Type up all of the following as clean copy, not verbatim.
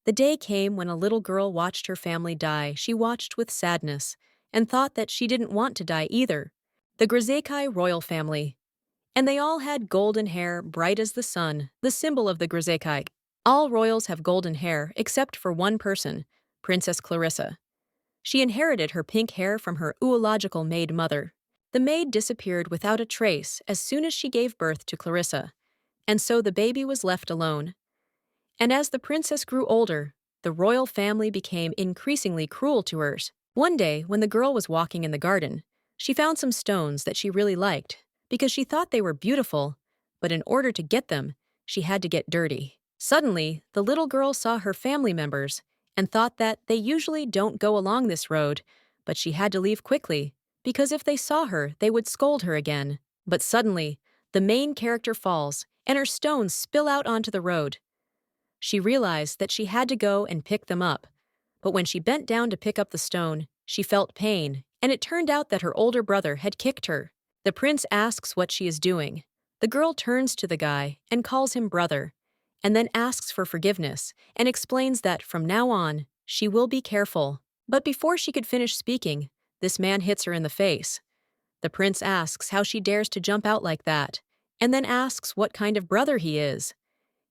The day came when a little girl watched her family die. She watched with sadness and thought that she didn't want to die either. The Grisekai royal family. And they all had golden hair, bright as the sun, the symbol of the Grisekai. All royals have golden hair except for one person, Princess Clarissa. She inherited her pink hair from her oological maid mother. The maid disappeared without a trace as soon as she gave birth to Clarissa, and so the baby was left alone. And as the princess grew older, the royal family became increasingly cruel to her. One day, when the girl was walking in the garden, she found some stones that she really liked because she thought they were beautiful, but in order to get them, she had to get dirty. Suddenly, the little girl saw her family members and thought that they usually don't go along this road, but she had to leave quickly because if they saw her, they would scold her again. But suddenly, the main character falls and her stones spill out onto the road. She realized that she had to go and pick them up, but when she bent down to pick up the stone, she felt pain, and it turned out that her older brother had kicked her. The prince asks what she is doing. The girl turns to the guy and calls him brother, and then asks for forgiveness and explains that from now on, she will be careful. But before she could finish speaking, this man hits her in the face. The prince asks how she dares to jump out like that, and then asks what kind of brother he is.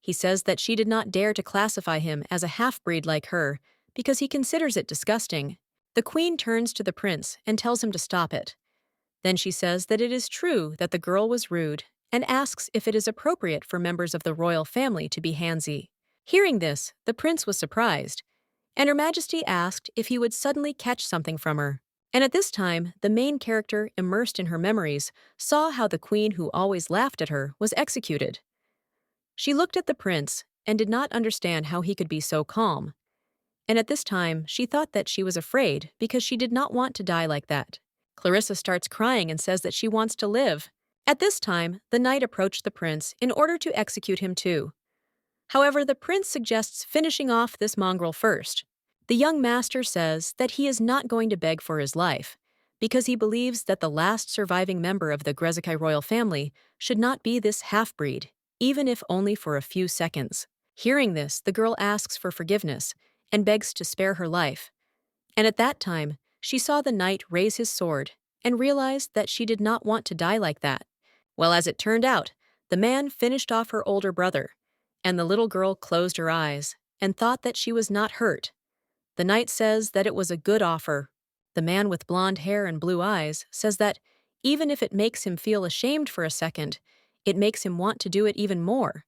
He says that she did not dare to classify him as a half-breed like her because he considers it disgusting. The queen turns to the prince and tells him to stop it. Then she says that it is true that the girl was rude and asks if it is appropriate for members of the royal family to be handsy. Hearing this, the prince was surprised, and Her Majesty asked if he would suddenly catch something from her. And at this time, the main character, immersed in her memories, saw how the queen who always laughed at her was executed. She looked at the prince and did not understand how he could be so calm. And at this time, she thought that she was afraid because she did not want to die like that. Clarissa starts crying and says that she wants to live. At this time, the knight approached the prince in order to execute him too. However, the prince suggests finishing off this mongrel first. The young master says that he is not going to beg for his life because he believes that the last surviving member of the Grisekai royal family should not be this half-breed, even if only for a few seconds. Hearing this, the girl asks for forgiveness and begs to spare her life. And at that time, she saw the knight raise his sword and realized that she did not want to die like that. Well, as it turned out, the man finished off her older brother, and the little girl closed her eyes and thought that she was not hurt. The knight says that it was a good offer. The man with blonde hair and blue eyes says that even if it makes him feel ashamed for a second, it makes him want to do it even more,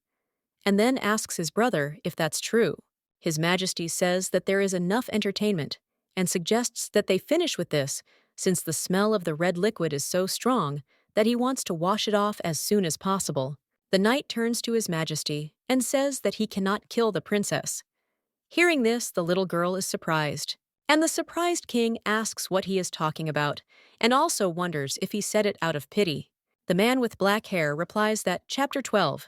and then asks his brother if that's true. His Majesty says that there is enough entertainment and suggests that they finish with this since the smell of the red liquid is so strong that he wants to wash it off as soon as possible. The knight turns to His Majesty and says that he cannot kill the princess. Hearing this, the little girl is surprised, and the surprised king asks what he is talking about and also wonders if he said it out of pity. The man with black hair replies that Chapter 12,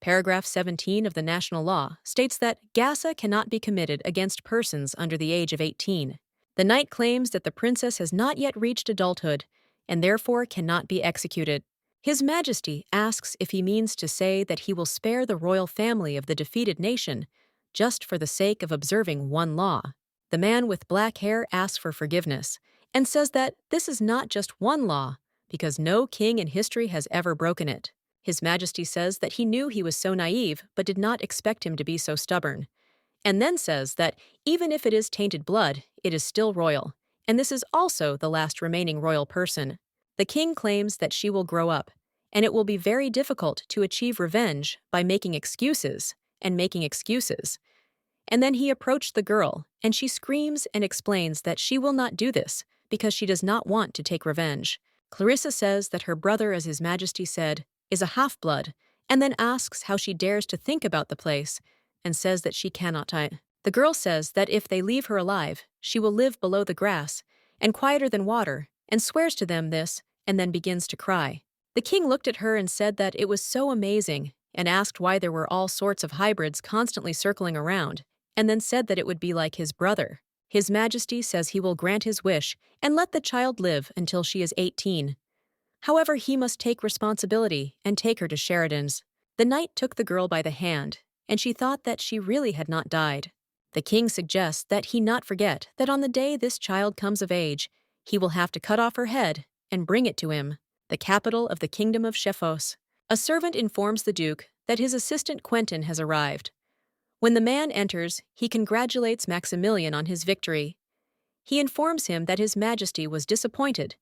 Paragraph 17 of the national law states that gassa cannot be committed against persons under the age of 18. The knight claims that the princess has not yet reached adulthood and therefore cannot be executed. His Majesty asks if he means to say that he will spare the royal family of the defeated nation just for the sake of observing one law. The man with black hair asks for forgiveness and says that this is not just one law, because no king in history has ever broken it. His Majesty says that he knew he was so naive but did not expect him to be so stubborn, and then says that even if it is tainted blood, it is still royal, and this is also the last remaining royal person. The king claims that she will grow up, and it will be very difficult to achieve revenge by making excuses and making excuses. And then he approached the girl, and she screams and explains that she will not do this because she does not want to take revenge. Clarissa says that her brother, as His Majesty said, is a half-blood, and then asks how she dares to think about the place, and says that she cannot die. The girl says that if they leave her alive, she will live below the grass, and quieter than water, and swears to them this, and then begins to cry. The king looked at her and said that it was so amazing, and asked why there were all sorts of hybrids constantly circling around, and then said that it would be like his brother. His Majesty says he will grant his wish and let the child live until she is 18. However, he must take responsibility and take her to Sheridan's. The knight took the girl by the hand, and she thought that she really had not died. The king suggests that he not forget that on the day this child comes of age, he will have to cut off her head and bring it to him, the capital of the kingdom of Shephos. A servant informs the duke that his assistant Quentin has arrived. When the man enters, he congratulates Maximilian on his victory. He informs him that His Majesty was disappointed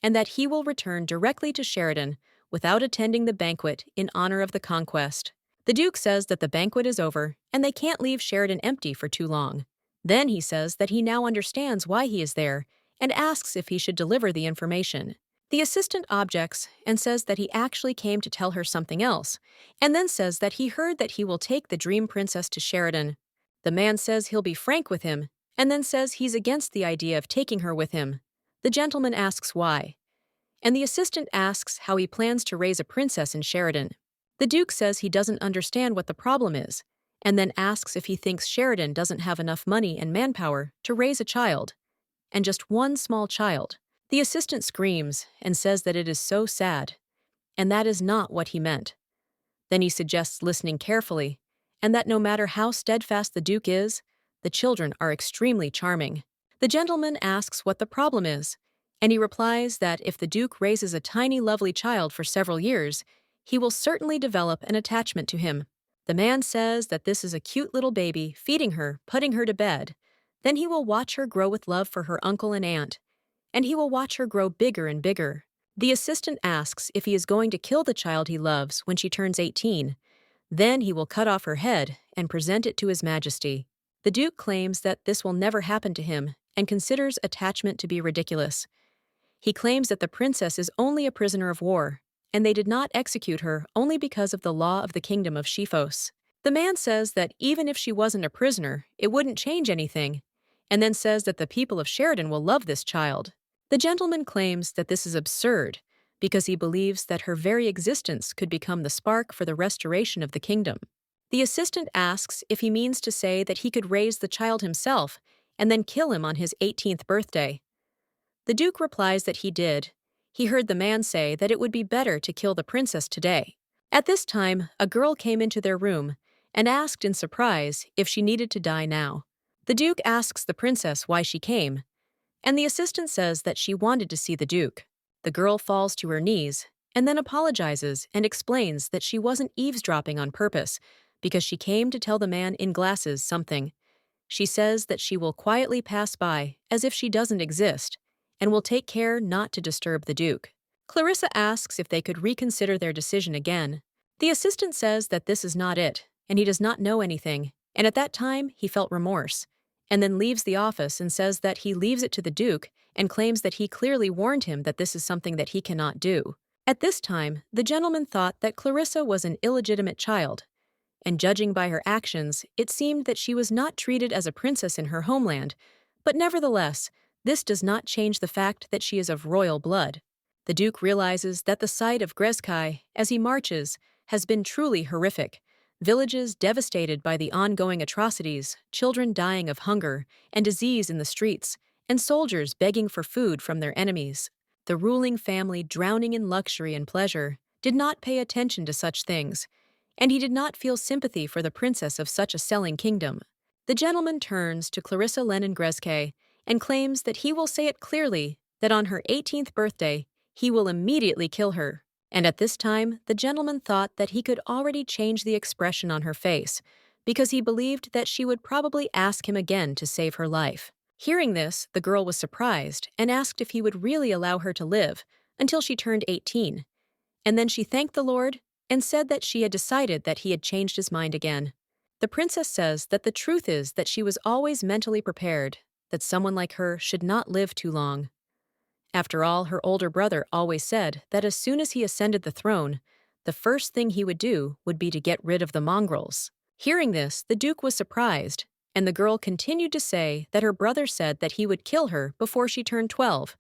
and that he will return directly to Sheridan without attending the banquet in honor of the conquest. The Duke says that the banquet is over and they can't leave Sheridan empty for too long. Then he says that he now understands why he is there and asks if he should deliver the information. The assistant objects and says that he actually came to tell her something else, and then says that he heard that he will take the dream princess to Sheridan. The man says he'll be frank with him, and then says he's against the idea of taking her with him. The gentleman asks why, and the assistant asks how he plans to raise a princess in Sheridan. The Duke says he doesn't understand what the problem is, and then asks if he thinks Sheridan doesn't have enough money and manpower to raise a child, and just one small child. The assistant screams and says that it is so sad, and that is not what he meant. Then he suggests listening carefully, and that no matter how steadfast the Duke is, the children are extremely charming. The gentleman asks what the problem is, and he replies that if the Duke raises a tiny lovely child for several years, he will certainly develop an attachment to him. The man says that this is a cute little baby, feeding her, putting her to bed. Then he will watch her grow with love for her uncle and aunt, and he will watch her grow bigger and bigger. The assistant asks if he is going to kill the child he loves when she turns 18. Then he will cut off her head and present it to His Majesty. The Duke claims that this will never happen to him and considers attachment to be ridiculous. He claims that the princess is only a prisoner of war, and they did not execute her only because of the law of the kingdom of Shephos. The man says that even if she wasn't a prisoner, it wouldn't change anything, and then says that the people of Sheridan will love this child. The gentleman claims that this is absurd because he believes that her very existence could become the spark for the restoration of the kingdom. The assistant asks if he means to say that he could raise the child himself and then kill him on his 18th birthday. The Duke replies that he did. He heard the man say that it would be better to kill the princess today. At this time, a girl came into their room and asked in surprise if she needed to die now. The Duke asks the princess why she came, and the assistant says that she wanted to see the Duke. The girl falls to her knees and then apologizes and explains that she wasn't eavesdropping on purpose because she came to tell the man in glasses something. She says that she will quietly pass by as if she doesn't exist and will take care not to disturb the Duke. Clarissa asks if they could reconsider their decision again. The assistant says that this is not it, and he does not know anything, and at that time he felt remorse, and then leaves the office and says that he leaves it to the Duke and claims that he clearly warned him that this is something that he cannot do. At this time, the gentleman thought that Clarissa was an illegitimate child, and judging by her actions, it seemed that she was not treated as a princess in her homeland, but nevertheless, this does not change the fact that she is of royal blood. The Duke realizes that the sight of Grezkai, as he marches, has been truly horrific. Villages devastated by the ongoing atrocities, children dying of hunger and disease in the streets, and soldiers begging for food from their enemies. The ruling family, drowning in luxury and pleasure, did not pay attention to such things, and he did not feel sympathy for the princess of such a selling kingdom. The gentleman turns to Clarissa Grezkai and claims that he will say it clearly that on her 18th birthday, he will immediately kill her. And at this time, the gentleman thought that he could already change the expression on her face, because he believed that she would probably ask him again to save her life. Hearing this, the girl was surprised and asked if he would really allow her to live until she turned 18. And then she thanked the Lord and said that she had decided that he had changed his mind again. The princess says that the truth is that she was always mentally prepared, that someone like her should not live too long. After all, her older brother always said that as soon as he ascended the throne, the first thing he would do would be to get rid of the mongrels. Hearing this, the Duke was surprised, and the girl continued to say that her brother said that he would kill her before she turned 12,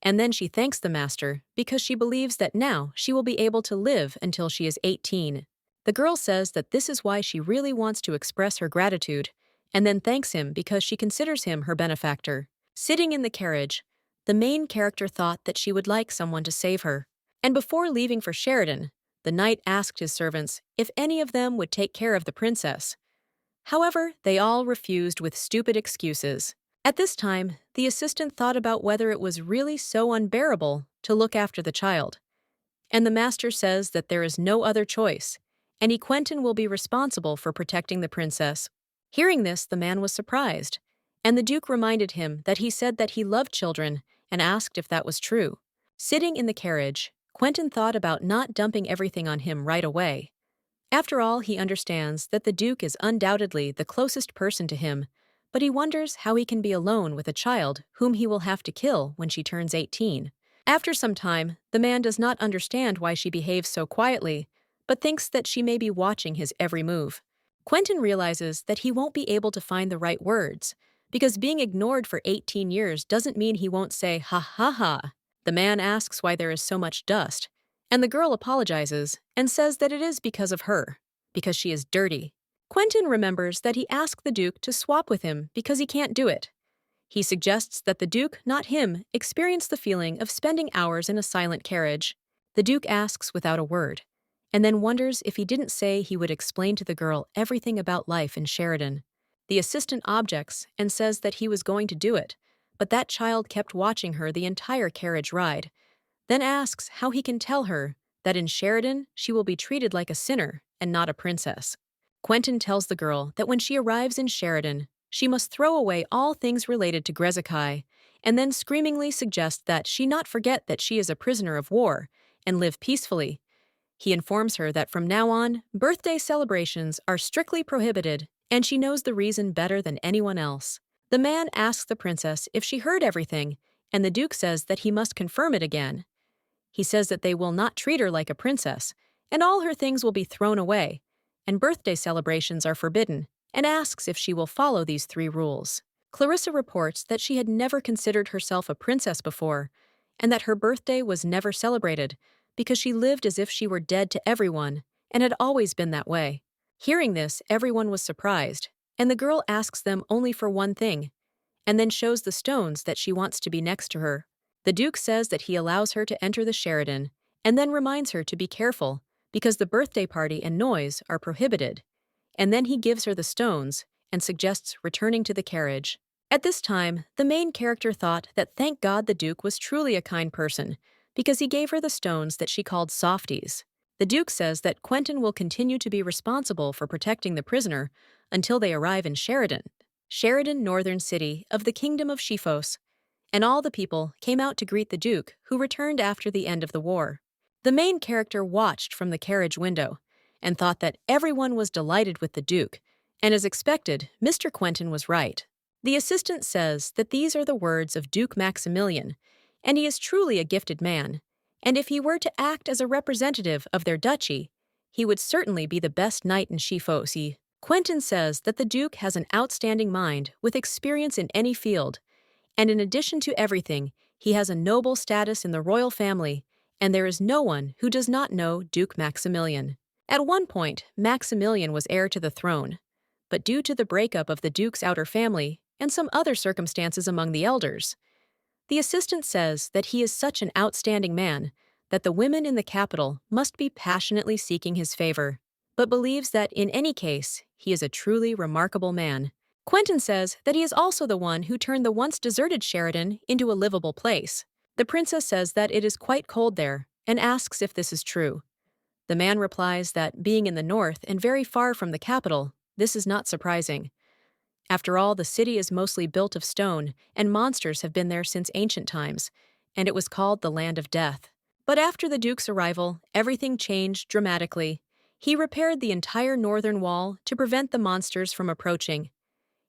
and then she thanks the master because she believes that now she will be able to live until she is 18. The girl says that this is why she really wants to express her gratitude, and then thanks him because she considers him her benefactor. Sitting in the carriage, the main character thought that she would like someone to save her, and before leaving for Sheridan, the knight asked his servants if any of them would take care of the princess. However, they all refused with stupid excuses. At this time, the assistant thought about whether it was really so unbearable to look after the child. And the master says that there is no other choice, and Quentin will be responsible for protecting the princess. Hearing this, the man was surprised, and the duke reminded him that he said that he loved children and asked if that was true. Sitting in the carriage, Quentin thought about not dumping everything on him right away. After all, he understands that the duke is undoubtedly the closest person to him, but he wonders how he can be alone with a child whom he will have to kill when she turns 18. After some time, the man does not understand why she behaves so quietly, but thinks that she may be watching his every move. Quentin realizes that he won't be able to find the right words, because being ignored for 18 years doesn't mean he won't say ha ha ha. The man asks why there is so much dust, and the girl apologizes and says that it is because of her, because she is dirty. Quentin remembers that he asked the duke to swap with him because he can't do it. He suggests that the duke, not him, experience the feeling of spending hours in a silent carriage. The duke asks without a word, and then wonders if he didn't say he would explain to the girl everything about life in Sheridan. The assistant objects and says that he was going to do it, but that child kept watching her the entire carriage ride, then asks how he can tell her that in Sheridan she will be treated like a sinner and not a princess. Quentin tells the girl that when she arrives in Sheridan, she must throw away all things related to Grezekai, and then screamingly suggests that she not forget that she is a prisoner of war and live peacefully. He informs her that from now on, birthday celebrations are strictly prohibited, and she knows the reason better than anyone else. The man asks the princess if she heard everything, and the duke says that he must confirm it again. He says that they will not treat her like a princess, and all her things will be thrown away, and birthday celebrations are forbidden, and asks if she will follow these 3 rules. Clarissa reports that she had never considered herself a princess before, and that her birthday was never celebrated because she lived as if she were dead to everyone and had always been that way. Hearing this, everyone was surprised, and the girl asks them only for one thing, and then shows the stones that she wants to be next to her. The duke says that he allows her to enter the Sheridan, and then reminds her to be careful because the birthday party and noise are prohibited. And then he gives her the stones and suggests returning to the carriage. At this time, the main character thought that thank God the duke was truly a kind person, because he gave her the stones that she called softies. The duke says that Quentin will continue to be responsible for protecting the prisoner until they arrive in Sheridan, northern city of the kingdom of Shifos, and all the people came out to greet the duke, who returned after the end of the war. The main character watched from the carriage window and thought that everyone was delighted with the duke, and as expected, Mr. Quentin was right. The assistant says that these are the words of Duke Maximilian, and he is truly a gifted man, and if he were to act as a representative of their duchy, he would certainly be the best knight in Shifosi. Quentin says that the duke has an outstanding mind with experience in any field, and in addition to everything, he has a noble status in the royal family, and there is no one who does not know Duke Maximilian. At one point, Maximilian was heir to the throne, but due to the breakup of the duke's outer family and some other circumstances among the elders, the assistant says that he is such an outstanding man that the women in the capital must be passionately seeking his favor, but believes that in any case, he is a truly remarkable man. Quentin says that he is also the one who turned the once deserted Sheridan into a livable place. The princess says that it is quite cold there and asks if this is true. The man replies that being in the north and very far from the capital, this is not surprising. After all, the city is mostly built of stone, and monsters have been there since ancient times, and it was called the Land of Death. But after the duke's arrival, everything changed dramatically. He repaired the entire northern wall to prevent the monsters from approaching.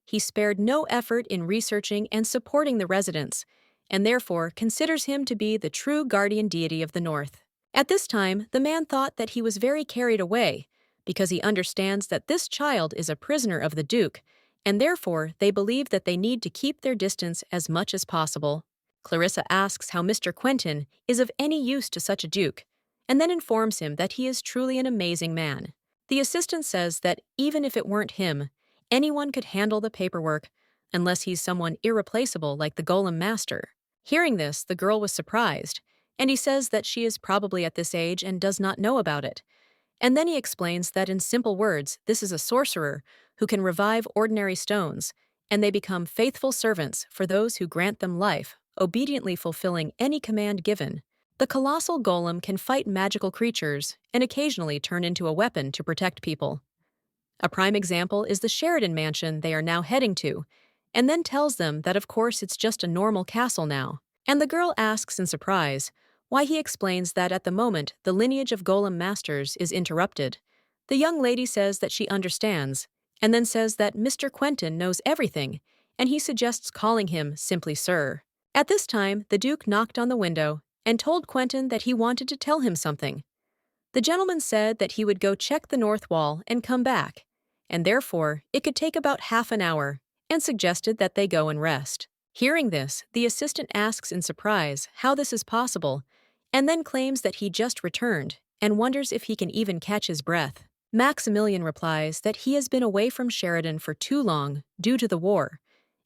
He spared no effort in researching and supporting the residents, and therefore considers him to be the true guardian deity of the north. At this time, the man thought that he was very carried away, because he understands that this child is a prisoner of the duke, and therefore they believe that they need to keep their distance as much as possible. Clarissa asks how Mr. Quentin is of any use to such a duke, and then informs him that he is truly an amazing man. The assistant says that even if it weren't him, anyone could handle the paperwork, unless he's someone irreplaceable like the Golem Master. Hearing this, the girl was surprised, and he says that she is probably at this age and does not know about it, And then he explains that in simple words, this is a sorcerer who can revive ordinary stones, and they become faithful servants for those who grant them life, obediently fulfilling any command given. The colossal golem can fight magical creatures and occasionally turn into a weapon to protect people. A prime example is the Sheridan mansion they are now heading to, and then tells them that of course it's just a normal castle now. And the girl asks in surprise why he explains that at the moment the lineage of golem masters is interrupted. The young lady says that she understands, and then says that Mr. Quentin knows everything, and he suggests calling him simply Sir. At this time, the Duke knocked on the window and told Quentin that he wanted to tell him something. The gentleman said that he would go check the north wall and come back, and therefore it could take about half an hour, and suggested that they go and rest. Hearing this, the assistant asks in surprise how this is possible, and then claims that he just returned and wonders if he can even catch his breath. Maximilian replies that he has been away from Sheridan for too long due to the war,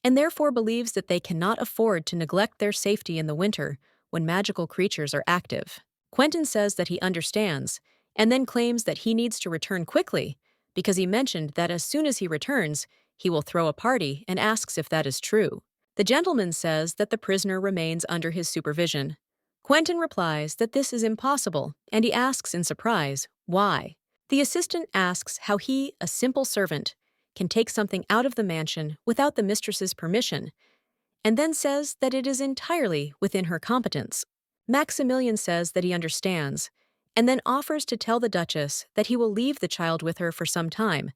and therefore believes that they cannot afford to neglect their safety in the winter when magical creatures are active. Quentin says that he understands, and then claims that he needs to return quickly, because he mentioned that as soon as he returns, he will throw a party and asks if that is true. The gentleman says that the prisoner remains under his supervision. Quentin replies that this is impossible, and he asks in surprise, why? The assistant asks how he, a simple servant, can take something out of the mansion without the mistress's permission, and then says that it is entirely within her competence. Maximilian says that he understands, and then offers to tell the Duchess that he will leave the child with her for some time,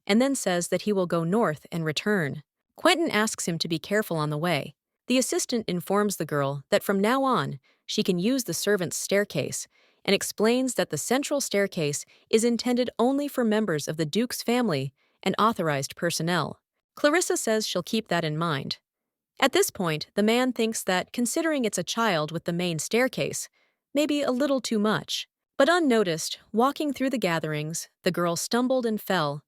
and then says that he will go north and return. Quentin asks him to be careful on the way. The assistant informs the girl that from now on, she can use the servants' staircase, and explains that the central staircase is intended only for members of the Duke's family and authorized personnel. Clarissa says she'll keep that in mind. At this point, the man thinks that, considering it's a child with the main staircase, may be a little too much. But unnoticed, walking through the gatherings, the girl stumbled and fell.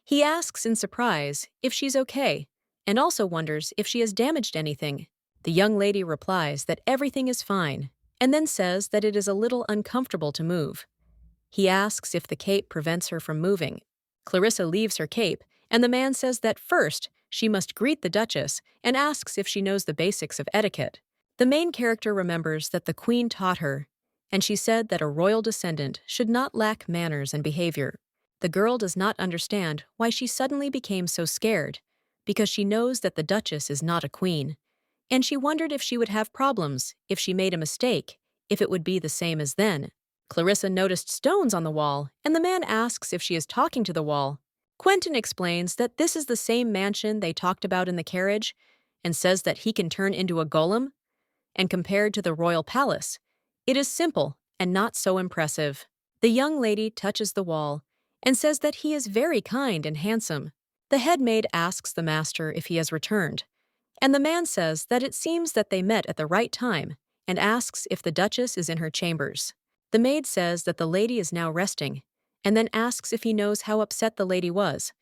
He asks in surprise if she's okay, and also wonders if she has damaged anything. The young lady replies that everything is fine, and then says that it is a little uncomfortable to move. He asks if the cape prevents her from moving. Clarissa leaves her cape, and the man says that first, she must greet the Duchess and asks if she knows the basics of etiquette. The main character remembers that the Queen taught her, and she said that a royal descendant should not lack manners and behavior. The girl does not understand why she suddenly became so scared, because she knows that the Duchess is not a queen, and she wondered if she would have problems if she made a mistake, if it would be the same as then. Clarissa noticed stones on the wall, and the man asks if she is talking to the wall. Quentin explains that this is the same mansion they talked about in the carriage, and says that he can turn into a golem, and compared to the royal palace, it is simple and not so impressive. The young lady touches the wall and says that he is very kind and handsome. The head maid asks the master if he has returned, and the man says that it seems that they met at the right time and asks if the Duchess is in her chambers. The maid says that the lady is now resting, and then asks if he knows how upset the lady was,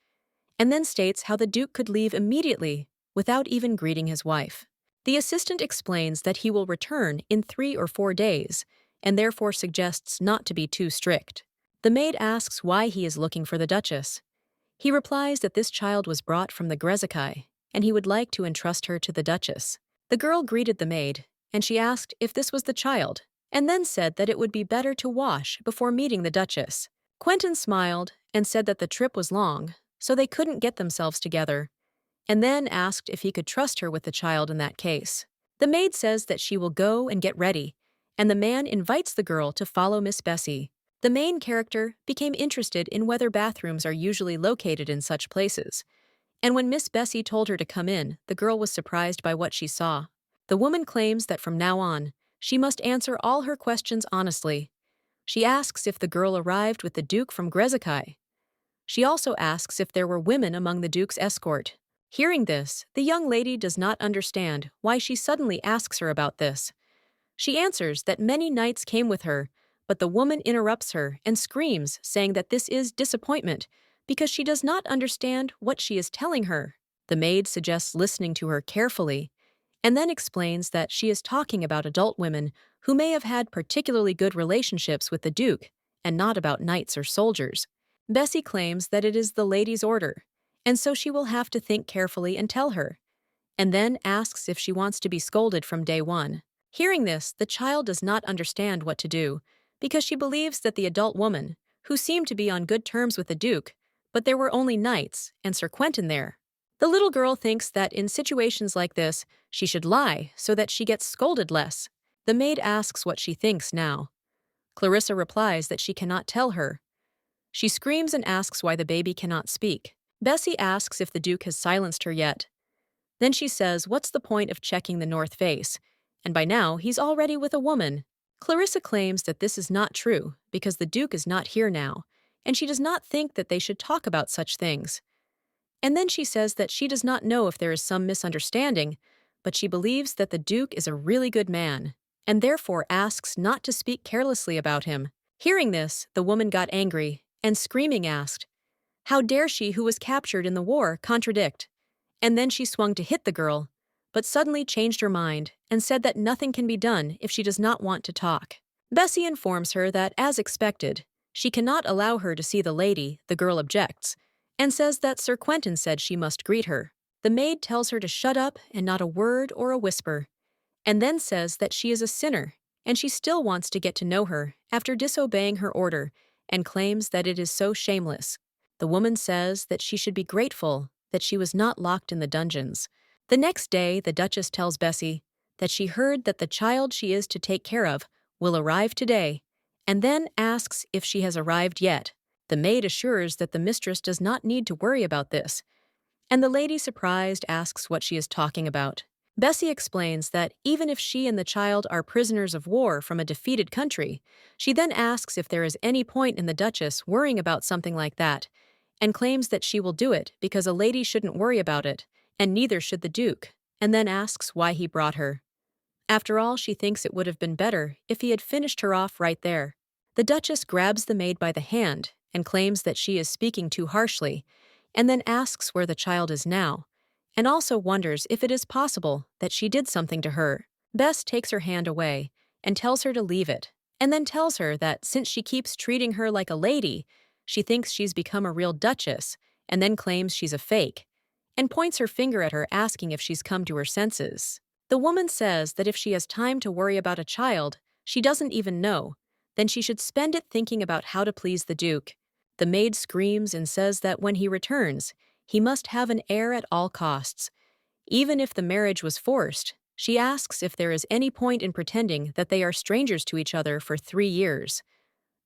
and then states how the Duke could leave immediately without even greeting his wife. The assistant explains that he will return in 3 or 4 days, and therefore suggests not to be too strict. The maid asks why he is looking for the Duchess. He replies that this child was brought from the Grezzacai, and he would like to entrust her to the Duchess. The girl greeted the maid, and she asked if this was the child, and then said that it would be better to wash before meeting the Duchess. Quentin smiled and said that the trip was long, so they couldn't get themselves together, and then asked if he could trust her with the child in that case. The maid says that she will go and get ready, and the man invites the girl to follow Miss Bessie. The main character became interested in whether bathrooms are usually located in such places, and when Miss Bessie told her to come in, the girl was surprised by what she saw. The woman claims that from now on, she must answer all her questions honestly. She asks if the girl arrived with the Duke from Grezzacai. She also asks if there were women among the Duke's escort. Hearing this, the young lady does not understand why she suddenly asks her about this. She answers that many knights came with her, but the woman interrupts her and screams, saying that this is disappointment because she does not understand what she is telling her. The maid suggests listening to her carefully, and then explains that she is talking about adult women who may have had particularly good relationships with the Duke, and not about knights or soldiers. Bessie claims that it is the lady's order, and so she will have to think carefully and tell her, and then asks if she wants to be scolded from day one. Hearing this, the child does not understand what to do, because she believes that the adult woman, who seemed to be on good terms with the Duke, but there were only knights and Sir Quentin there. The little girl thinks that in situations like this, she should lie so that she gets scolded less. The maid asks what she thinks now. Clarissa replies that she cannot tell her. She screams and asks why the baby cannot speak. Bessie asks if the Duke has silenced her yet. Then she says, what's the point of checking the north face? And by now, he's already with a woman. Clarissa claims that this is not true because the Duke is not here now, and she does not think that they should talk about such things. And then she says that she does not know if there is some misunderstanding, but she believes that the Duke is a really good man, and therefore asks not to speak carelessly about him. Hearing this, the woman got angry, and screaming asked, how dare she who was captured in the war contradict? And then she swung to hit the girl, but suddenly changed her mind and said that nothing can be done if she does not want to talk. Bessie informs her that, as expected, she cannot allow her to see the lady. The girl objects, and says that Sir Quentin said she must greet her. The maid tells her to shut up and not a word or a whisper, and then says that she is a sinner, and she still wants to get to know her after disobeying her order, and claims that it is so shameless. The woman says that she should be grateful that she was not locked in the dungeons. The next day, the Duchess tells Bessie that she heard that the child she is to take care of will arrive today, and then asks if she has arrived yet. The maid assures that the mistress does not need to worry about this, and the lady, surprised, asks what she is talking about. Bessie explains that even if she and the child are prisoners of war from a defeated country, she then asks if there is any point in the Duchess worrying about something like that, and claims that she will do it because a lady shouldn't worry about it, and neither should the Duke, and then asks why he brought her. After all, she thinks it would have been better if he had finished her off right there. The Duchess grabs the maid by the hand and claims that she is speaking too harshly, and then asks where the child is now, and also wonders if it is possible that she did something to her. Bess takes her hand away and tells her to leave it, and then tells her that since she keeps treating her like a lady, she thinks she's become a real duchess, and then claims she's a fake, and points her finger at her, asking if she's come to her senses. The woman says that if she has time to worry about a child she doesn't even know, then she should spend it thinking about how to please the Duke. The maid screams and says that when he returns, he must have an heir at all costs. Even if the marriage was forced, she asks if there is any point in pretending that they are strangers to each other for 3 years.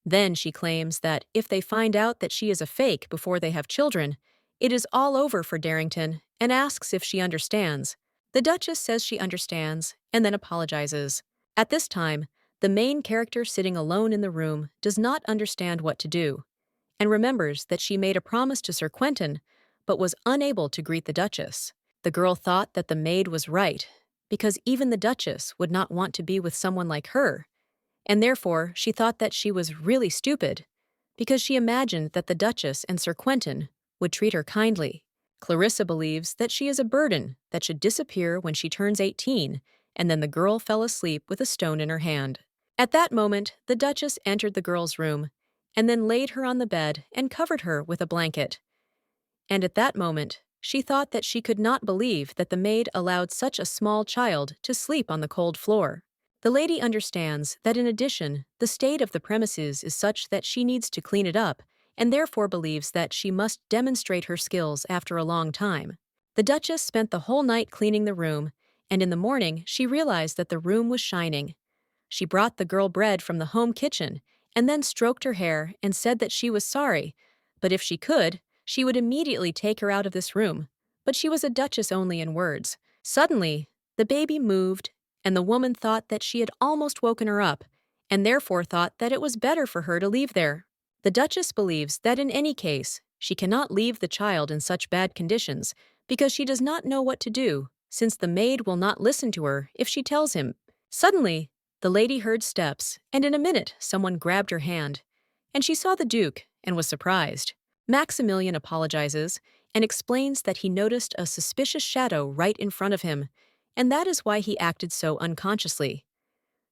Then she claims that if they find out that she is a fake before they have children, it is all over for Darrington, and asks if she understands. The Duchess says she understands, and then apologizes. At this time, the main character sitting alone in the room does not understand what to do, and remembers that she made a promise to Sir Quentin, but was unable to greet the Duchess. The girl thought that the maid was right, because even the Duchess would not want to be with someone like her, and therefore she thought that she was really stupid, because she imagined that the Duchess and Sir Quentin would treat her kindly. Clarissa believes that she is a burden that should disappear when she turns 18, and then the girl fell asleep with a stone in her hand. At that moment, the Duchess entered the girl's room, and then laid her on the bed and covered her with a blanket. And at that moment, she thought that she could not believe that the maid allowed such a small child to sleep on the cold floor. The lady understands that in addition, the state of the premises is such that she needs to clean it up, and therefore believes that she must demonstrate her skills after a long time. The Duchess spent the whole night cleaning the room, and in the morning she realized that the room was shining. She brought the girl bread from the home kitchen, and then stroked her hair and said that she was sorry, but if she could, she would immediately take her out of this room. But she was a duchess only in words. Suddenly, the baby moved, and the woman thought that she had almost woken her up, and therefore thought that it was better for her to leave there. The Duchess believes that in any case, she cannot leave the child in such bad conditions because she does not know what to do, since the maid will not listen to her if she tells him. Suddenly, the lady heard steps, and in a minute someone grabbed her hand, and she saw the Duke and was surprised. Maximilian apologizes and explains that he noticed a suspicious shadow right in front of him, and that is why he acted so unconsciously.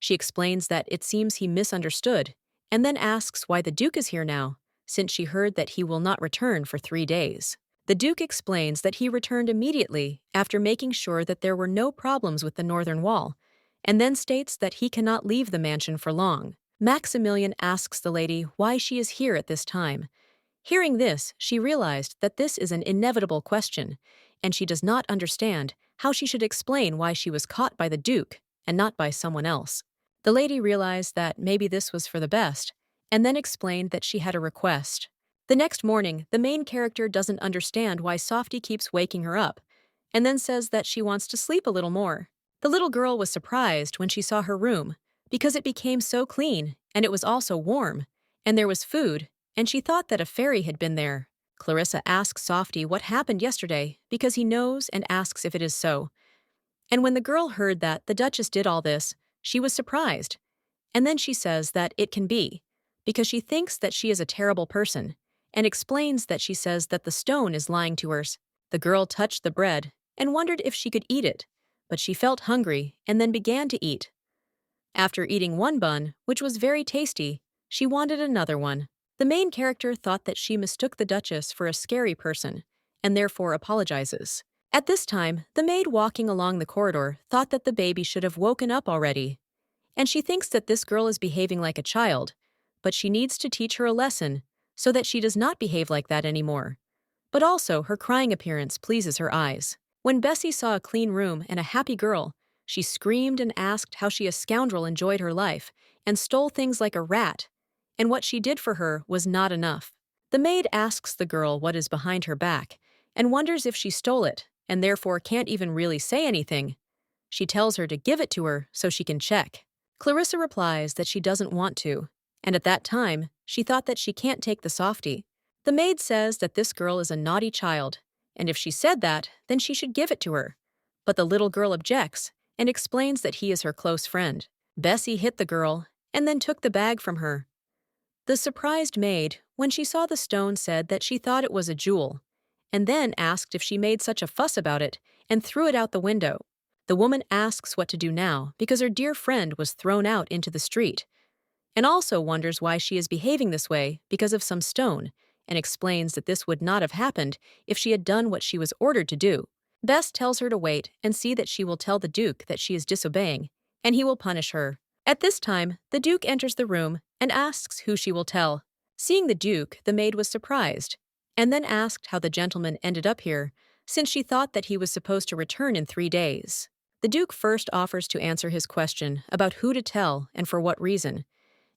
She explains that it seems he misunderstood, and then asks why the Duke is here now, since she heard that he will not return for 3 days. The Duke explains that he returned immediately after making sure that there were no problems with the northern wall, and then states that he cannot leave the mansion for long. Maximilian asks the lady why she is here at this time. Hearing this, she realized that this is an inevitable question, and she does not understand how she should explain why she was caught by the Duke and not by someone else. The lady realized that maybe this was for the best, and then explained that she had a request. The next morning, the main character doesn't understand why Softy keeps waking her up, and then says that she wants to sleep a little more. The little girl was surprised when she saw her room, because it became so clean, and it was also warm, and there was food, and she thought that a fairy had been there. Clarissa asks Softy what happened yesterday, because he knows, and asks if it is so. And when the girl heard that the Duchess did all this, she was surprised. And then she says that it can be, because she thinks that she is a terrible person, and explains that she says that the stone is lying to her. The girl touched the bread and wondered if she could eat it, but she felt hungry and then began to eat. After eating one bun, which was very tasty, she wanted another one. The main character thought that she mistook the Duchess for a scary person, and therefore apologizes. At this time, the maid walking along the corridor thought that the baby should have woken up already, and she thinks that this girl is behaving like a child, but she needs to teach her a lesson so that she does not behave like that anymore. But also, her crying appearance pleases her eyes. When Bessie saw a clean room and a happy girl, she screamed and asked how she, a scoundrel, enjoyed her life and stole things like a rat, and what she did for her was not enough. The maid asks the girl what is behind her back and wonders if she stole it and therefore can't even really say anything. She tells her to give it to her so she can check. Clarissa replies that she doesn't want to, and at that time, she thought that she can't take the Softy. The maid says that this girl is a naughty child, and if she said that, then she should give it to her. But the little girl objects and explains that he is her close friend. Bessie hit the girl and then took the bag from her. The surprised maid, when she saw the stone, said that she thought it was a jewel, and then asked if she made such a fuss about it and threw it out the window. The woman asks what to do now because her dear friend was thrown out into the street, and also wonders why she is behaving this way because of some stone, and explains that this would not have happened if she had done what she was ordered to do. Bess tells her to wait and see that she will tell the Duke that she is disobeying, and he will punish her. At this time, the Duke enters the room and asks who she will tell. Seeing the Duke, the maid was surprised, and then asked how the gentleman ended up here, since she thought that he was supposed to return in 3 days. The Duke first offers to answer his question about who to tell and for what reason,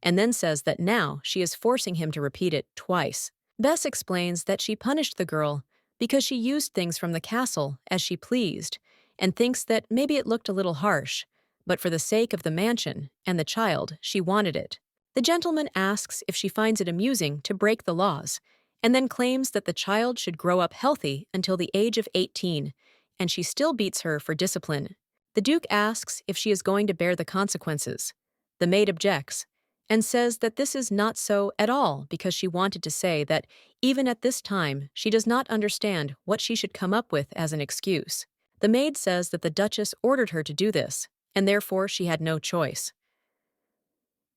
and then says that now she is forcing him to repeat it twice. Bess explains that she punished the girl because she used things from the castle as she pleased, and thinks that maybe it looked a little harsh, but for the sake of the mansion and the child, she wanted it. The gentleman asks if she finds it amusing to break the laws, and then claims that the child should grow up healthy until the age of 18, and she still beats her for discipline. The Duke asks if she is going to bear the consequences. The maid objects, and says that this is not so at all because she wanted to say that even at this time she does not understand what she should come up with as an excuse. The maid says that the Duchess ordered her to do this, and therefore she had no choice.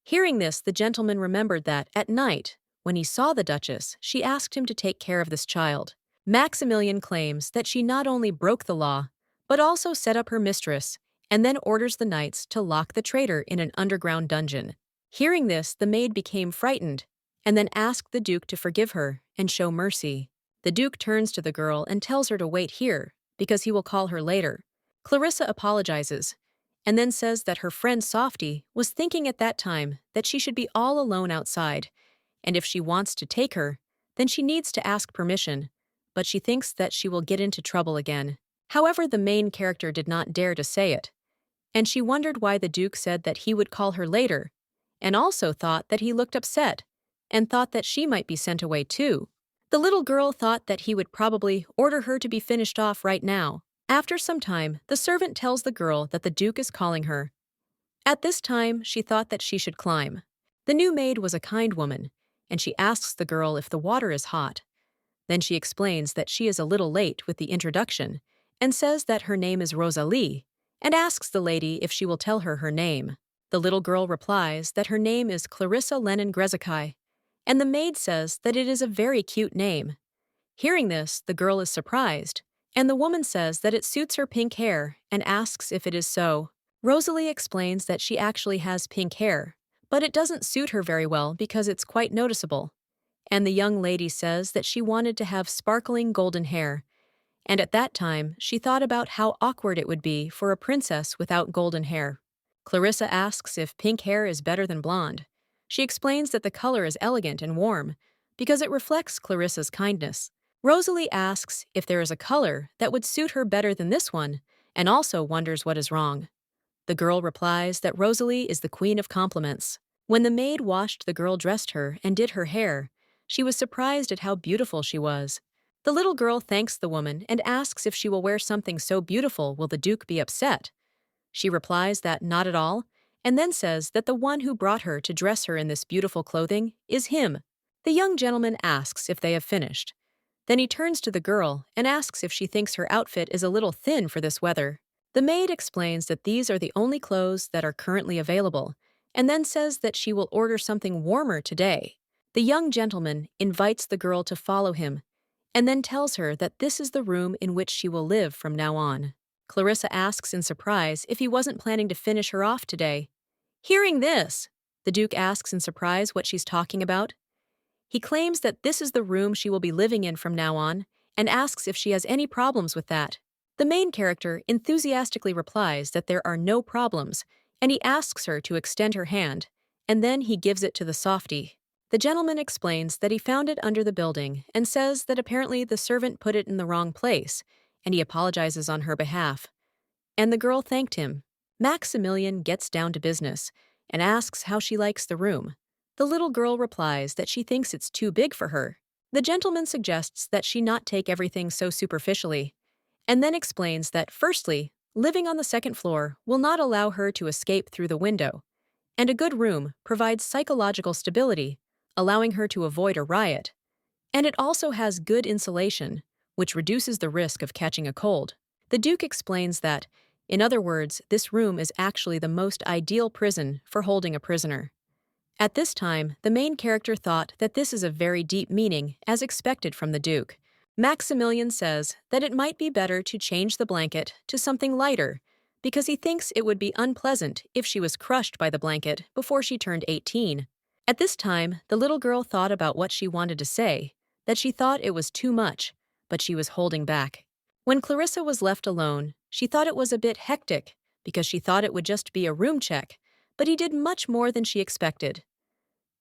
Hearing this, the gentleman remembered that, at night, when he saw the Duchess, she asked him to take care of this child. Maximilian claims that she not only broke the law, but also set up her mistress, and then orders the knights to lock the traitor in an underground dungeon. Hearing this, the maid became frightened, and then asked the Duke to forgive her and show mercy. The Duke turns to the girl and tells her to wait here, because he will call her later. Clarissa apologizes, and then says that her friend Softy was thinking at that time that she should be all alone outside, and if she wants to take her, then she needs to ask permission, but she thinks that she will get into trouble again. However, the main character did not dare to say it, and she wondered why the Duke said that he would call her later, and also thought that he looked upset, and thought that she might be sent away too. The little girl thought that he would probably order her to be finished off right now. After some time, the servant tells the girl that the Duke is calling her. At this time, she thought that she should climb. The new maid was a kind woman, and she asks the girl if the water is hot. Then she explains that she is a little late with the introduction, and says that her name is Rosalie, and asks the lady if she will tell her her name. The little girl replies that her name is Clarissa Lennon Grezekai, and the maid says that it is a very cute name. Hearing this, the girl is surprised, and the woman says that it suits her pink hair and asks if it is so. Rosalie explains that she actually has pink hair, but it doesn't suit her very well because it's quite noticeable. And the young lady says that she wanted to have sparkling golden hair, and at that time she thought about how awkward it would be for a princess without golden hair. Clarissa asks if pink hair is better than blonde. She explains that the color is elegant and warm because it reflects Clarissa's kindness. Rosalie asks if there is a color that would suit her better than this one and also wonders what is wrong. The girl replies that Rosalie is the queen of compliments. When the maid washed the girl dressed her and did her hair, she was surprised at how beautiful she was. The little girl thanks the woman and asks if she will wear something so beautiful will the Duke be upset. She replies that not at all, and then says that the one who brought her to dress her in this beautiful clothing is him. The young gentleman asks if they have finished. Then he turns to the girl and asks if she thinks her outfit is a little thin for this weather. The maid explains that these are the only clothes that are currently available, and then says that she will order something warmer today. The young gentleman invites the girl to follow him, and then tells her that this is the room in which she will live from now on. Clarissa asks in surprise if he wasn't planning to finish her off today. Hearing this, the Duke asks in surprise what she's talking about. He claims that this is the room she will be living in from now on, and asks if she has any problems with that. The main character enthusiastically replies that there are no problems, and he asks her to extend her hand, and then he gives it to the softie. The gentleman explains that he found it under the building and says that apparently the servant put it in the wrong place, and he apologizes on her behalf. And the girl thanked him. Maximilian gets down to business and asks how she likes the room. The little girl replies that she thinks it's too big for her. The gentleman suggests that she not take everything so superficially, and then explains that, firstly, living on the second floor will not allow her to escape through the window, and a good room provides psychological stability, allowing her to avoid a riot. And it also has good insulation, which reduces the risk of catching a cold. The Duke explains that, in other words, this room is actually the most ideal prison for holding a prisoner. At this time, the main character thought that this is a very deep meaning, as expected from the Duke. Maximilian says that it might be better to change the blanket to something lighter, because he thinks it would be unpleasant if she was crushed by the blanket before she turned 18. At this time, the little girl thought about what she wanted to say, that she thought it was too much, but she was holding back. When Clarissa was left alone, she thought it was a bit hectic, because she thought it would just be a room check, but he did much more than she expected.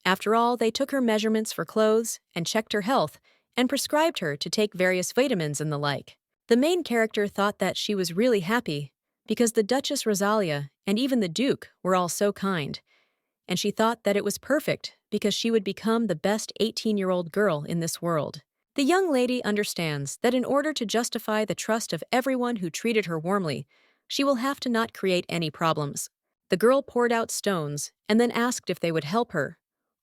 After all, they took her measurements for clothes and checked her health and prescribed her to take various vitamins and the like. The main character thought that she was really happy because the Duchess Rosalia and even the Duke were all so kind, and she thought that it was perfect because she would become the best 18-year-old girl in this world. The young lady understands that in order to justify the trust of everyone who treated her warmly, she will have to not create any problems. The girl poured out stones and then asked if they would help her.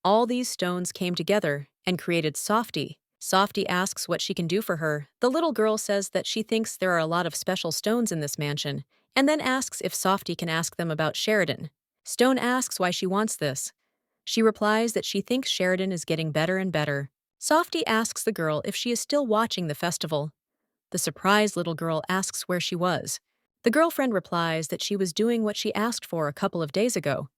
All these stones came together and created Softie. Softie asks what she can do for her. The little girl says that she thinks there are a lot of special stones in this mansion, and then asks if Softie can ask them about Sheridan. Stone asks why she wants this. She replies that she thinks Sheridan is getting better and better. Softie asks the girl if she is still watching the festival. The surprised little girl asks where she was. The girlfriend replies that she was doing what she asked for a couple of days ago,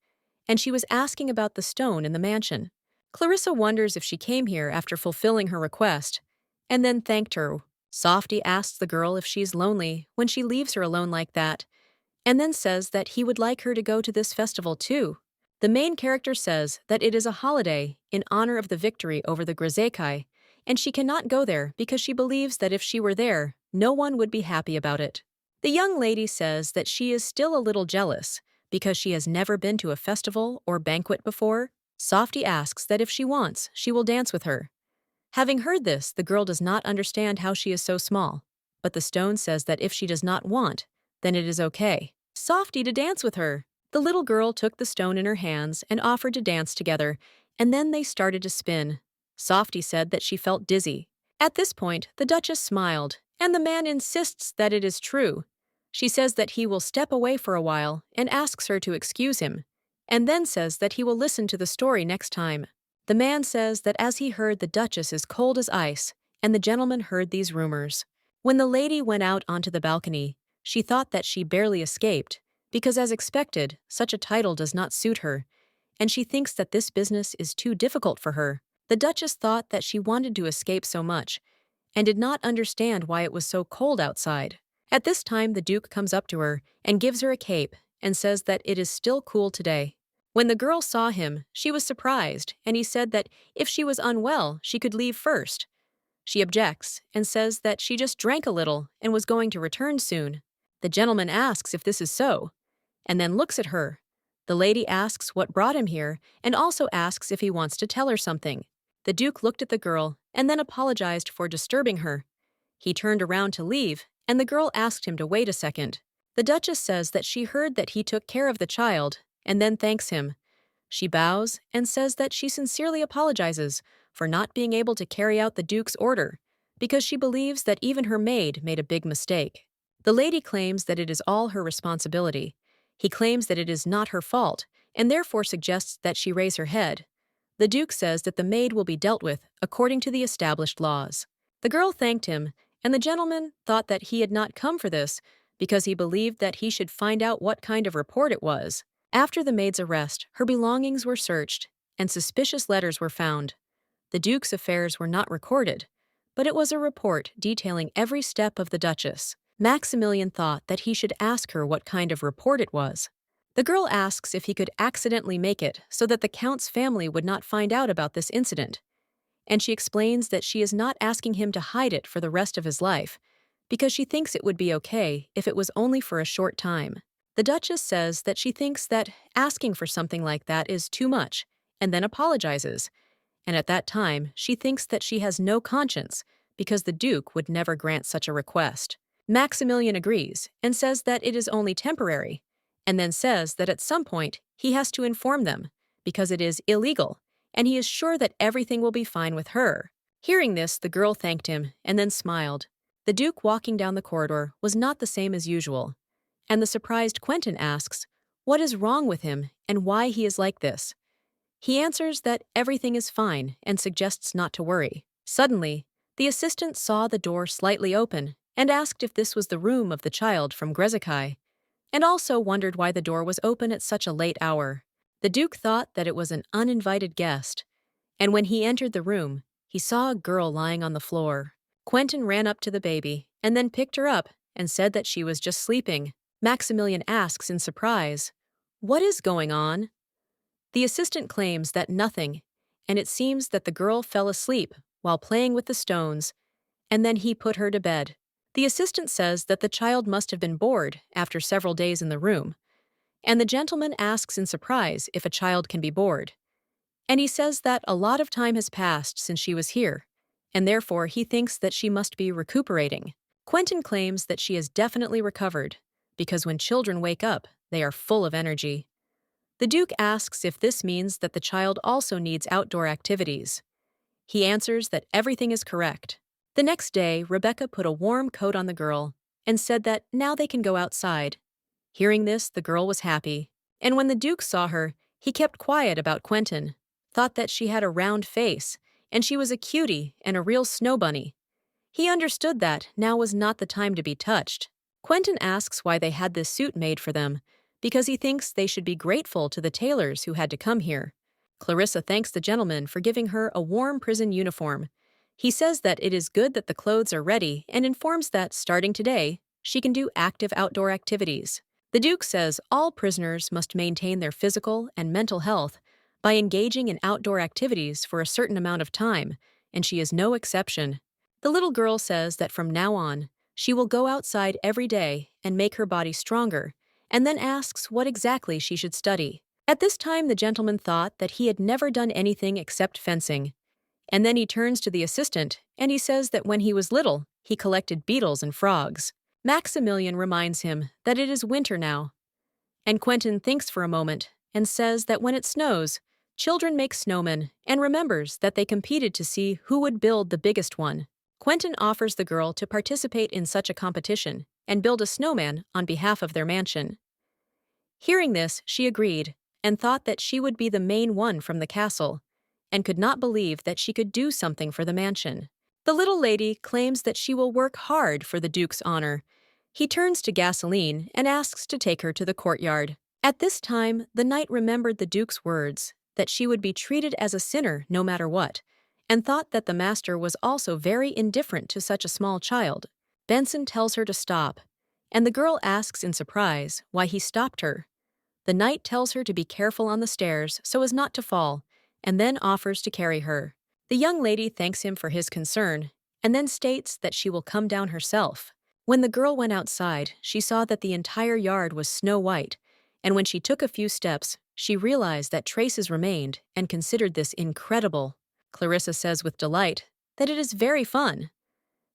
and she was asking about the stone in the mansion. Clarissa wonders if she came here after fulfilling her request, and then thanked her. Softie asks the girl if she's lonely when she leaves her alone like that, and then says that he would like her to go to this festival too. The main character says that it is a holiday in honor of the victory over the Grezekai, and she cannot go there because she believes that if she were there, no one would be happy about it. The young lady says that she is still a little jealous because she has never been to a festival or banquet before. Softie asks that if she wants, she will dance with her. Having heard this, the girl does not understand how she is so small, but the stone says that if she does not want, then it is okay. Softie to dance with her. The little girl took the stone in her hands and offered to dance together, and then they started to spin. Softie said that she felt dizzy. At this point, the Duchess smiled, and the man insists that it is true. She says that he will step away for a while and asks her to excuse him, and then says that he will listen to the story next time. The man says that as he heard the Duchess is cold as ice, and the gentleman heard these rumors. When the lady went out onto the balcony, she thought that she barely escaped, because as expected, such a title does not suit her, and she thinks that this business is too difficult for her. The Duchess thought that she wanted to escape so much, and did not understand why it was so cold outside. At this time, the Duke comes up to her and gives her a cape and says that it is still cool today. When the girl saw him, she was surprised, and he said that if she was unwell, she could leave first. She objects and says that she just drank a little and was going to return soon. The gentleman asks if this is so, and then looks at her. The lady asks what brought him here and also asks if he wants to tell her something. The Duke looked at the girl and then apologized for disturbing her. He turned around to leave, and the girl asked him to wait a second. The Duchess says that she heard that he took care of the child and then thanks him. She bows and says that she sincerely apologizes for not being able to carry out the Duke's order because she believes that even her maid made a big mistake. The lady claims that it is all her responsibility. He claims that it is not her fault and therefore suggests that she raise her head. The Duke says that the maid will be dealt with according to the established laws. The girl thanked him, and the gentleman thought that he had not come for this because he believed that he should find out what kind of report it was. After the maid's arrest, her belongings were searched, and suspicious letters were found. The Duke's affairs were not recorded, but it was a report detailing every step of the Duchess. Maximilian thought that he should ask her what kind of report it was. The girl asks if he could accidentally make it so that the Count's family would not find out about this incident, and she explains that she is not asking him to hide it for the rest of his life, because she thinks it would be okay if it was only for a short time. The Duchess says that she thinks that asking for something like that is too much, and then apologizes, and at that time she thinks that she has no conscience because the Duke would never grant such a request. Maximilian agrees and says that it is only temporary, and then says that at some point he has to inform them because it is illegal, and he is sure that everything will be fine with her. Hearing this, the girl thanked him and then smiled. The Duke walking down the corridor was not the same as usual, and the surprised Quentin asks what is wrong with him and why he is like this. He answers that everything is fine and suggests not to worry. Suddenly, the assistant saw the door slightly open and asked if this was the room of the child from Grzekai, and also wondered why the door was open at such a late hour. The Duke thought that it was an uninvited guest, and when he entered the room, he saw a girl lying on the floor. Quentin ran up to the baby and then picked her up and said that she was just sleeping. Maximilian asks in surprise, "What is going on?" The assistant claims that nothing, and it seems that the girl fell asleep while playing with the stones, and then he put her to bed. The assistant says that the child must have been bored after several days in the room, and the gentleman asks in surprise if a child can be bored. And he says that a lot of time has passed since she was here, and therefore he thinks that she must be recuperating. Quentin claims that she has definitely recovered, because when children wake up, they are full of energy. The Duke asks if this means that the child also needs outdoor activities. He answers that everything is correct. The next day, Rebecca put a warm coat on the girl and said that now they can go outside. Hearing this, the girl was happy, and when the Duke saw her, he kept quiet about Quentin, thought that she had a round face, and she was a cutie and a real snow bunny. He understood that now was not the time to be touched. Quentin asks why they had this suit made for them, because he thinks they should be grateful to the tailors who had to come here. Clarissa thanks the gentleman for giving her a warm prison uniform. He says that it is good that the clothes are ready and informs that, starting today, she can do active outdoor activities. The Duke says all prisoners must maintain their physical and mental health by engaging in outdoor activities for a certain amount of time, and she is no exception. The little girl says that from now on, she will go outside every day and make her body stronger, and then asks what exactly she should study. At this time, the gentleman thought that he had never done anything except fencing. And then he turns to the assistant, and he says that when he was little, he collected beetles and frogs. Maximilian reminds him that it is winter now. And Quentin thinks for a moment and says that when it snows, children make snowmen, and remembers that they competed to see who would build the biggest one. Quentin offers the girl to participate in such a competition and build a snowman on behalf of their mansion. Hearing this, she agreed, and thought that she would be the main one from the castle, and could not believe that she could do something for the mansion. The little lady claims that she will work hard for the Duke's honor. He turns to Gasoline and asks to take her to the courtyard. At this time, the knight remembered the Duke's words, that she would be treated as a sinner no matter what, and thought that the master was also very indifferent to such a small child. Benson tells her to stop, and the girl asks in surprise why he stopped her. The knight tells her to be careful on the stairs so as not to fall, and then offers to carry her. The young lady thanks him for his concern, and then states that she will come down herself. When the girl went outside, she saw that the entire yard was snow white, and when she took a few steps, she realized that traces remained and considered this incredible. Clarissa says with delight that it is very fun.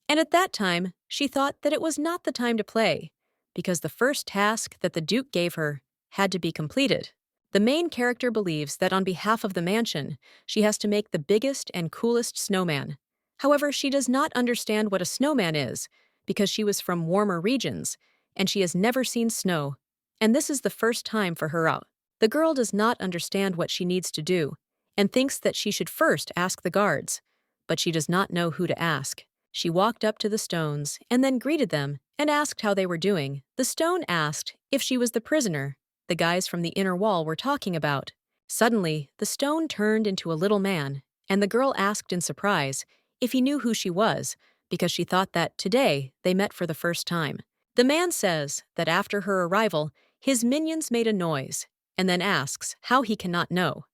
And at that time, she thought that it was not the time to play, because the first task that the Duke gave her had to be completed. The main character believes that on behalf of the mansion, she has to make the biggest and coolest snowman. However, she does not understand what a snowman is, because she was from warmer regions, and she has never seen snow, and this is the first time for her out. The girl does not understand what she needs to do, and thinks that she should first ask the guards, but she does not know who to ask. She walked up to the stones and then greeted them and asked how they were doing. The stone asked if she was the prisoner the guys from the inner wall were talking about. Suddenly, the stone turned into a little man, and the girl asked in surprise if he knew who she was, because she thought that today they met for the first time. The man says that after her arrival, his minions made a noise, and then asks how he cannot know.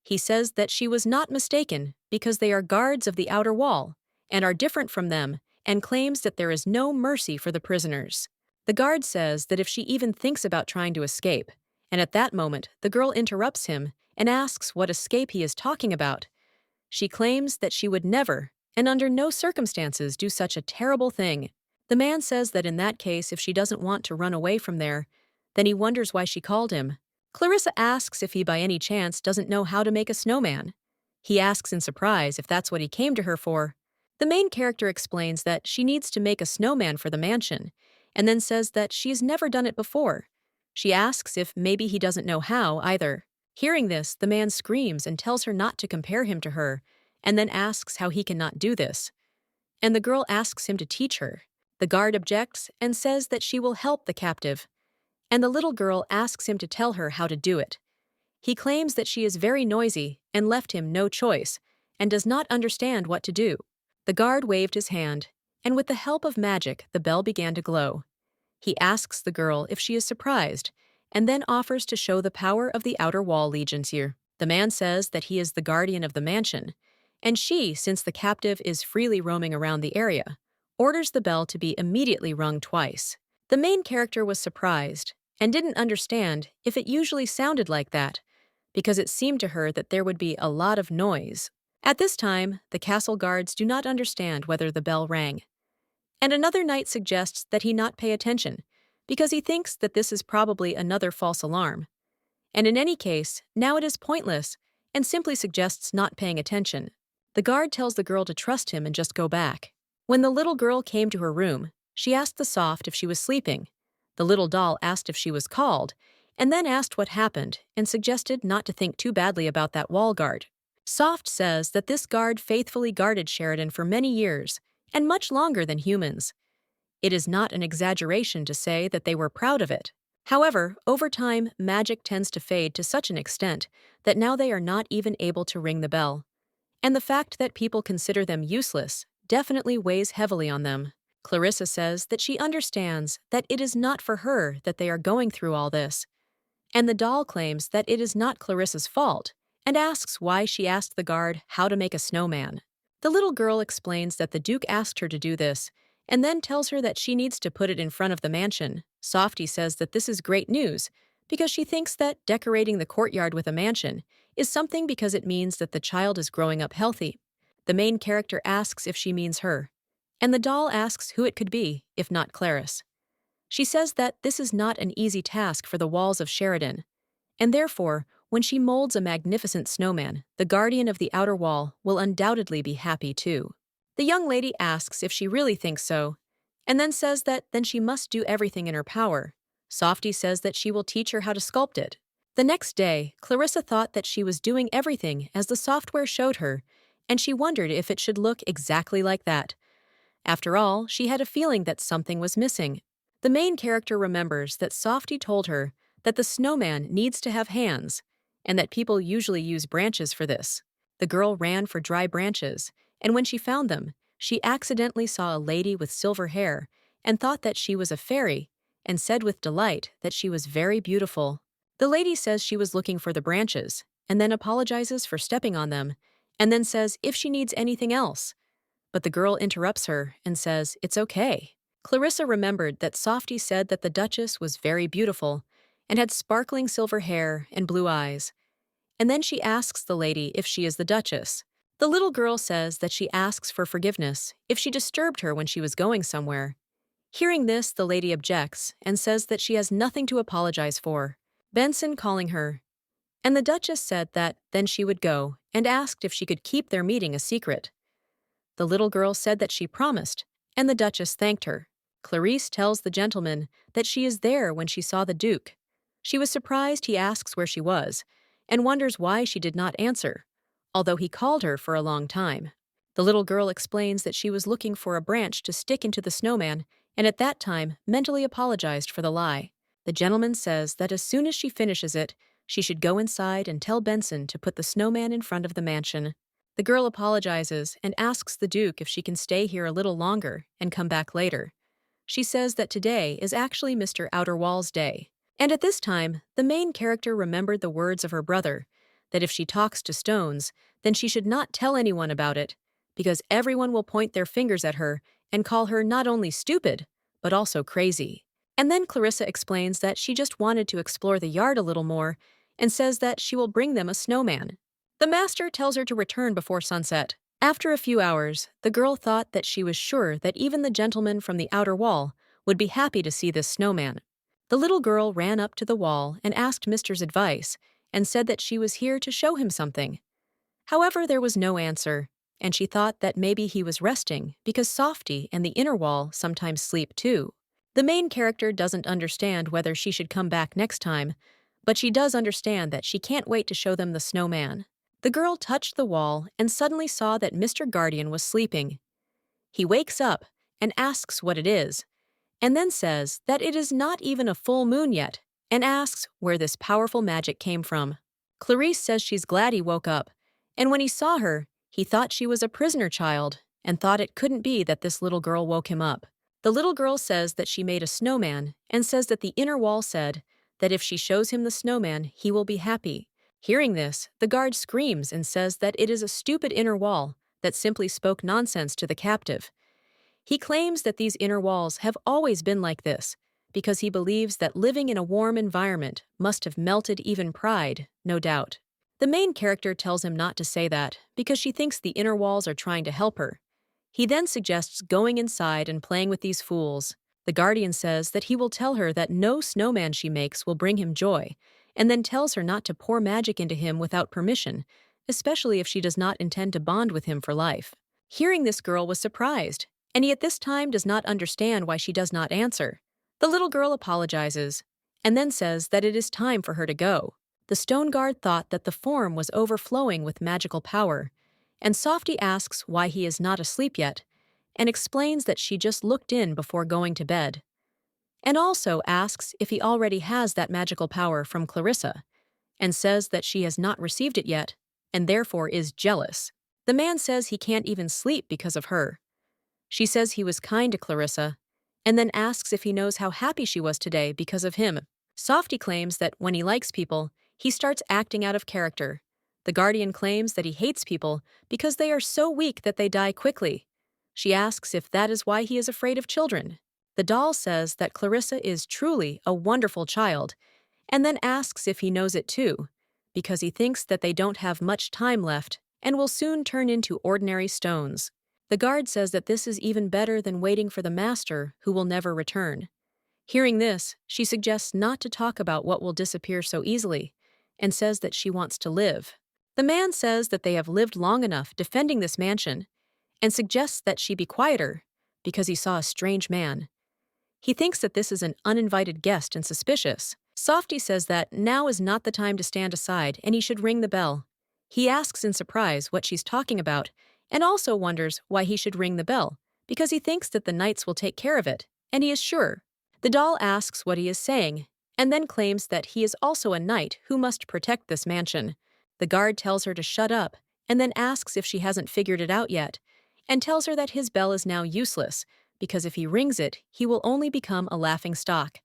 He says that she was not mistaken because they are guards of the outer wall and are different from them, and claims that there is no mercy for the prisoners. The guard says that if she even thinks about trying to escape, and at that moment the girl interrupts him and asks what escape he is talking about. She claims that she would never, and under no circumstances, do such a terrible thing. The man says that in that case, if she doesn't want to run away from there, then he wonders why she called him. Clarissa asks if he by any chance doesn't know how to make a snowman. He asks in surprise if that's what he came to her for. The main character explains that she needs to make a snowman for the mansion, and then says that she has never done it before. She asks if maybe he doesn't know how either. Hearing this, the man screams and tells her not to compare him to her, and then asks how he cannot do this. And the girl asks him to teach her. The guard objects and says that she will help the captive, and the little girl asks him to tell her how to do it. He claims that she is very noisy and left him no choice, and does not understand what to do. The guard waved his hand, and with the help of magic, the bell began to glow. He asks the girl if she is surprised, and then offers to show the power of the outer wall legions here. The man says that he is the guardian of the mansion, and she, since the captive is freely roaming around the area, orders the bell to be immediately rung twice. The main character was surprised, and didn't understand if it usually sounded like that, because it seemed to her that there would be a lot of noise. At this time, the castle guards do not understand whether the bell rang, and another knight suggests that he not pay attention, because he thinks that this is probably another false alarm. And in any case, now it is pointless, and simply suggests not paying attention. The guard tells the girl to trust him and just go back. When the little girl came to her room, she asked the soft if she was sleeping. The little doll asked if she was called, and then asked what happened, and suggested not to think too badly about that wall guard. Soft says that this guard faithfully guarded Sheridan for many years, and much longer than humans. It is not an exaggeration to say that they were proud of it. However, over time, magic tends to fade to such an extent that now they are not even able to ring the bell. And the fact that people consider them useless definitely weighs heavily on them. Clarissa says that she understands that it is not for her that they are going through all this. And the doll claims that it is not Clarissa's fault, and asks why she asked the guard how to make a snowman. The little girl explains that the Duke asked her to do this, and then tells her that she needs to put it in front of the mansion. Softy says that this is great news, because she thinks that decorating the courtyard with a mansion is something because it means that the child is growing up healthy. The main character asks if she means her, and the doll asks who it could be, if not Clarissa. She says that this is not an easy task for the walls of Sheridan, and therefore, when she molds a magnificent snowman, the guardian of the outer wall will undoubtedly be happy too. The young lady asks if she really thinks so, and then says that then she must do everything in her power. Softy says that she will teach her how to sculpt it. The next day, Clarissa thought that she was doing everything as the software showed her, and she wondered if it should look exactly like that. After all, she had a feeling that something was missing. The main character remembers that Softy told her that the snowman needs to have hands, and that people usually use branches for this. The girl ran for dry branches, and when she found them, she accidentally saw a lady with silver hair and thought that she was a fairy, and said with delight that she was very beautiful. The lady says she was looking for the branches, and then apologizes for stepping on them, and then says if she needs anything else. But the girl interrupts her and says it's okay. Clarissa remembered that Softy said that the Duchess was very beautiful and had sparkling silver hair and blue eyes. And then she asks the lady if she is the Duchess. The little girl says that she asks for forgiveness if she disturbed her when she was going somewhere. Hearing this, the lady objects and says that she has nothing to apologize for. Benson calling her, and the Duchess said that then she would go and asked if she could keep their meeting a secret. The little girl said that she promised, and the Duchess thanked her. Clarisse tells the gentleman that she is there when she saw the Duke. She was surprised he asks where she was, and wonders why she did not answer, although he called her for a long time. The little girl explains that she was looking for a branch to stick into the snowman, and at that time mentally apologized for the lie. The gentleman says that as soon as she finishes it, she should go inside and tell Benson to put the snowman in front of the mansion. The girl apologizes and asks the Duke if she can stay here a little longer and come back later. She says that today is actually Mr. Outerwall's day. And at this time, the main character remembered the words of her brother, that if she talks to stones, then she should not tell anyone about it, because everyone will point their fingers at her and call her not only stupid, but also crazy. And then Clarissa explains that she just wanted to explore the yard a little more and says that she will bring them a snowman. The master tells her to return before sunset. After a few hours, the girl thought that she was sure that even the gentleman from the outer wall would be happy to see this snowman. The little girl ran up to the wall and asked Mister's advice and said that she was here to show him something. However, there was no answer, and she thought that maybe he was resting because Softy and the inner wall sometimes sleep too. The main character doesn't understand whether she should come back next time, but she does understand that she can't wait to show them the snowman. The girl touched the wall and suddenly saw that Mr. Guardian was sleeping. He wakes up and asks what it is, and then says that it is not even a full moon yet, and asks where this powerful magic came from. Clarisse says she's glad he woke up, and when he saw her, he thought she was a prisoner child and thought it couldn't be that this little girl woke him up. The little girl says that she made a snowman and says that the inner wall said that if she shows him the snowman, he will be happy. Hearing this, the guard screams and says that it is a stupid inner wall that simply spoke nonsense to the captive. He claims that these inner walls have always been like this, because he believes that living in a warm environment must have melted even pride, no doubt. The main character tells him not to say that, because she thinks the inner walls are trying to help her. He then suggests going inside and playing with these fools. The guardian says that he will tell her that no snowman she makes will bring him joy, and then tells her not to pour magic into him without permission, especially if she does not intend to bond with him for life. Hearing this, girl was surprised, and he at this time does not understand why she does not answer. The little girl apologizes, and then says that it is time for her to go. The stone guard thought that the form was overflowing with magical power, and Softy asks why he is not asleep yet, and explains that she just looked in before going to bed, and also asks if he already has that magical power from Clarissa, and says that she has not received it yet, and therefore is jealous. The man says he can't even sleep because of her. She says he was kind to Clarissa, and then asks if he knows how happy she was today because of him. Softy claims that when he likes people, he starts acting out of character. The guardian claims that he hates people because they are so weak that they die quickly. She asks if that is why he is afraid of children. The doll says that Clarissa is truly a wonderful child, and then asks if he knows it too, because he thinks that they don't have much time left and will soon turn into ordinary stones. The guard says that this is even better than waiting for the master, who will never return. Hearing this, she suggests not to talk about what will disappear so easily, and says that she wants to live. The man says that they have lived long enough defending this mansion, and suggests that she be quieter, because he saw a strange man. He thinks that this is an uninvited guest and suspicious. Softy says that now is not the time to stand aside and he should ring the bell. He asks in surprise what she's talking about and also wonders why he should ring the bell, because he thinks that the knights will take care of it, and he is sure. The doll asks what he is saying, and then claims that he is also a knight who must protect this mansion. The guard tells her to shut up, and then asks if she hasn't figured it out yet, and tells her that his bell is now useless, because if he rings it, he will only become a laughing stock.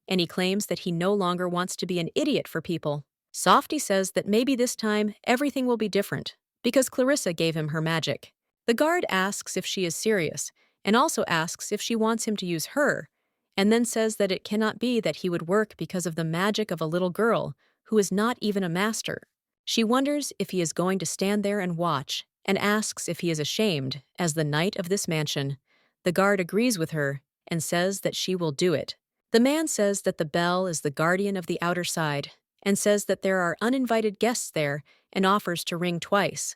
And he claims that he no longer wants to be an idiot for people. Softy says that maybe this time everything will be different, because Clarissa gave him her magic. The guard asks if she is serious, and also asks if she wants him to use her, and then says that it cannot be that he would work because of the magic of a little girl who is not even a master. She wonders if he is going to stand there and watch, and asks if he is ashamed as the knight of this mansion. The guard agrees with her and says that she will do it. The man says that the bell is the guardian of the outer side, and says that there are uninvited guests there and offers to ring twice.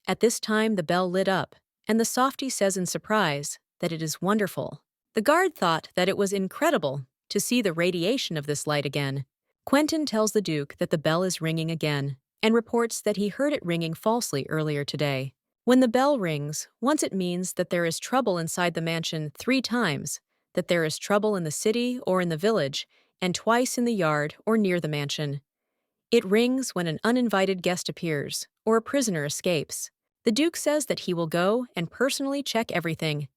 At this time the bell lit up, and the softy says in surprise that it is wonderful. The guard thought that it was incredible to see the radiation of this light again. Quentin tells the Duke that the bell is ringing again, and reports that he heard it ringing falsely earlier today. When the bell rings, once it means that there is trouble inside the mansion 3 times, that there is trouble in the city or in the village, and twice in the yard or near the mansion. It rings when an uninvited guest appears, or a prisoner escapes. The Duke says that he will go and personally check everything.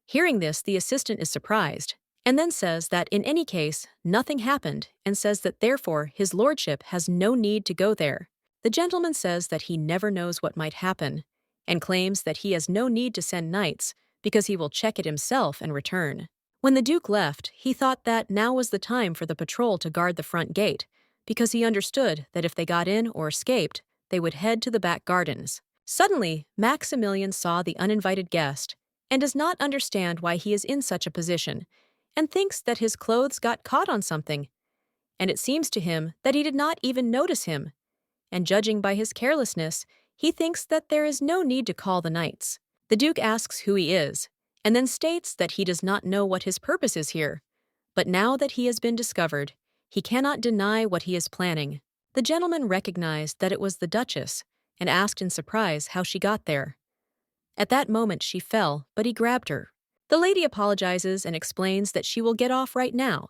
Hearing this, the assistant is surprised, and then says that in any case, nothing happened, and says that therefore his lordship has no need to go there. The gentleman says that he never knows what might happen, and claims that he has no need to send knights because he will check it himself and return. When the Duke left, he thought that now was the time for the patrol to guard the front gate, because he understood that if they got in or escaped, they would head to the back gardens. Suddenly, Maximilian saw the uninvited guest and does not understand why he is in such a position, and thinks that his clothes got caught on something. And it seems to him that he did not even notice him, and judging by his carelessness, he thinks that there is no need to call the knights. The Duke asks who he is, and then states that he does not know what his purpose is here. But now that he has been discovered, he cannot deny what he is planning. The gentleman recognized that it was the Duchess, and asked in surprise how she got there. At that moment she fell, but he grabbed her. The lady apologizes and explains that she will get off right now.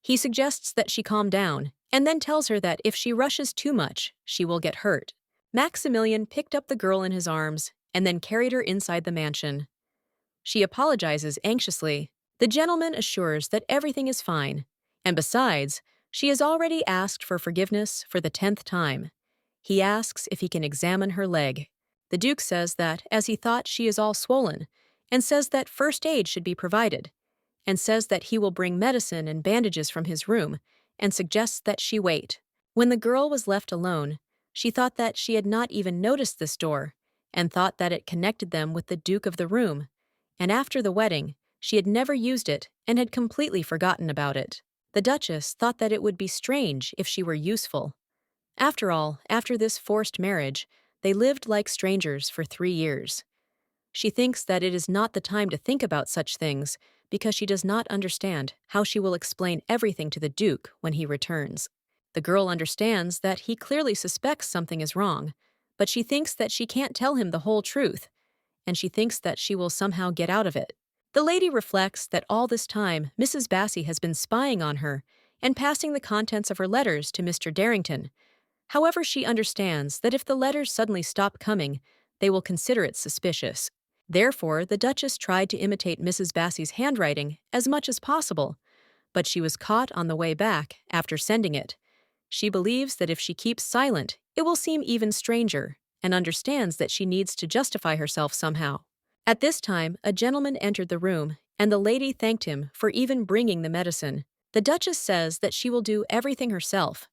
He suggests that she calm down, and then tells her that if she rushes too much, she will get hurt. Maximilian picked up the girl in his arms, and then carried her inside the mansion. She apologizes anxiously. The gentleman assures that everything is fine, and besides, she has already asked for forgiveness for the 10th time. He asks if he can examine her leg. The Duke says that, as he thought she is all swollen, and says that first aid should be provided, and says that he will bring medicine and bandages from his room, and suggests that she wait. When the girl was left alone, she thought that she had not even noticed this door, and thought that it connected them with the Duke of the room, and after the wedding, she had never used it and had completely forgotten about it. The Duchess thought that it would be strange if she were useful. After all, after this forced marriage, they lived like strangers for 3 years. She thinks that it is not the time to think about such things because she does not understand how she will explain everything to the Duke when he returns. The girl understands that he clearly suspects something is wrong, but she thinks that she can't tell him the whole truth, and she thinks that she will somehow get out of it. The lady reflects that all this time Mrs. Bassey has been spying on her and passing the contents of her letters to Mr. Darrington. However, she understands that if the letters suddenly stop coming, they will consider it suspicious. Therefore, the Duchess tried to imitate Mrs. Bassey's handwriting as much as possible, but she was caught on the way back after sending it. She believes that if she keeps silent, it will seem even stranger, and understands that she needs to justify herself somehow. At this time, a gentleman entered the room, and the lady thanked him for even bringing the medicine. The Duchess says that she will do everything herself,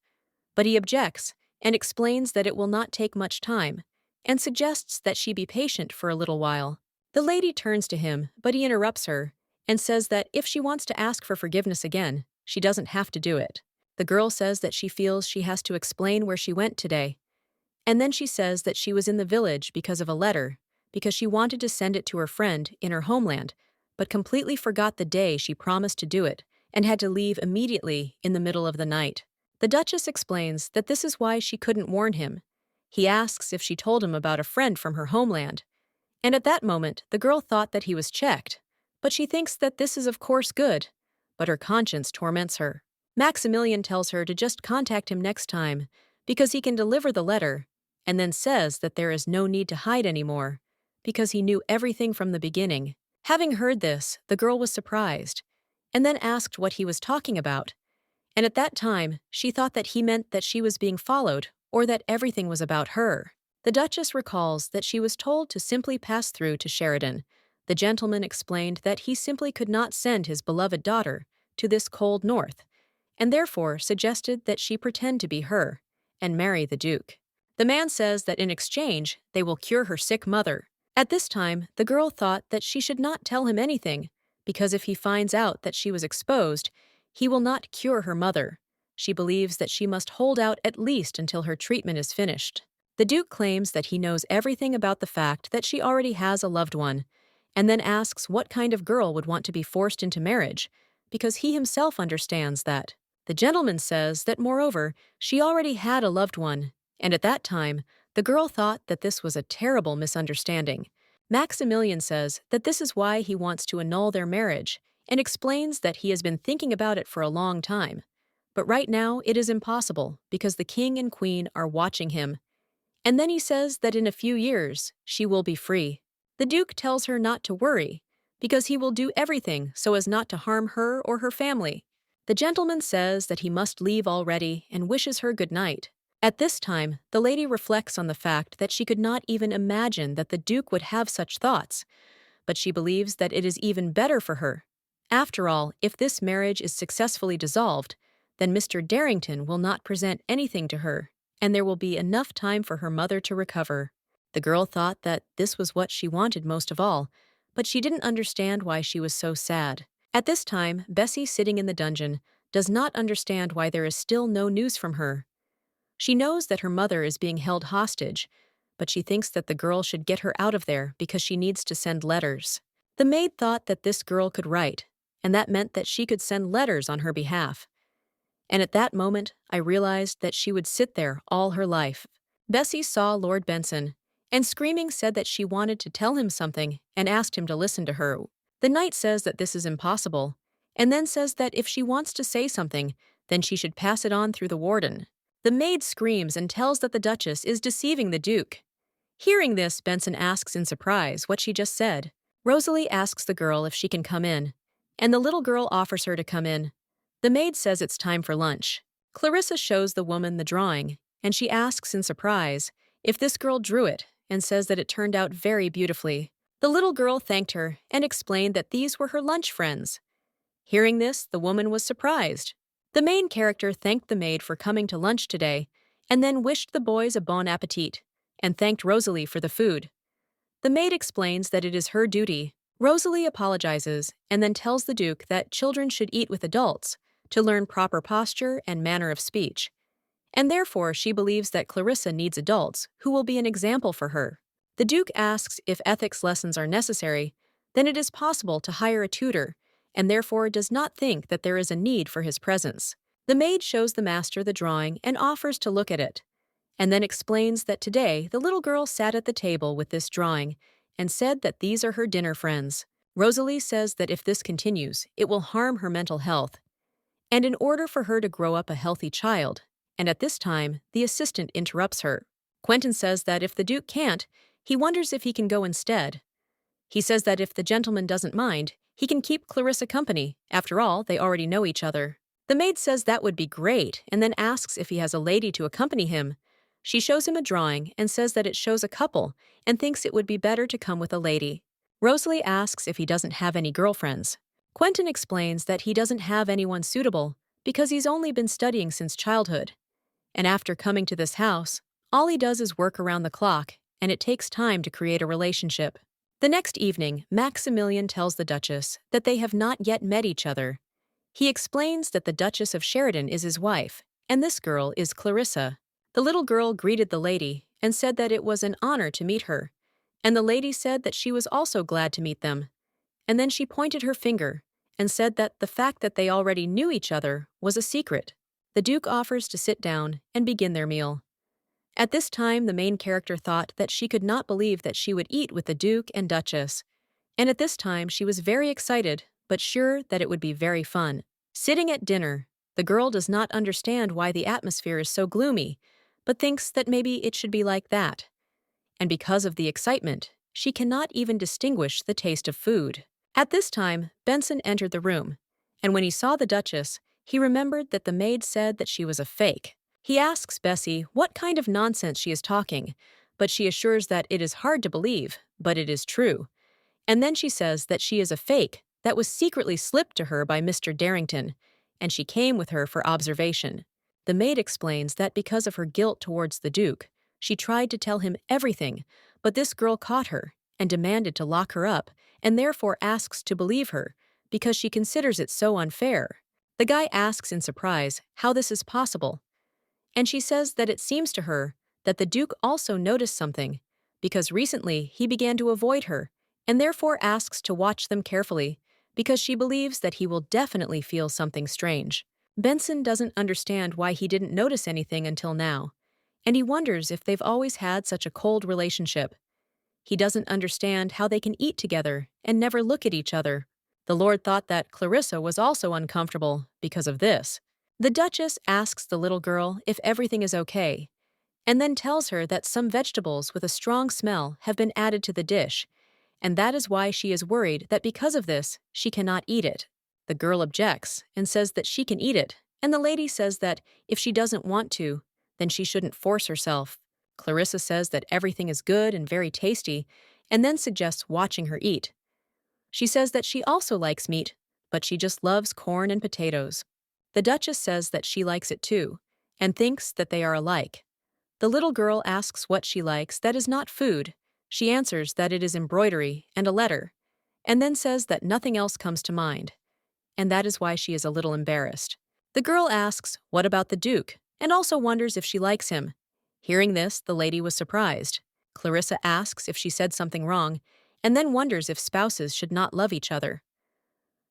but he objects and explains that it will not take much time, and suggests that she be patient for a little while. The lady turns to him, but he interrupts her, and says that if she wants to ask for forgiveness again, she doesn't have to do it. The girl says that she feels she has to explain where she went today, and then she says that she was in the village because of a letter, because she wanted to send it to her friend in her homeland, but completely forgot the day she promised to do it, and had to leave immediately in the middle of the night. The Duchess explains that this is why she couldn't warn him. He asks if she told him about a friend from her homeland, and at that moment the girl thought that he was checked, but she thinks that this is of course good, but her conscience torments her. Maximilian tells her to just contact him next time because he can deliver the letter, and then says that there is no need to hide anymore because he knew everything from the beginning. Having heard this, the girl was surprised, and then asked what he was talking about, and at that time she thought that he meant that she was being followed or that everything was about her. The Duchess recalls that she was told to simply pass through to Sheridan. The gentleman explained that he simply could not send his beloved daughter to this cold north, and therefore suggested that she pretend to be her and marry the Duke. The man says that in exchange they will cure her sick mother. At this time, the girl thought that she should not tell him anything, because if he finds out that she was exposed, he will not cure her mother. She believes that she must hold out at least until her treatment is finished. The Duke claims that he knows everything about the fact that she already has a loved one, and then asks what kind of girl would want to be forced into marriage, because he himself understands that. The gentleman says that, moreover, she already had a loved one, and at that time, the girl thought that this was a terrible misunderstanding. Maximilian says that this is why he wants to annul their marriage, and explains that he has been thinking about it for a long time. But right now, it is impossible because the king and queen are watching him. And then he says that in a few years, she will be free. The Duke tells her not to worry, because he will do everything so as not to harm her or her family. The gentleman says that he must leave already and wishes her good night. At this time, the lady reflects on the fact that she could not even imagine that the Duke would have such thoughts, but she believes that it is even better for her. After all, if this marriage is successfully dissolved, then Mr. Darrington will not present anything to her, and there will be enough time for her mother to recover. The girl thought that this was what she wanted most of all, but she didn't understand why she was so sad. At this time, Bessie, sitting in the dungeon, does not understand why there is still no news from her. She knows that her mother is being held hostage, but she thinks that the girl should get her out of there because she needs to send letters. The maid thought that this girl could write, and that meant that she could send letters on her behalf. And at that moment, I realized that she would sit there all her life. Bessie saw Lord Benson, and screaming said that she wanted to tell him something and asked him to listen to her. The knight says that this is impossible, and then says that if she wants to say something, then she should pass it on through the warden. The maid screams and tells that the Duchess is deceiving the Duke. Hearing this, Benson asks in surprise what she just said. Rosalie asks the girl if she can come in, and the little girl offers her to come in. The maid says it's time for lunch. Clarissa shows the woman the drawing, and she asks in surprise if this girl drew it and says that it turned out very beautifully. The little girl thanked her and explained that these were her lunch friends. Hearing this, the woman was surprised. The main character thanked the maid for coming to lunch today, and then wished the boys a bon appetit, and thanked Rosalie for the food. The maid explains that it is her duty. Rosalie apologizes and then tells the Duke that children should eat with adults to learn proper posture and manner of speech, and therefore she believes that Clarissa needs adults who will be an example for her. The Duke asks if ethics lessons are necessary, then it is possible to hire a tutor, and therefore does not think that there is a need for his presence. The maid shows the master the drawing and offers to look at it, and then explains that today the little girl sat at the table with this drawing and said that these are her dinner friends. Rosalie says that if this continues, it will harm her mental health, and in order for her to grow up a healthy child, and at this time, the assistant interrupts her. Quentin says that if the Duke can't, he wonders if he can go instead. He says that if the gentleman doesn't mind, he can keep Clarissa company. After all, they already know each other. The maid says that would be great, and then asks if he has a lady to accompany him. She shows him a drawing and says that it shows a couple, and thinks it would be better to come with a lady. Rosalie asks if he doesn't have any girlfriends. Quentin explains that he doesn't have anyone suitable because he's only been studying since childhood. And after coming to this house, all he does is work around the clock, and it takes time to create a relationship. The next evening, Maximilian tells the Duchess that they have not yet met each other. He explains that the Duchess of Sheridan is his wife, and this girl is Clarissa. The little girl greeted the lady and said that it was an honor to meet her, and the lady said that she was also glad to meet them. And then she pointed her finger and said that the fact that they already knew each other was a secret. The Duke offers to sit down and begin their meal. At this time, the main character thought that she could not believe that she would eat with the Duke and Duchess, and at this time she was very excited, but sure that it would be very fun. Sitting at dinner, the girl does not understand why the atmosphere is so gloomy, but thinks that maybe it should be like that. And because of the excitement, she cannot even distinguish the taste of food. At this time, Benson entered the room, and when he saw the Duchess, he remembered that the maid said that she was a fake. He asks Bessie what kind of nonsense she is talking, but she assures that it is hard to believe, but it is true. And then she says that she is a fake that was secretly slipped to her by Mr. Darrington, and she came with her for observation. The maid explains that because of her guilt towards the Duke, she tried to tell him everything, but this girl caught her and demanded to lock her up, and therefore asks to believe her, because she considers it so unfair. The guy asks in surprise how this is possible, and she says that it seems to her that the Duke also noticed something, because recently he began to avoid her, and therefore asks to watch them carefully, because she believes that he will definitely feel something strange. Benson doesn't understand why he didn't notice anything until now, and he wonders if they've always had such a cold relationship. He doesn't understand how they can eat together and never look at each other. The Lord thought that Clarissa was also uncomfortable because of this. The Duchess asks the little girl if everything is okay, and then tells her that some vegetables with a strong smell have been added to the dish, and that is why she is worried that because of this, she cannot eat it. The girl objects and says that she can eat it, and the lady says that if she doesn't want to, then she shouldn't force herself. Clarissa says that everything is good and very tasty, and then suggests watching her eat. She says that she also likes meat, but she just loves corn and potatoes. The Duchess says that she likes it too, and thinks that they are alike. The little girl asks what she likes that is not food. She answers that it is embroidery and a letter, and then says that nothing else comes to mind, and that is why she is a little embarrassed. The girl asks what about the Duke, and also wonders if she likes him. Hearing this, the lady was surprised. Clarissa asks if she said something wrong, and then wonders if spouses should not love each other.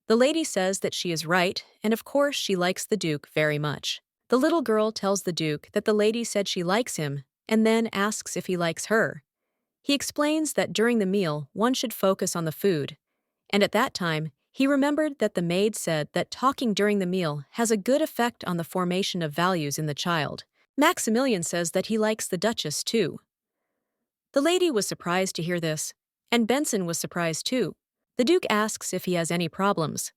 The lady says that she is right, and of course she likes the Duke very much. The little girl tells the Duke that the lady said she likes him, and then asks if he likes her. He explains that during the meal one should focus on the food, and at that time he remembered that the maid said that talking during the meal has a good effect on the formation of values in the child. Maximilian says that he likes the Duchess too. The lady was surprised to hear this, and Benson was surprised too. The Duke asks if he has any problems.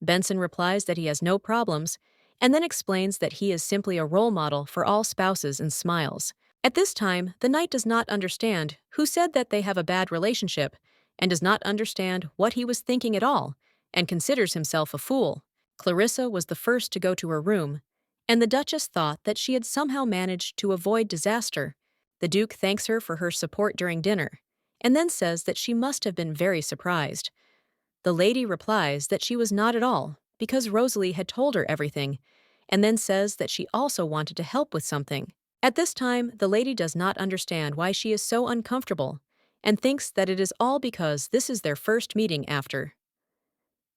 Benson replies that he has no problems, and then explains that he is simply a role model for all spouses and smiles. At this time, the knight does not understand who said that they have a bad relationship, and does not understand what he was thinking at all, and considers himself a fool. Clarissa was the first to go to her room, and the Duchess thought that she had somehow managed to avoid disaster. The Duke thanks her for her support during dinner, and then says that she must have been very surprised. The lady replies that she was not at all, because Rosalie had told her everything, and then says that she also wanted to help with something. At this time, the lady does not understand why she is so uncomfortable, and thinks that it is all because this is their first meeting after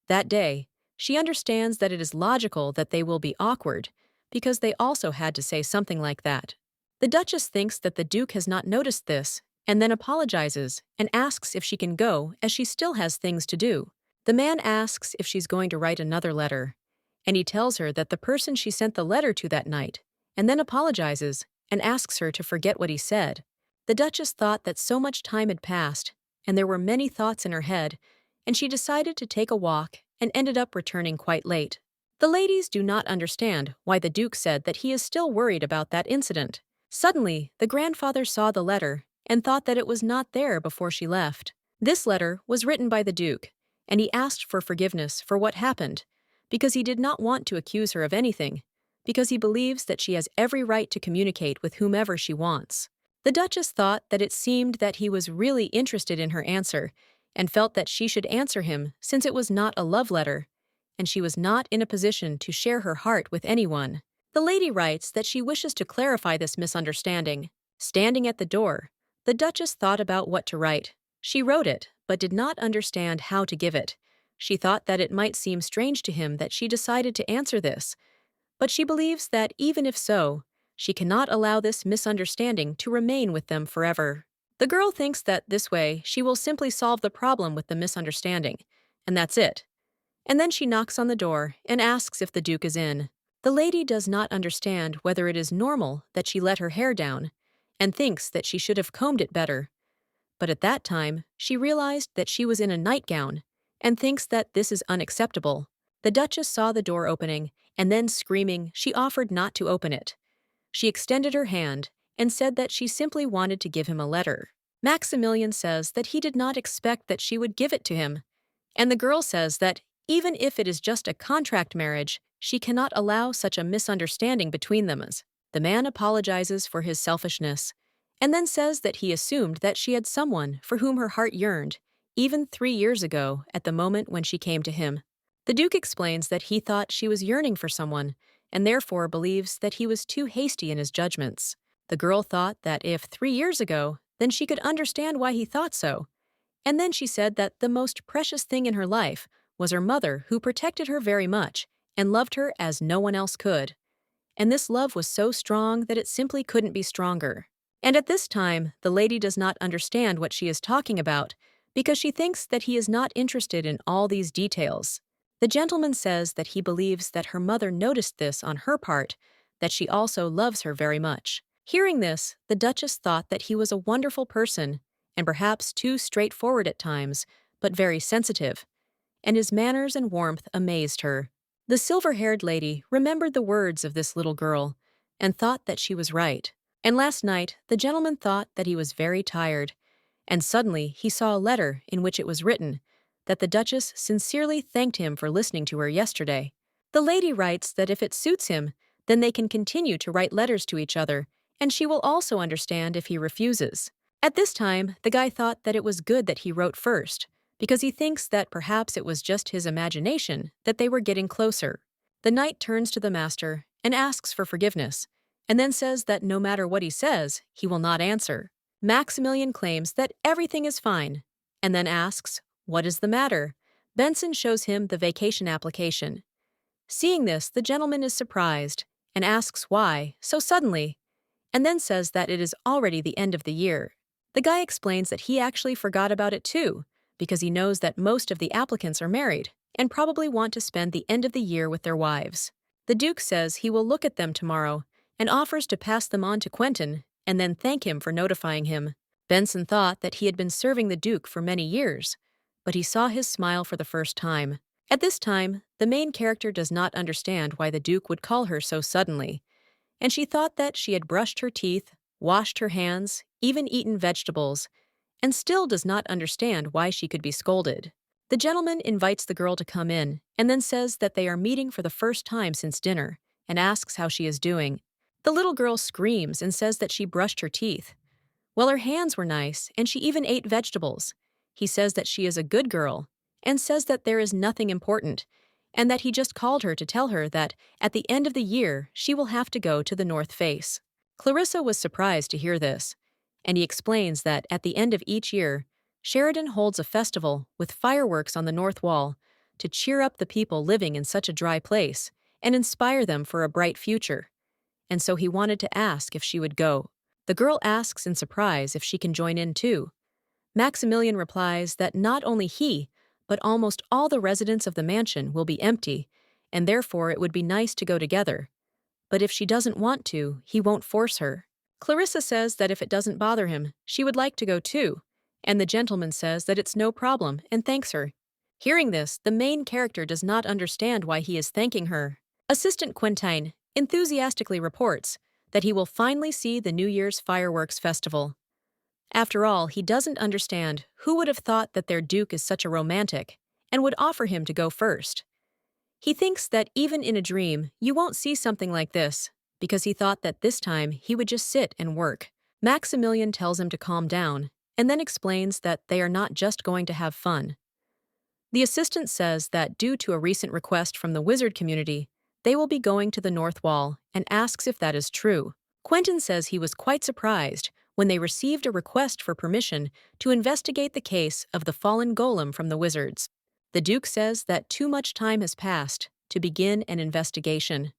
that day. She understands that it is logical that they will be awkward, because they also had to say something like that. The Duchess thinks that the Duke has not noticed this, and then apologizes and asks if she can go as she still has things to do. The man asks if she's going to write another letter, and he tells her that the person she sent the letter to that night, and then apologizes and asks her to forget what he said. The Duchess thought that so much time had passed, and there were many thoughts in her head, and she decided to take a walk and ended up returning quite late. The ladies do not understand why the Duke said that he is still worried about that incident. Suddenly, the grandfather saw the letter and thought that it was not there before she left. This letter was written by the Duke, and he asked for forgiveness for what happened, because he did not want to accuse her of anything, because he believes that she has every right to communicate with whomever she wants. The Duchess thought that it seemed that he was really interested in her answer, and felt that she should answer him since it was not a love letter, and she was not in a position to share her heart with anyone. The lady writes that she wishes to clarify this misunderstanding. Standing at the door, the Duchess thought about what to write. She wrote it, but did not understand how to give it. She thought that it might seem strange to him that she decided to answer this, but she believes that even if so, she cannot allow this misunderstanding to remain with them forever. The girl thinks that this way she will simply solve the problem with the misunderstanding, and that's it. And then she knocks on the door and asks if the Duke is in. The lady does not understand whether it is normal that she let her hair down, and thinks that she should have combed it better. But at that time, she realized that she was in a nightgown, and thinks that this is unacceptable. The Duchess saw the door opening, and then screaming, she offered not to open it. She extended her hand and said that she simply wanted to give him a letter. Maximilian says that he did not expect that she would give it to him, and the girl says that even if it is just a contract marriage, she cannot allow such a misunderstanding between them. The man apologizes for his selfishness, and then says that he assumed that she had someone for whom her heart yearned, even 3 years ago at the moment when she came to him. The Duke explains that he thought she was yearning for someone, and therefore believes that he was too hasty in his judgments. The girl thought that if 3 years ago, then she could understand why he thought so. And then she said that the most precious thing in her life was her mother, who protected her very much and loved her as no one else could. And this love was so strong that it simply couldn't be stronger. And at this time, the lady does not understand what she is talking about because she thinks that he is not interested in all these details. The gentleman says that he believes that her mother noticed this on her part, that she also loves her very much. Hearing this, the Duchess thought that he was a wonderful person, and perhaps too straightforward at times, but very sensitive, and his manners and warmth amazed her. The silver-haired lady remembered the words of this little girl, and thought that she was right. And last night, the gentleman thought that he was very tired, and suddenly he saw a letter in which it was written that the Duchess sincerely thanked him for listening to her yesterday. The lady writes that if it suits him, then they can continue to write letters to each other, and she will also understand if he refuses. At this time, the guy thought that it was good that he wrote first, because he thinks that perhaps it was just his imagination that they were getting closer. The knight turns to the master and asks for forgiveness, and then says that no matter what he says, he will not answer. Maximilian claims that everything is fine, and then asks, "What is the matter?" Benson shows him the vacation application. Seeing this, the gentleman is surprised and asks why so suddenly, and then says that it is already the end of the year. The guy explains that he actually forgot about it too, because he knows that most of the applicants are married and probably want to spend the end of the year with their wives. The Duke says he will look at them tomorrow and offers to pass them on to Quentin and then thank him for notifying him. Benson thought that he had been serving the Duke for many years, but he saw his smile for the first time. At this time, the main character does not understand why the Duke would call her so suddenly, and she thought that she had brushed her teeth, washed her hands, even eaten vegetables, and still does not understand why she could be scolded. The gentleman invites the girl to come in and then says that they are meeting for the first time since dinner and asks how she is doing. The little girl screams and says that she brushed her teeth. Well, her hands were nice and she even ate vegetables. He says that she is a good girl and says that there is nothing important and that he just called her to tell her that at the end of the year she will have to go to the North Face. Clarissa was surprised to hear this, and he explains that at the end of each year, Sheridan holds a festival with fireworks on the north wall to cheer up the people living in such a dry place and inspire them for a bright future. And so he wanted to ask if she would go. The girl asks in surprise if she can join in too. Maximilian replies that not only he, but almost all the residents of the mansion will be empty, and therefore it would be nice to go together. But if she doesn't want to, he won't force her. Clarissa says that if it doesn't bother him, she would like to go too, and the gentleman says that it's no problem and thanks her. Hearing this, the main character does not understand why he is thanking her. Assistant Quentin enthusiastically reports that he will finally see the New Year's fireworks festival. After all, he doesn't understand who would have thought that their Duke is such a romantic and would offer him to go first. He thinks that even in a dream, you won't see something like this, because he thought that this time he would just sit and work. Maximilian tells him to calm down, and then explains that they are not just going to have fun. The assistant says that due to a recent request from the wizard community, they will be going to the North Wall and asks if that is true. Quentin says he was quite surprised when they received a request for permission to investigate the case of the fallen golem from the wizards. The Duke says that too much time has passed to begin an investigation.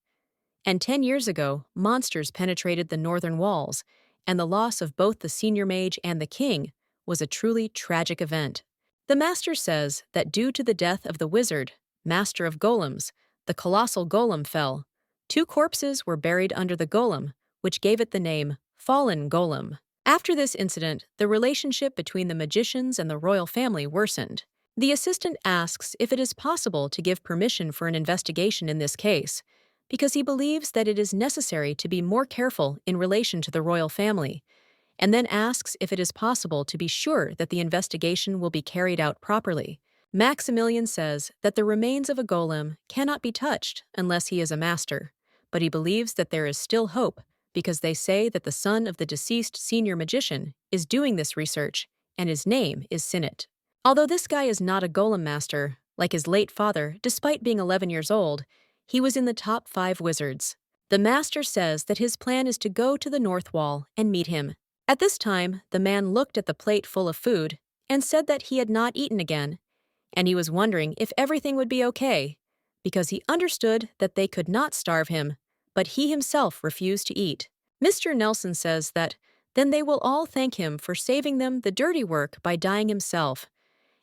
And 10 years ago, monsters penetrated the northern walls, and the loss of both the senior mage and the king was a truly tragic event. The master says that due to the death of the wizard, master of golems, the colossal golem fell. 2 corpses were buried under the golem, which gave it the name Fallen Golem. After this incident, the relationship between the magicians and the royal family worsened. The assistant asks if it is possible to give permission for an investigation in this case, because he believes that it is necessary to be more careful in relation to the royal family, and then asks if it is possible to be sure that the investigation will be carried out properly. Maximilian says that the remains of a golem cannot be touched unless he is a master, but he believes that there is still hope because they say that the son of the deceased senior magician is doing this research, and his name is Sinnet. Although this guy is not a golem master, like his late father, despite being 11 years old, he was in the top 5 wizards. The master says that his plan is to go to the north wall and meet him. At this time, the man looked at the plate full of food and said that he had not eaten again, and he was wondering if everything would be okay, because he understood that they could not starve him, but he himself refused to eat. Mr. Nelson says that then they will all thank him for saving them the dirty work by dying himself,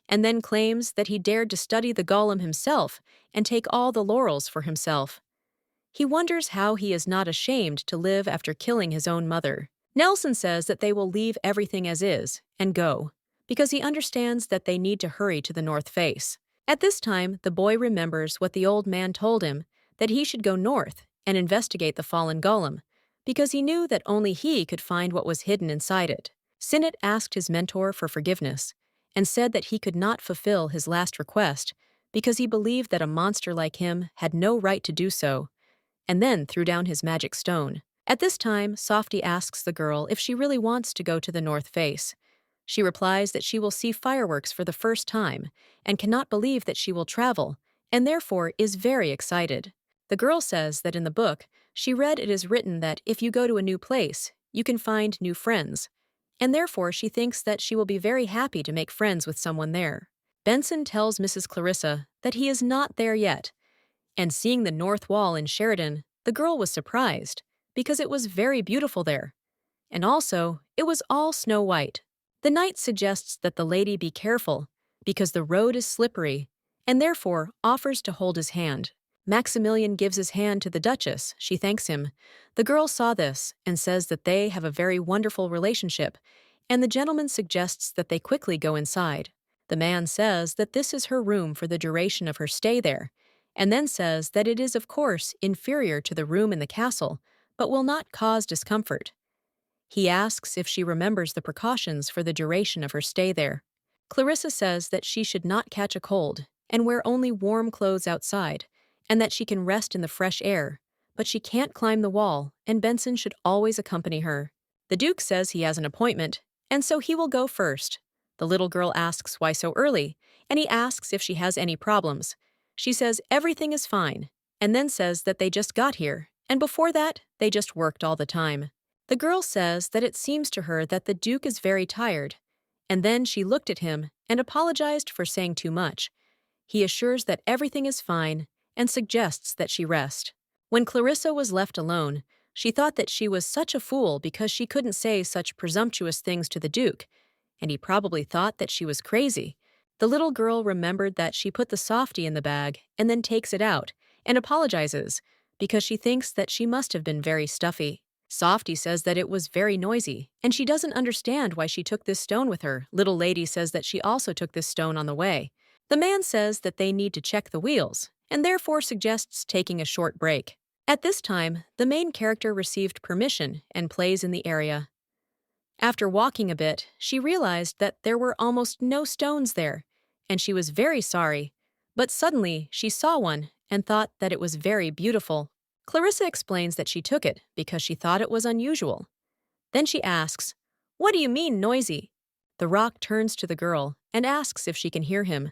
and then claims that he dared to study the golem himself and take all the laurels for himself. He wonders how he is not ashamed to live after killing his own mother. Nelson says that they will leave everything as is and go, because he understands that they need to hurry to the north face. At this time, the boy remembers what the old man told him, that he should go north and investigate the fallen golem, because he knew that only he could find what was hidden inside it. Sinnet asked his mentor for forgiveness, and said that he could not fulfill his last request because he believed that a monster like him had no right to do so, and then threw down his magic stone. At this time, Softy asks the girl if she really wants to go to the north face. She replies that she will see fireworks for the first time and cannot believe that she will travel, and therefore is very excited. The girl says that in the book, she read it is written that if you go to a new place, you can find new friends, and therefore she thinks that she will be very happy to make friends with someone there. Benson tells Mrs. Clarissa that he is not there yet, and seeing the north wall in Sheridan, the girl was surprised, because it was very beautiful there, and also it was all snow white. The knight suggests that the lady be careful, because the road is slippery, and therefore offers to hold his hand. Maximilian gives his hand to the Duchess. She thanks him. The girl saw this and says that they have a very wonderful relationship, and the gentleman suggests that they quickly go inside. The man says that this is her room for the duration of her stay there, and then says that it is of course inferior to the room in the castle, but will not cause discomfort. He asks if she remembers the precautions for the duration of her stay there. Clarissa says that she should not catch a cold and wear only warm clothes outside, and that she can rest in the fresh air, but she can't climb the wall, and Benson should always accompany her. The Duke says he has an appointment, and so he will go first. The little girl asks why so early, and he asks if she has any problems. She says everything is fine, and then says that they just got here, and before that, they just worked all the time. The girl says that it seems to her that the Duke is very tired, and then she looked at him and apologized for saying too much. He assures that everything is fine and suggests that she rest. When Clarissa was left alone, she thought that she was such a fool because she couldn't say such presumptuous things to the Duke, and he probably thought that she was crazy. The little girl remembered that she put the softie in the bag and then takes it out and apologizes because she thinks that she must have been very stuffy. Softie says that it was very noisy, and she doesn't understand why she took this stone with her. Little lady says that she also took this stone on the way. The man says that they need to check the wheels, and therefore suggests taking a short break. At this time, the main character received permission and plays in the area. After walking a bit, she realized that there were almost no stones there, and she was very sorry, but suddenly she saw one and thought that it was very beautiful. Clarissa explains that she took it because she thought it was unusual. Then she asks, "What do you mean noisy?" The rock turns to the girl and asks if she can hear him.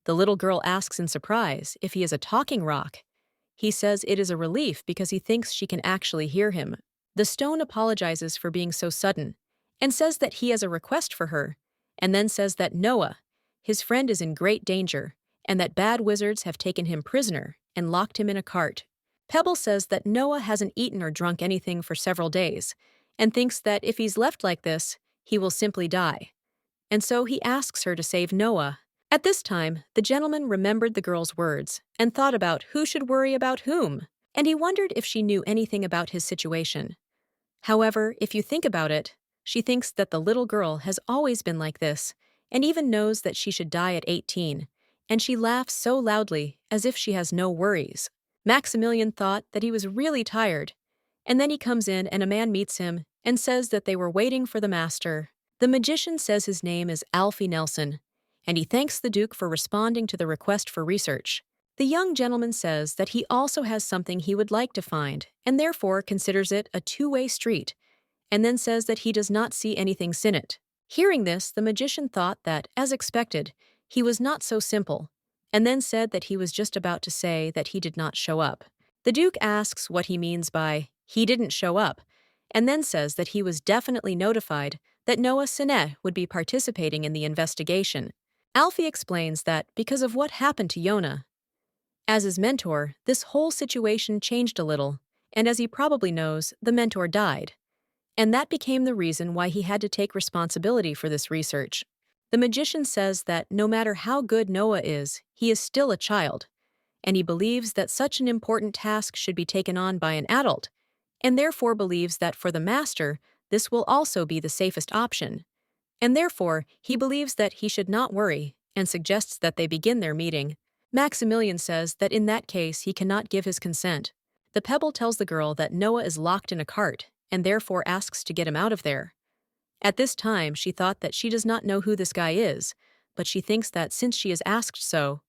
The little girl asks in surprise if he is a talking rock. He says it is a relief because he thinks she can actually hear him. The stone apologizes for being so sudden and says that he has a request for her, and then says that Noah, his friend, is in great danger and that bad wizards have taken him prisoner and locked him in a cart. Pebble says that Noah hasn't eaten or drunk anything for several days, and thinks that if he's left like this, he will simply die. And so he asks her to save Noah. At this time, the gentleman remembered the girl's words and thought about who should worry about whom, and he wondered if she knew anything about his situation. However, if you think about it, she thinks that the little girl has always been like this, and even knows that she should die at 18, and she laughs so loudly as if she has no worries. Maximilian thought that he was really tired, and then he comes in and a man meets him and says that they were waiting for the master. The magician says his name is Alfie Nelson, and he thanks the Duke for responding to the request for research. The young gentleman says that he also has something he would like to find, and therefore considers it a two-way street, and then says that he does not see anything in it. Hearing this, the magician thought that, as expected, he was not so simple, and then said that he was just about to say that he did not show up. The Duke asks what he means by, "he didn't show up," and then says that he was definitely notified that Noah Sinet would be participating in the investigation. Alfie explains that because of what happened to Yona, as his mentor, this whole situation changed a little, and as he probably knows, the mentor died. And that became the reason why he had to take responsibility for this research. The magician says that no matter how good Noah is, he is still a child, and he believes that such an important task should be taken on by an adult, and therefore believes that for the master, this will also be the safest option. And therefore, he believes that he should not worry, and suggests that they begin their meeting. Maximilian says that in that case he cannot give his consent. The pebble tells the girl that Noah is locked in a cart, and therefore asks to get him out of there. At this time, she thought that she does not know who this guy is, but she thinks that since she is asked so,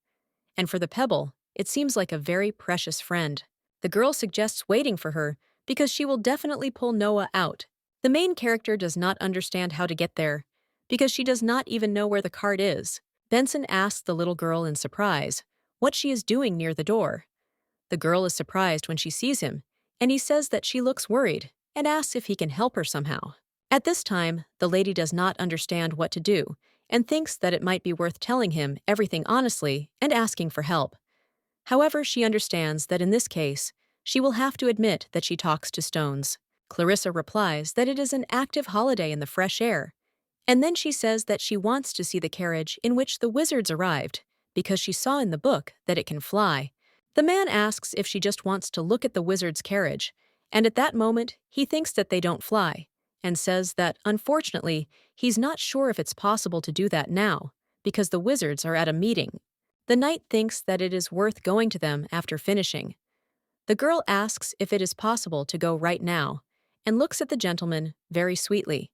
and for the pebble, it seems like a very precious friend. The girl suggests waiting for her because she will definitely pull Noah out. The main character does not understand how to get there because she does not even know where the cart is. Benson asks the little girl in surprise what she is doing near the door. The girl is surprised when she sees him, and he says that she looks worried and asks if he can help her somehow. At this time, the lady does not understand what to do and thinks that it might be worth telling him everything honestly and asking for help. However, she understands that in this case, she will have to admit that she talks to stones. Clarissa replies that it is an active holiday in the fresh air, and then she says that she wants to see the carriage in which the wizards arrived because she saw in the book that it can fly. The man asks if she just wants to look at the wizard's carriage, and at that moment, he thinks that they don't fly, and says that, unfortunately, he's not sure if it's possible to do that now, because the wizards are at a meeting. The knight thinks that it is worth going to them after finishing. The girl asks if it is possible to go right now, and looks at the gentleman very sweetly.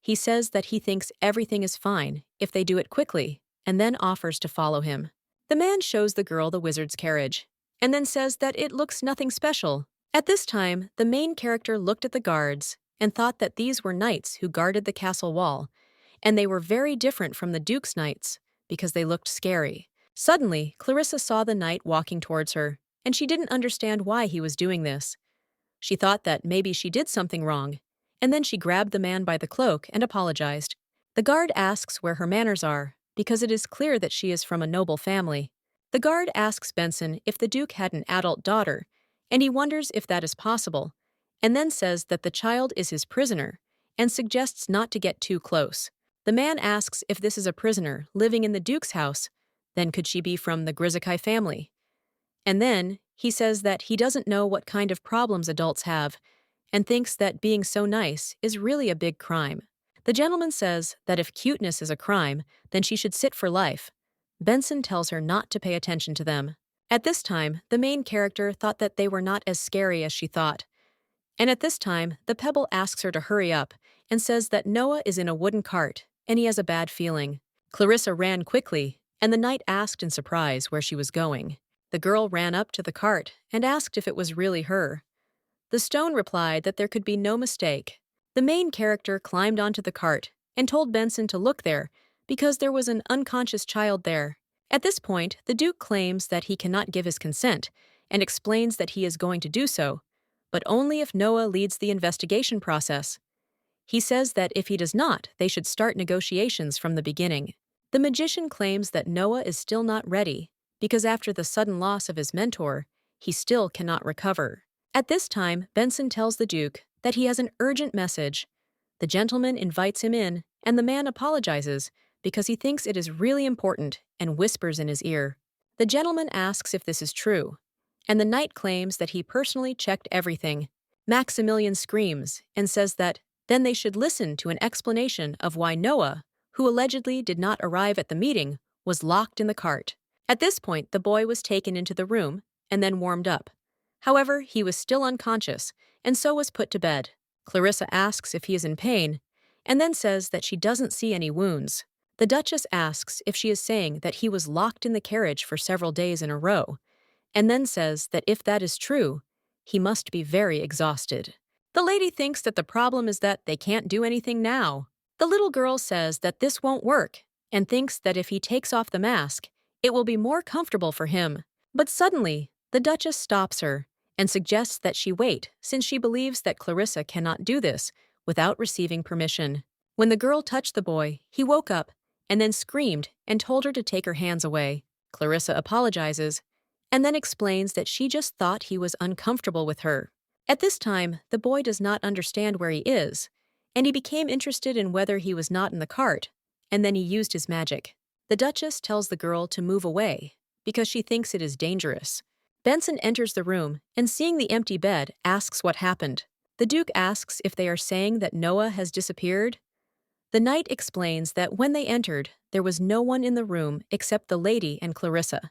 He says that he thinks everything is fine if they do it quickly, and then offers to follow him. The man shows the girl the wizard's carriage, and then says that it looks nothing special. At this time, the main character looked at the guards and thought that these were knights who guarded the castle wall, and they were very different from the Duke's knights because they looked scary. Suddenly, Clarissa saw the knight walking towards her, and she didn't understand why he was doing this. She thought that maybe she did something wrong, and then she grabbed the man by the cloak and apologized. The guard asks where her manners are, because it is clear that she is from a noble family. The guard asks Benson if the Duke had an adult daughter, and he wonders if that is possible, and then says that the child is his prisoner, and suggests not to get too close. The man asks if this is a prisoner living in the Duke's house, then could she be from the Grizakai family? And then he says that he doesn't know what kind of problems adults have, and thinks that being so nice is really a big crime. The gentleman says that if cuteness is a crime, then she should sit for life. Benson tells her not to pay attention to them. At this time, the main character thought that they were not as scary as she thought. And at this time, the pebble asks her to hurry up and says that Noah is in a wooden cart and he has a bad feeling. Clarissa ran quickly, and the knight asked in surprise where she was going. The girl ran up to the cart and asked if it was really her. The stone replied that there could be no mistake. The main character climbed onto the cart and told Benson to look there because there was an unconscious child there. At this point, the Duke claims that he cannot give his consent and explains that he is going to do so, but only if Noah leads the investigation process. He says that if he does not, they should start negotiations from the beginning. The magician claims that Noah is still not ready because after the sudden loss of his mentor, he still cannot recover. At this time, Benson tells the Duke that he has an urgent message. The gentleman invites him in, and the man apologizes because he thinks it is really important and whispers in his ear. The gentleman asks if this is true, and the knight claims that he personally checked everything. Maximilian screams and says that then they should listen to an explanation of why Noah, who allegedly did not arrive at the meeting, was locked in the cart. At this point, the boy was taken into the room and then warmed up. However, he was still unconscious, and so was put to bed. Clarissa asks if he is in pain, and then says that she doesn't see any wounds. The Duchess asks if she is saying that he was locked in the carriage for several days in a row, and then says that if that is true, he must be very exhausted. The lady thinks that the problem is that they can't do anything now. The little girl says that this won't work, and thinks that if he takes off the mask, it will be more comfortable for him. But suddenly, the Duchess stops her and suggests that she wait, since she believes that Clarissa cannot do this without receiving permission. When the girl touched the boy, he woke up and then screamed and told her to take her hands away. Clarissa apologizes and then explains that she just thought he was uncomfortable with her. At this time, the boy does not understand where he is, and he became interested in whether he was not in the cart, and then he used his magic. The Duchess tells the girl to move away because she thinks it is dangerous. Benson enters the room and, seeing the empty bed, asks what happened. The Duke asks if they are saying that Noah has disappeared. The knight explains that when they entered, there was no one in the room except the lady and Clarissa,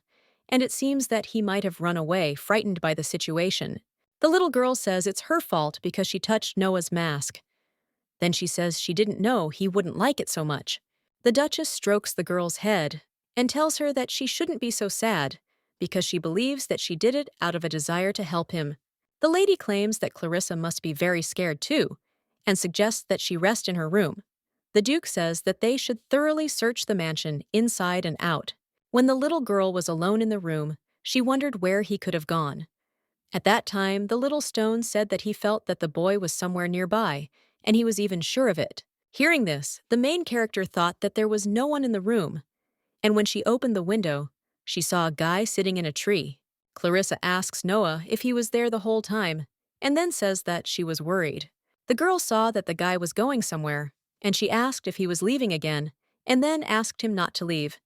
and it seems that he might have run away, frightened by the situation. The little girl says it's her fault because she touched Noah's mask. Then she says she didn't know he wouldn't like it so much. The Duchess strokes the girl's head and tells her that she shouldn't be so sad because she believes that she did it out of a desire to help him. The lady claims that Clarissa must be very scared too, and suggests that she rest in her room. The Duke says that they should thoroughly search the mansion inside and out. When the little girl was alone in the room, she wondered where he could have gone. At that time, the little stone said that he felt that the boy was somewhere nearby, and he was even sure of it. Hearing this, the main character thought that there was no one in the room, and when she opened the window, she saw a guy sitting in a tree. Clarissa asks Noah if he was there the whole time, and then says that she was worried. The girl saw that the guy was going somewhere, and she asked if he was leaving again, and then asked him not to leave.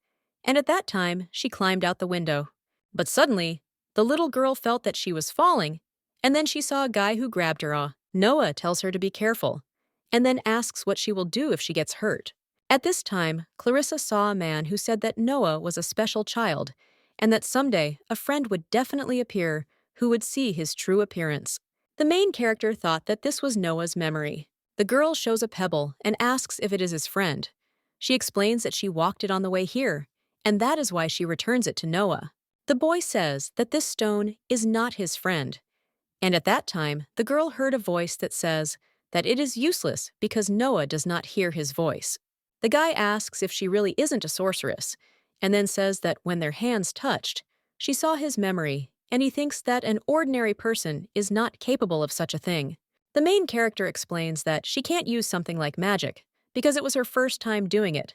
And at that time, she climbed out the window. But suddenly, the little girl felt that she was falling, and then she saw a guy who grabbed her. Noah tells her to be careful, and then asks what she will do if she gets hurt. At this time, Clarissa saw a man who said that Noah was a special child, and that someday a friend would definitely appear who would see his true appearance. The main character thought that this was Noah's memory. The girl shows a pebble and asks if it is his friend. She explains that she walked it on the way here, and that is why she returns it to Noah. The boy says that this stone is not his friend, and at that time, the girl heard a voice that says that it is useless because Noah does not hear his voice. The guy asks if she really isn't a sorceress, and then says that when their hands touched, she saw his memory, and he thinks that an ordinary person is not capable of such a thing. The main character explains that she can't use something like magic because it was her first time doing it,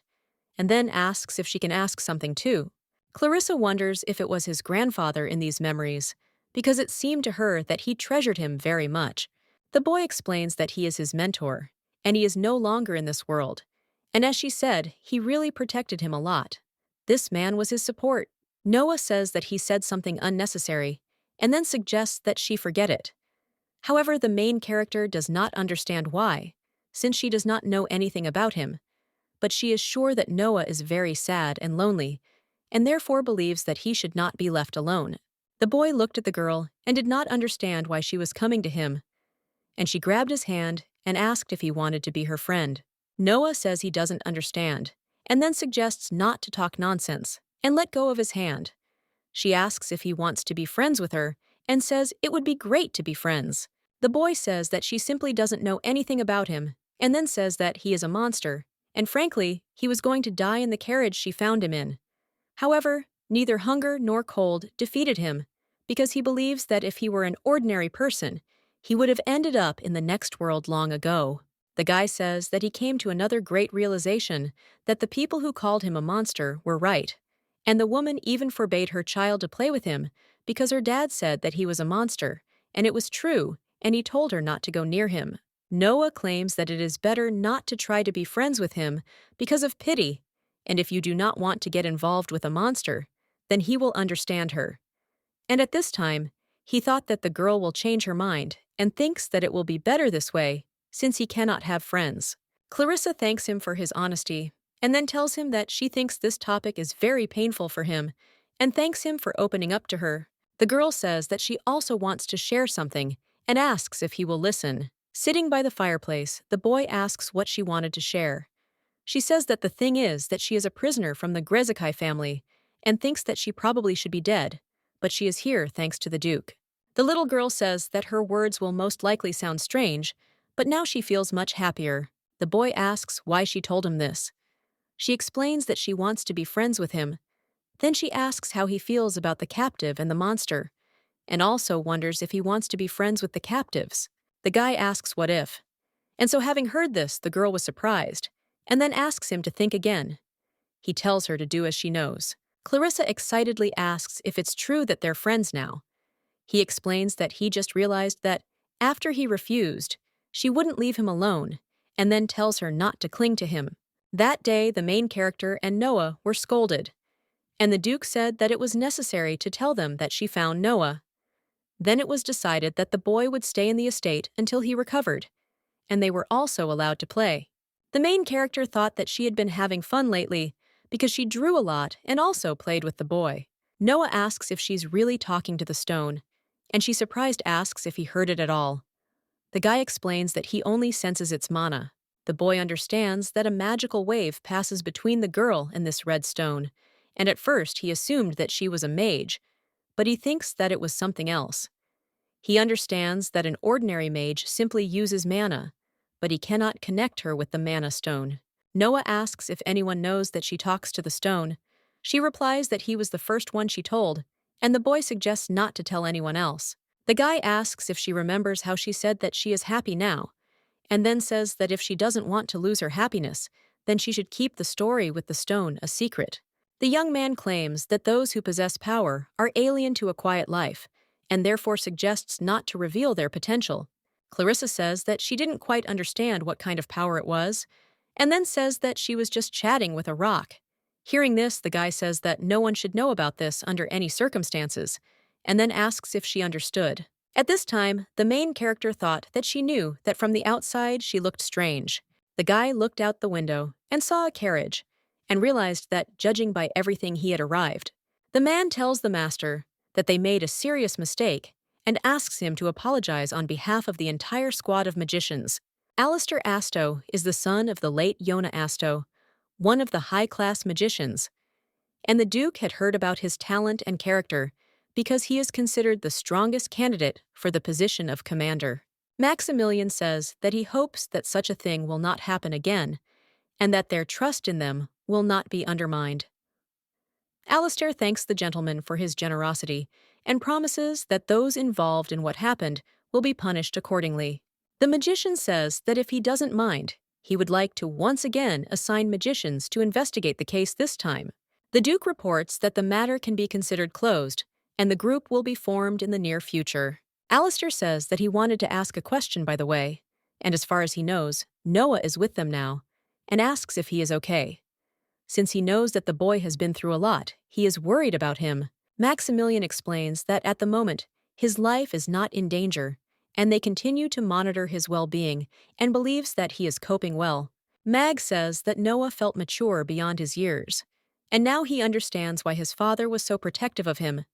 and then asks if she can ask something too. Clarissa wonders if it was his grandfather in these memories, because it seemed to her that he treasured him very much. The boy explains that he is his mentor, and he is no longer in this world. And as she said, he really protected him a lot. This man was his support. Noah says that he said something unnecessary, and then suggests that she forget it. However, the main character does not understand why, since she does not know anything about him. But she is sure that Noah is very sad and lonely, and therefore believes that he should not be left alone. The boy looked at the girl and did not understand why she was coming to him, and she grabbed his hand and asked if he wanted to be her friend. Noah says he doesn't understand, and then suggests not to talk nonsense and let go of his hand. She asks if he wants to be friends with her and says it would be great to be friends. The boy says that she simply doesn't know anything about him, and then says that he is a monster, and frankly, he was going to die in the carriage she found him in. However, neither hunger nor cold defeated him, because he believes that if he were an ordinary person, he would have ended up in the next world long ago. The guy says that he came to another great realization that the people who called him a monster were right, And the woman even forbade her child to play with him because her dad said that he was a monster, and it was true, and he told her not to go near him. Noah claims that it is better not to try to be friends with him because of pity, and if you do not want to get involved with a monster, then he will understand her. And at this time, he thought that the girl will change her mind and thinks that it will be better this way, since he cannot have friends. Clarissa thanks him for his honesty, and then tells him that she thinks this topic is very painful for him, and thanks him for opening up to her. The girl says that she also wants to share something, and asks if he will listen. Sitting by the fireplace, the boy asks what she wanted to share. She says that the thing is that she is a prisoner from the Grezekai family, and thinks that she probably should be dead, but she is here thanks to the Duke. The little girl says that her words will most likely sound strange, but now she feels much happier. The boy asks why she told him this. She explains that she wants to be friends with him. Then she asks how he feels about the captive and the monster, and also wonders if he wants to be friends with the captives. The guy asks what if. And so having heard this, the girl was surprised, and then asks him to think again. He tells her to do as she knows. Clarissa excitedly asks if it's true that they're friends now. He explains that he just realized that, after he refused, she wouldn't leave him alone, and then tells her not to cling to him. That day, the main character and Noah were scolded, and the Duke said that it was necessary to tell them that she found Noah. Then it was decided that the boy would stay in the estate until he recovered, and they were also allowed to play. The main character thought that she had been having fun lately because she drew a lot and also played with the boy. Noah asks if she's really talking to the stone, and she surprised asks if he heard it at all. The guy explains that he only senses its mana. The boy understands that a magical wave passes between the girl and this red stone, and at first he assumed that she was a mage, but he thinks that it was something else. He understands that an ordinary mage simply uses mana, but he cannot connect her with the mana stone. Noah asks if anyone knows that she talks to the stone. She replies that he was the first one she told, and the boy suggests not to tell anyone else. The guy asks if she remembers how she said that she is happy now, and then says that if she doesn't want to lose her happiness, then she should keep the story with the stone a secret. The young man claims that those who possess power are alien to a quiet life, and therefore suggests not to reveal their potential. Clarissa says that she didn't quite understand what kind of power it was, and then says that she was just chatting with a rock. Hearing this, the guy says that no one should know about this under any circumstances, and then asks if she understood. At this time, the main character thought that she knew that from the outside she looked strange. The guy looked out the window and saw a carriage, and realized that, judging by everything, he had arrived. The man tells the master that they made a serious mistake and asks him to apologize on behalf of the entire squad of magicians. Alistair Asto is the son of the late Yona Asto, one of the high-class magicians, and the Duke had heard about his talent and character because he is considered the strongest candidate for the position of commander. Maximilian says that he hopes that such a thing will not happen again, and that their trust in them will not be undermined. Alistair thanks the gentleman for his generosity and promises that those involved in what happened will be punished accordingly. The magician says that if he doesn't mind, he would like to once again assign magicians to investigate the case this time. The Duke reports that the matter can be considered closed, and the group will be formed in the near future. Alistair says that he wanted to ask a question, by the way, and as far as he knows, Noah is with them now, and asks if he is okay. Since he knows that the boy has been through a lot, he is worried about him. Maximilian explains that at the moment, his life is not in danger, and they continue to monitor his well-being and believes that he is coping well. Mag says that Noah felt mature beyond his years, and now he understands why his father was so protective of him.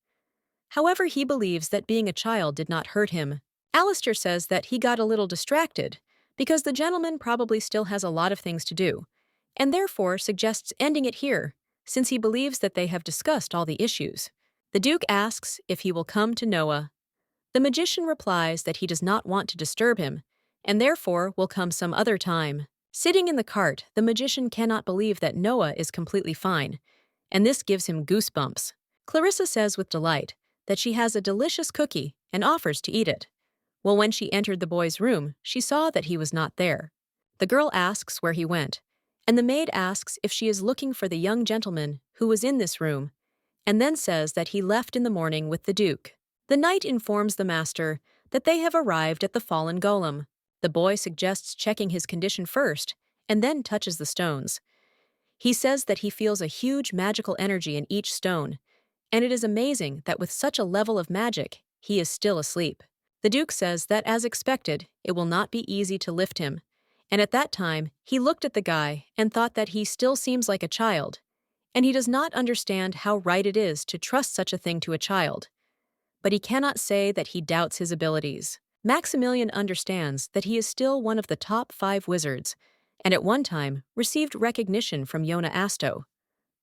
However, he believes that being a child did not hurt him. Alistair says that he got a little distracted because the gentleman probably still has a lot of things to do, and therefore suggests ending it here, since he believes that they have discussed all the issues. The Duke asks if he will come to Noah. The magician replies that he does not want to disturb him, and therefore will come some other time. Sitting in the cart, the magician cannot believe that Noah is completely fine, and this gives him goosebumps. Clarissa says with delight that she has a delicious cookie and offers to eat it. Well, when she entered the boy's room, she saw that he was not there. The girl asks where he went, and the maid asks if she is looking for the young gentleman who was in this room, and then says that he left in the morning with the Duke. The knight informs the master that they have arrived at the fallen golem. The boy suggests checking his condition first, and then touches the stones. He says that he feels a huge magical energy in each stone, and it is amazing that with such a level of magic, he is still asleep. The Duke says that as expected, it will not be easy to lift him, and at that time, he looked at the guy and thought that he still seems like a child, and he does not understand how right it is to trust such a thing to a child. But he cannot say that he doubts his abilities. Maximilian understands that he is still one of the top 5 wizards, and at one time received recognition from Yona Asto.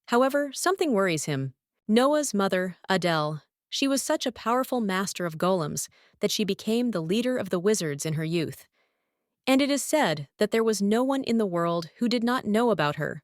However, something worries him. Noah's mother, Adele, she was such a powerful master of golems that she became the leader of the wizards in her youth. And it is said that there was no one in the world who did not know about her.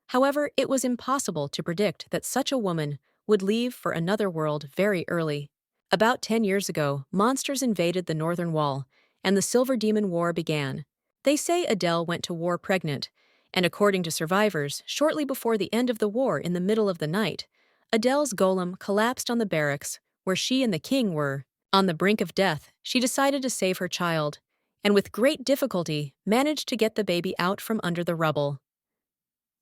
However, it was impossible to predict that such a woman would leave for another world very early. About 10 years ago, monsters invaded the northern wall, and the Silver Demon War began. They say Adele went to war pregnant, and according to survivors, shortly before the end of the war in the middle of the night, Adele's golem collapsed on the barracks where she and the king were. On the brink of death, she decided to save her child, and with great difficulty managed to get the baby out from under the rubble.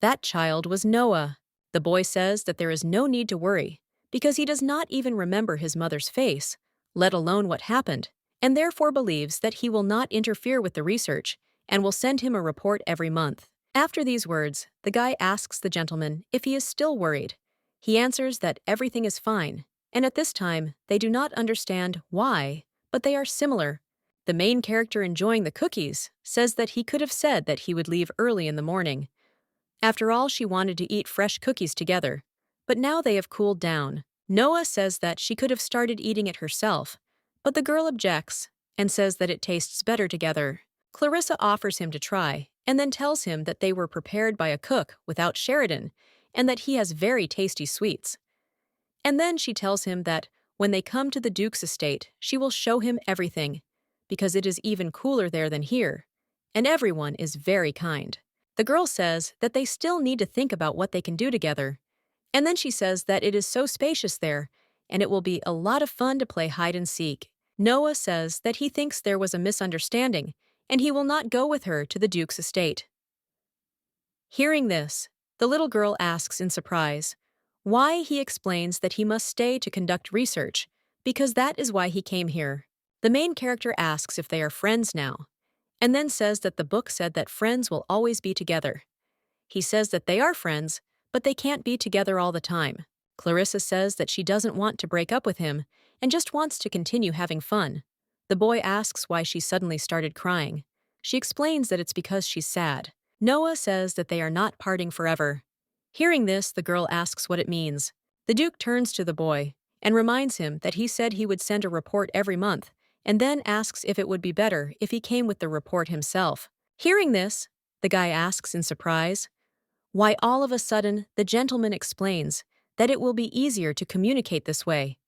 That child was Noah. The boy says that there is no need to worry, because he does not even remember his mother's face, let alone what happened, and therefore believes that he will not interfere with the research and will send him a report every month. After these words, the guy asks the gentleman if he is still worried. He answers that everything is fine, and at this time, they do not understand why, but they are similar. The main character enjoying the cookies says that he could have said that he would leave early in the morning. After all, she wanted to eat fresh cookies together, but now they have cooled down. Noah says that she could have started eating it herself, but the girl objects and says that it tastes better together. Clarissa offers him to try, and then tells him that they were prepared by a cook without Sheridan, and that he has very tasty sweets. And then she tells him that when they come to the Duke's estate, she will show him everything, because it is even cooler there than here, and everyone is very kind. The girl says that they still need to think about what they can do together, and then she says that it is so spacious there, and it will be a lot of fun to play hide and seek. Noah says that he thinks there was a misunderstanding, and he will not go with her to the Duke's estate. Hearing this, the little girl asks in surprise why. He explains that he must stay to conduct research, because that is why he came here. The main character asks if they are friends now, and then says that the book said that friends will always be together. He says that they are friends, but they can't be together all the time. Clarissa says that she doesn't want to break up with him and just wants to continue having fun. The boy asks why she suddenly started crying. She explains that it's because she's sad. Noah says that they are not parting forever. Hearing this, the girl asks what it means. The Duke turns to the boy and reminds him that he said he would send a report every month, and then asks if it would be better if he came with the report himself. Hearing this, the guy asks in surprise why all of a sudden the gentleman explains that it will be easier to communicate this way.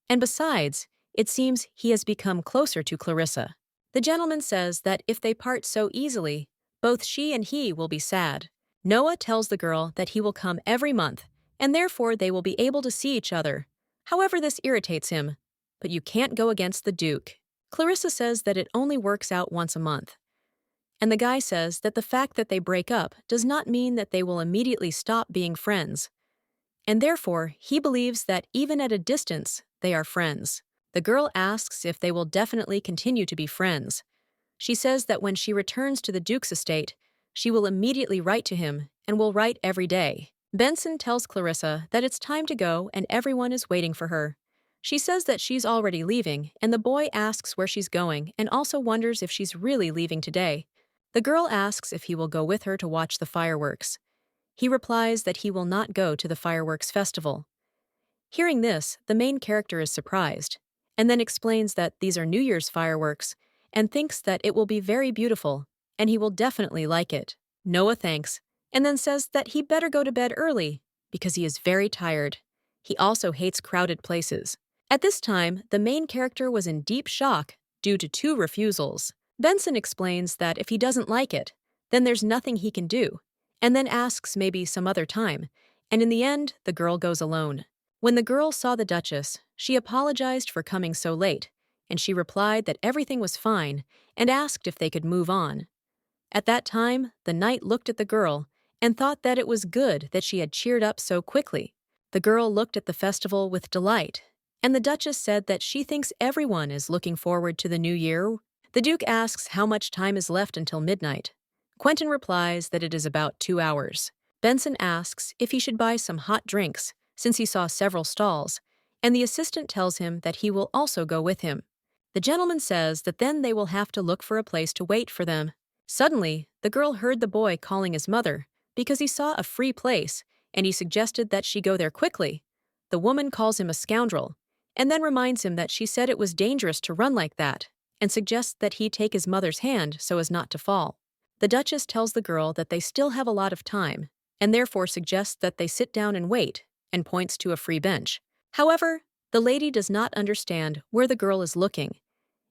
And besides, it seems he has become closer to Clarissa. The gentleman says that if they part so easily, both she and he will be sad. Noah tells the girl that he will come every month, and therefore they will be able to see each other. However, this irritates him. But you can't go against the Duke. Clarissa says that it only works out once a month. And the guy says that the fact that they break up does not mean that they will immediately stop being friends. And therefore, he believes that even at a distance, they are friends. The girl asks if they will definitely continue to be friends. She says that when she returns to the Duke's estate, she will immediately write to him and will write every day. Benson tells Clarissa that it's time to go and everyone is waiting for her. She says that she's already leaving, and the boy asks where she's going and also wonders if she's really leaving today. The girl asks if he will go with her to watch the fireworks. He replies that he will not go to the fireworks festival. Hearing this, the main character is surprised, and then explains that these are New Year's fireworks, and thinks that it will be very beautiful, and he will definitely like it. Noah thanks, and then says that he better go to bed early, because he is very tired. He also hates crowded places. At this time, the main character was in deep shock due to 2 refusals. Benson explains that if he doesn't like it, then there's nothing he can do, and then asks maybe some other time, and in the end, the girl goes alone. When the girl saw the Duchess, she apologized for coming so late, and she replied that everything was fine and asked if they could move on. At that time, the knight looked at the girl and thought that it was good that she had cheered up so quickly. The girl looked at the festival with delight, and the Duchess said that she thinks everyone is looking forward to the new year. The Duke asks how much time is left until midnight. Quentin replies that it is about 2 hours. Benson asks if he should buy some hot drinks, since he saw several stalls, and the assistant tells him that he will also go with him. The gentleman says that then they will have to look for a place to wait for them. Suddenly, the girl heard the boy calling his mother because he saw a free place, and he suggested that she go there quickly. The woman calls him a scoundrel, and then reminds him that she said it was dangerous to run like that, and suggests that he take his mother's hand so as not to fall. The Duchess tells the girl that they still have a lot of time, and therefore suggests that they sit down and wait, and points to a free bench. However, the lady does not understand where the girl is looking,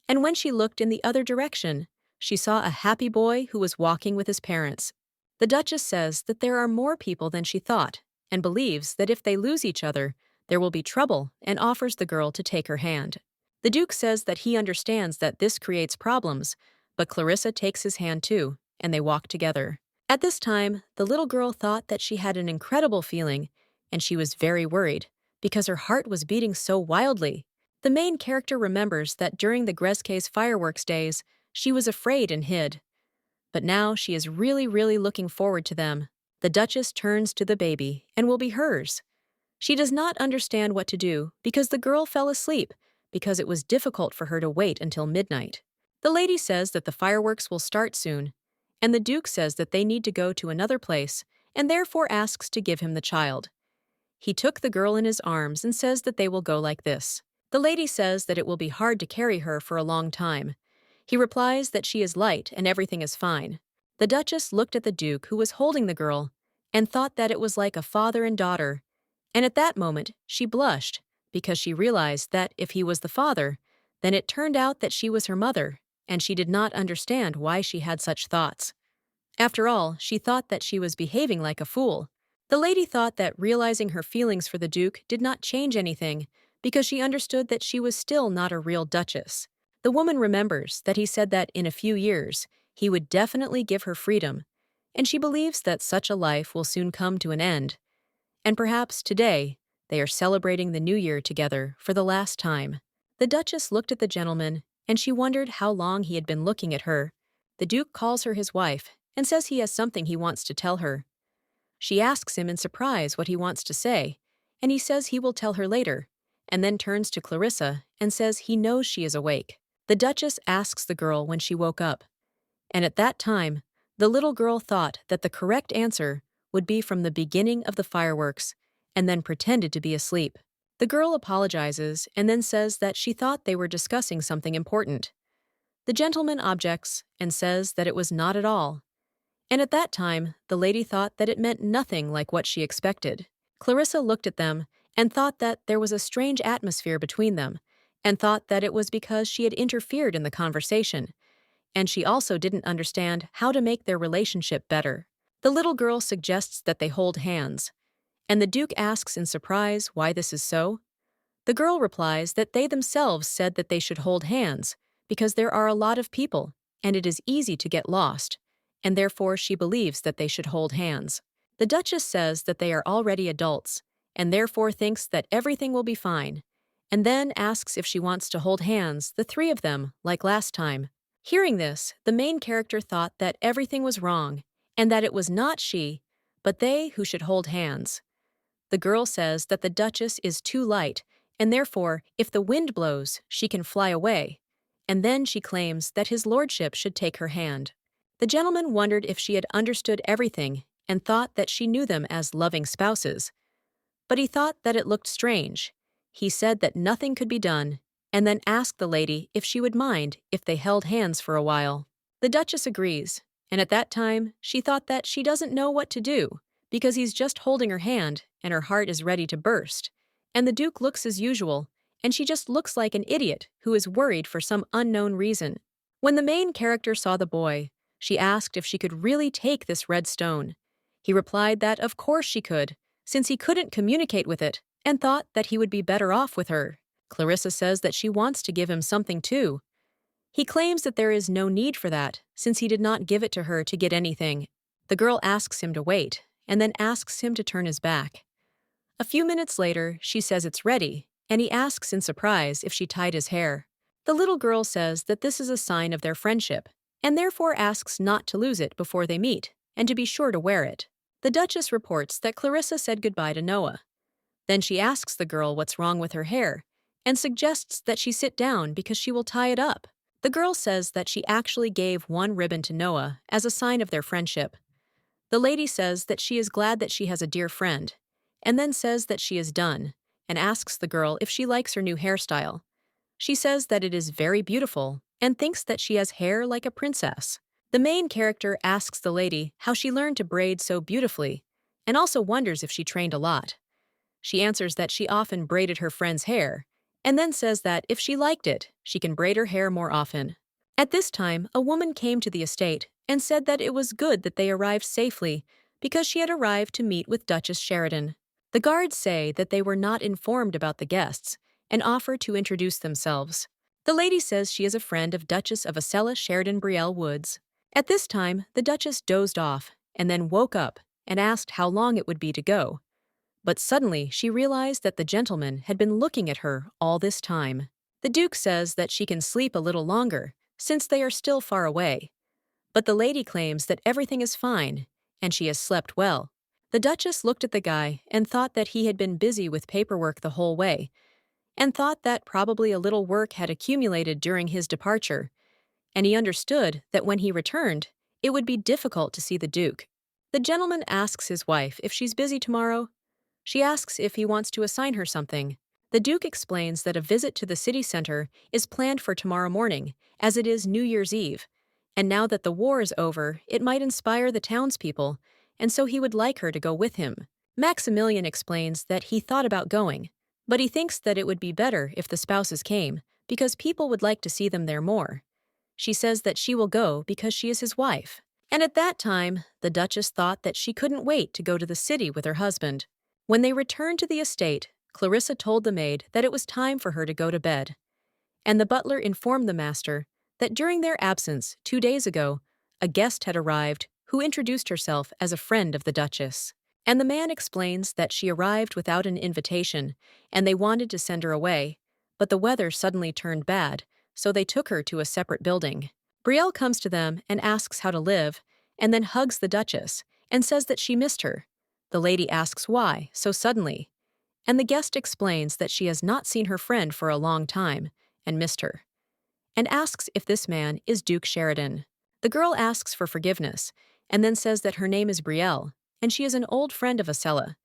and when she looked in the other direction, she saw a happy boy who was walking with his parents. The Duchess says that there are more people than she thought, and believes that if they lose each other, there will be trouble, and offers the girl to take her hand. The Duke says that he understands that this creates problems, but Clarissa takes his hand too, and they walk together. At this time, the little girl thought that she had an incredible feeling, and she was very worried, because her heart was beating so wildly. The main character remembers that during the Grezke's fireworks days, she was afraid and hid. But now she is really looking forward to them. The Duchess turns to the baby and will be hers. She does not understand what to do because the girl fell asleep, because it was difficult for her to wait until midnight. The lady says that the fireworks will start soon, and the Duke says that they need to go to another place and therefore asks to give him the child. He took the girl in his arms and says that they will go like this. The lady says that it will be hard to carry her for a long time. He replies that she is light and everything is fine. The Duchess looked at the Duke, who was holding the girl, and thought that it was like a father and daughter, and at that moment she blushed because she realized that if he was the father, then it turned out that she was her mother, and she did not understand why she had such thoughts. After all, she thought that she was behaving like a fool. The lady thought that realizing her feelings for the Duke did not change anything, because she understood that she was still not a real Duchess. The woman remembers that he said that in a few years he would definitely give her freedom, and she believes that such a life will soon come to an end. And perhaps today they are celebrating the new year together for the last time. The Duchess looked at the gentleman, and she wondered how long he had been looking at her. The Duke calls her his wife and says he has something he wants to tell her. She asks him in surprise what he wants to say, and he says he will tell her later, and then turns to Clarissa and says he knows she is awake. The Duchess asks the girl when she woke up, and at that time, the little girl thought that the correct answer would be from the beginning of the fireworks, and then pretended to be asleep. The girl apologizes and then says that she thought they were discussing something important. The gentleman objects and says that it was not at all. And at that time, the lady thought that it meant nothing like what she expected. Clarissa looked at them and thought that there was a strange atmosphere between them, and thought that it was because she had interfered in the conversation, and she also didn't understand how to make their relationship better. The little girl suggests that they hold hands, and the Duke asks in surprise why this is so. The girl replies that they themselves said that they should hold hands because there are a lot of people, and it is easy to get lost, and therefore she believes that they should hold hands. The Duchess says that they are already adults, and therefore thinks that everything will be fine, and then asks if she wants to hold hands, the three of them, like last time. Hearing this, the main character thought that everything was wrong, and that it was not she, but they who should hold hands. The girl says that the Duchess is too light, and therefore, if the wind blows, she can fly away, and then she claims that his lordship should take her hand. The gentleman wondered if she had understood everything and thought that she knew them as loving spouses. But he thought that it looked strange. He said that nothing could be done, and then asked the lady if she would mind if they held hands for a while. The Duchess agrees, and at that time she thought that she doesn't know what to do, because he's just holding her hand and her heart is ready to burst. And the Duke looks as usual, and she just looks like an idiot who is worried for some unknown reason. When the main character saw the boy, she asked if she could really take this red stone. He replied that of course she could, since he couldn't communicate with it, and thought that he would be better off with her. Clarissa says that she wants to give him something too. He claims that there is no need for that, since he did not give it to her to get anything. The girl asks him to wait, and then asks him to turn his back. A few minutes later, she says it's ready, and he asks in surprise if she tied his hair. The little girl says that this is a sign of their friendship, and therefore asks not to lose it before they meet, and to be sure to wear it. The Duchess reports that Clarissa said goodbye to Noah. Then she asks the girl what's wrong with her hair, and suggests that she sit down because she will tie it up. The girl says that she actually gave one ribbon to Noah as a sign of their friendship. The lady says that she is glad that she has a dear friend, and then says that she is done, and asks the girl if she likes her new hairstyle. She says that it is very beautiful, and thinks that she has hair like a princess. The main character asks the lady how she learned to braid so beautifully, and also wonders if she trained a lot. She answers that she often braided her friend's hair, and then says that if she liked it, she can braid her hair more often. At this time, a woman came to the estate and said that it was good that they arrived safely because she had arrived to meet with Duchess Sheridan. The guards say that they were not informed about the guests and offer to introduce themselves. The lady says she is a friend of Duchess of Acela Sheridan Brielle Woods. At this time, the Duchess dozed off and then woke up and asked how long it would be to go. But suddenly she realized that the gentleman had been looking at her all this time. The Duke says that she can sleep a little longer, since they are still far away. But the lady claims that everything is fine, and she has slept well. The Duchess looked at the guy and thought that he had been busy with paperwork the whole way, and thought that probably a little work had accumulated during his departure, and he understood that when he returned, it would be difficult to see the Duke. The gentleman asks his wife if she's busy tomorrow. She asks if he wants to assign her something. The Duke explains that a visit to the city center is planned for tomorrow morning, as it is New Year's Eve, and now that the war is over, it might inspire the townspeople, and so he would like her to go with him. Maximilian explains that he thought about going, but he thinks that it would be better if the spouses came, because people would like to see them there more. She says that she will go because she is his wife. And at that time, the Duchess thought that she couldn't wait to go to the city with her husband. When they returned to the estate, Clarissa told the maid that it was time for her to go to bed. And the butler informed the master that during their absence 2 days ago, a guest had arrived who introduced herself as a friend of the Duchess. And the man explains that she arrived without an invitation, and they wanted to send her away, but the weather suddenly turned bad, so they took her to a separate building. Brielle comes to them and asks how to live, and then hugs the Duchess and says that she missed her. The lady asks why, so suddenly, and the guest explains that she has not seen her friend for a long time and missed her, and asks if this man is Duke Sheridan. The girl asks for forgiveness, and then says that her name is Brielle, and she is an old friend of Acela,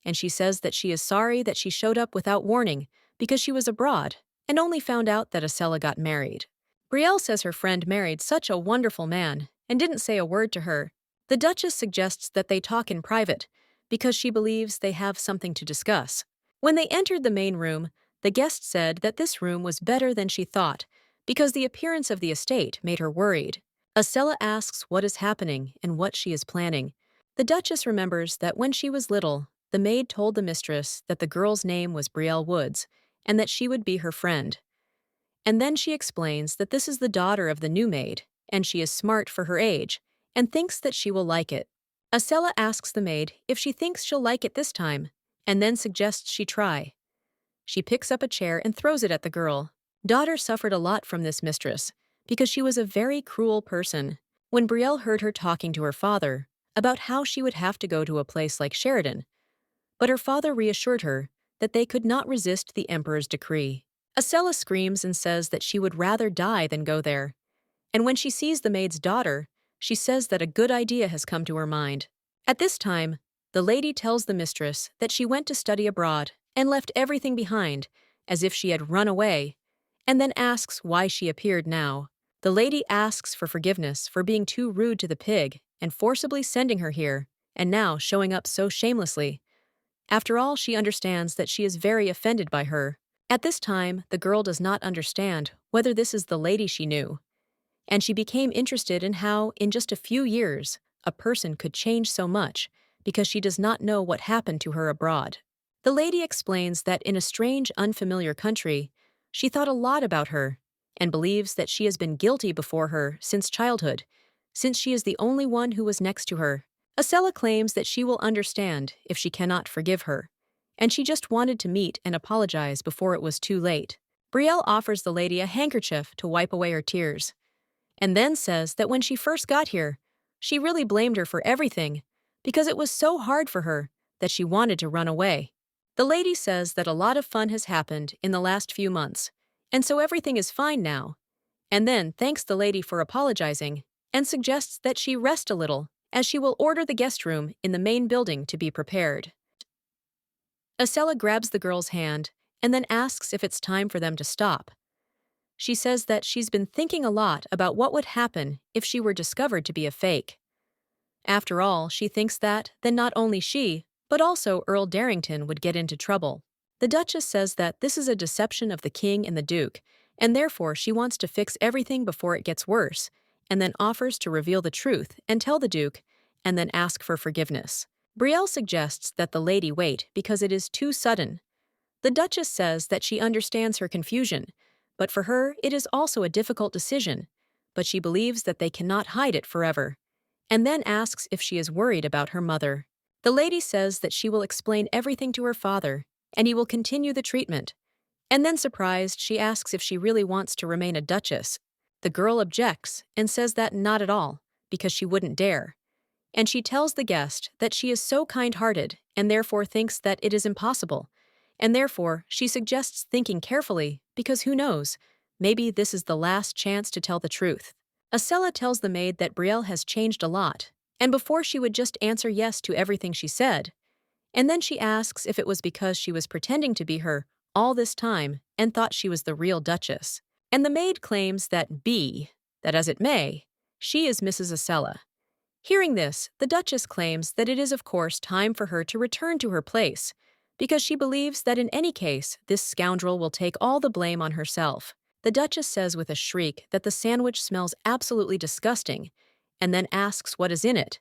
and she says that she is sorry that she showed up without warning because she was abroad and only found out that Acela got married. Brielle says her friend married such a wonderful man and didn't say a word to her. The Duchess suggests that they talk in private because she believes they have something to discuss. When they entered the main room, the guest said that this room was better than she thought because the appearance of the estate made her worried. Acela asks what is happening and what she is planning. The Duchess remembers that when she was little, the maid told the mistress that the girl's name was Brielle Woods and that she would be her friend. And then she explains that this is the daughter of the new maid, and she is smart for her age, and thinks that she will like it. Acela asks the maid if she thinks she'll like it this time, and then suggests she try. She picks up a chair and throws it at the girl. Daughter suffered a lot from this mistress, because she was a very cruel person. When Brielle heard her talking to her father about how she would have to go to a place like Sheridan, but her father reassured her that they could not resist the emperor's decree. Acela screams and says that she would rather die than go there. And when she sees the maid's daughter, she says that a good idea has come to her mind. At this time, the lady tells the mistress that she went to study abroad and left everything behind, as if she had run away, and then asks why she appeared now. The lady asks for forgiveness for being too rude to the pig and forcibly sending her here, and now showing up so shamelessly. After all, she understands that she is very offended by her. At this time, the girl does not understand whether this is the lady she knew, and she became interested in how, in just a few years, a person could change so much because she does not know what happened to her abroad. The lady explains that in a strange, unfamiliar country, she thought a lot about her and believes that she has been guilty before her since childhood, since she is the only one who was next to her. Acela claims that she will understand if she cannot forgive her, and she just wanted to meet and apologize before it was too late. Brielle offers the lady a handkerchief to wipe away her tears, and then says that when she first got here, she really blamed her for everything because it was so hard for her that she wanted to run away. The lady says that a lot of fun has happened in the last few months, and so everything is fine now, and then thanks the lady for apologizing and suggests that she rest a little as she will order the guest room in the main building to be prepared. Acela grabs the girl's hand and then asks if it's time for them to stop. She says that she's been thinking a lot about what would happen if she were discovered to be a fake. After all, she thinks that then not only she, but also Earl Darrington would get into trouble. The Duchess says that this is a deception of the king and the duke, and therefore she wants to fix everything before it gets worse, and then offers to reveal the truth and tell the duke, and then ask for forgiveness. Brielle suggests that the lady wait because it is too sudden. The Duchess says that she understands her confusion, but for her it is also a difficult decision, but she believes that they cannot hide it forever, and then asks if she is worried about her mother. The lady says that she will explain everything to her father, and he will continue the treatment. And then surprised, she asks if she really wants to remain a duchess. The girl objects and says that not at all, because she wouldn't dare. And she tells the guest that she is so kind-hearted and therefore thinks that it is impossible. And therefore, she suggests thinking carefully, because who knows, maybe this is the last chance to tell the truth. Acela tells the maid that Brielle has changed a lot, and before she would just answer yes to everything she said. And then she asks if it was because she was pretending to be her all this time and thought she was the real Duchess. And the maid claims that that as it may, she is Mrs. Acela. Hearing this, the Duchess claims that it is of course time for her to return to her place, because she believes that in any case, this scoundrel will take all the blame on herself. The Duchess says with a shriek that the sandwich smells absolutely disgusting, and then asks what is in it.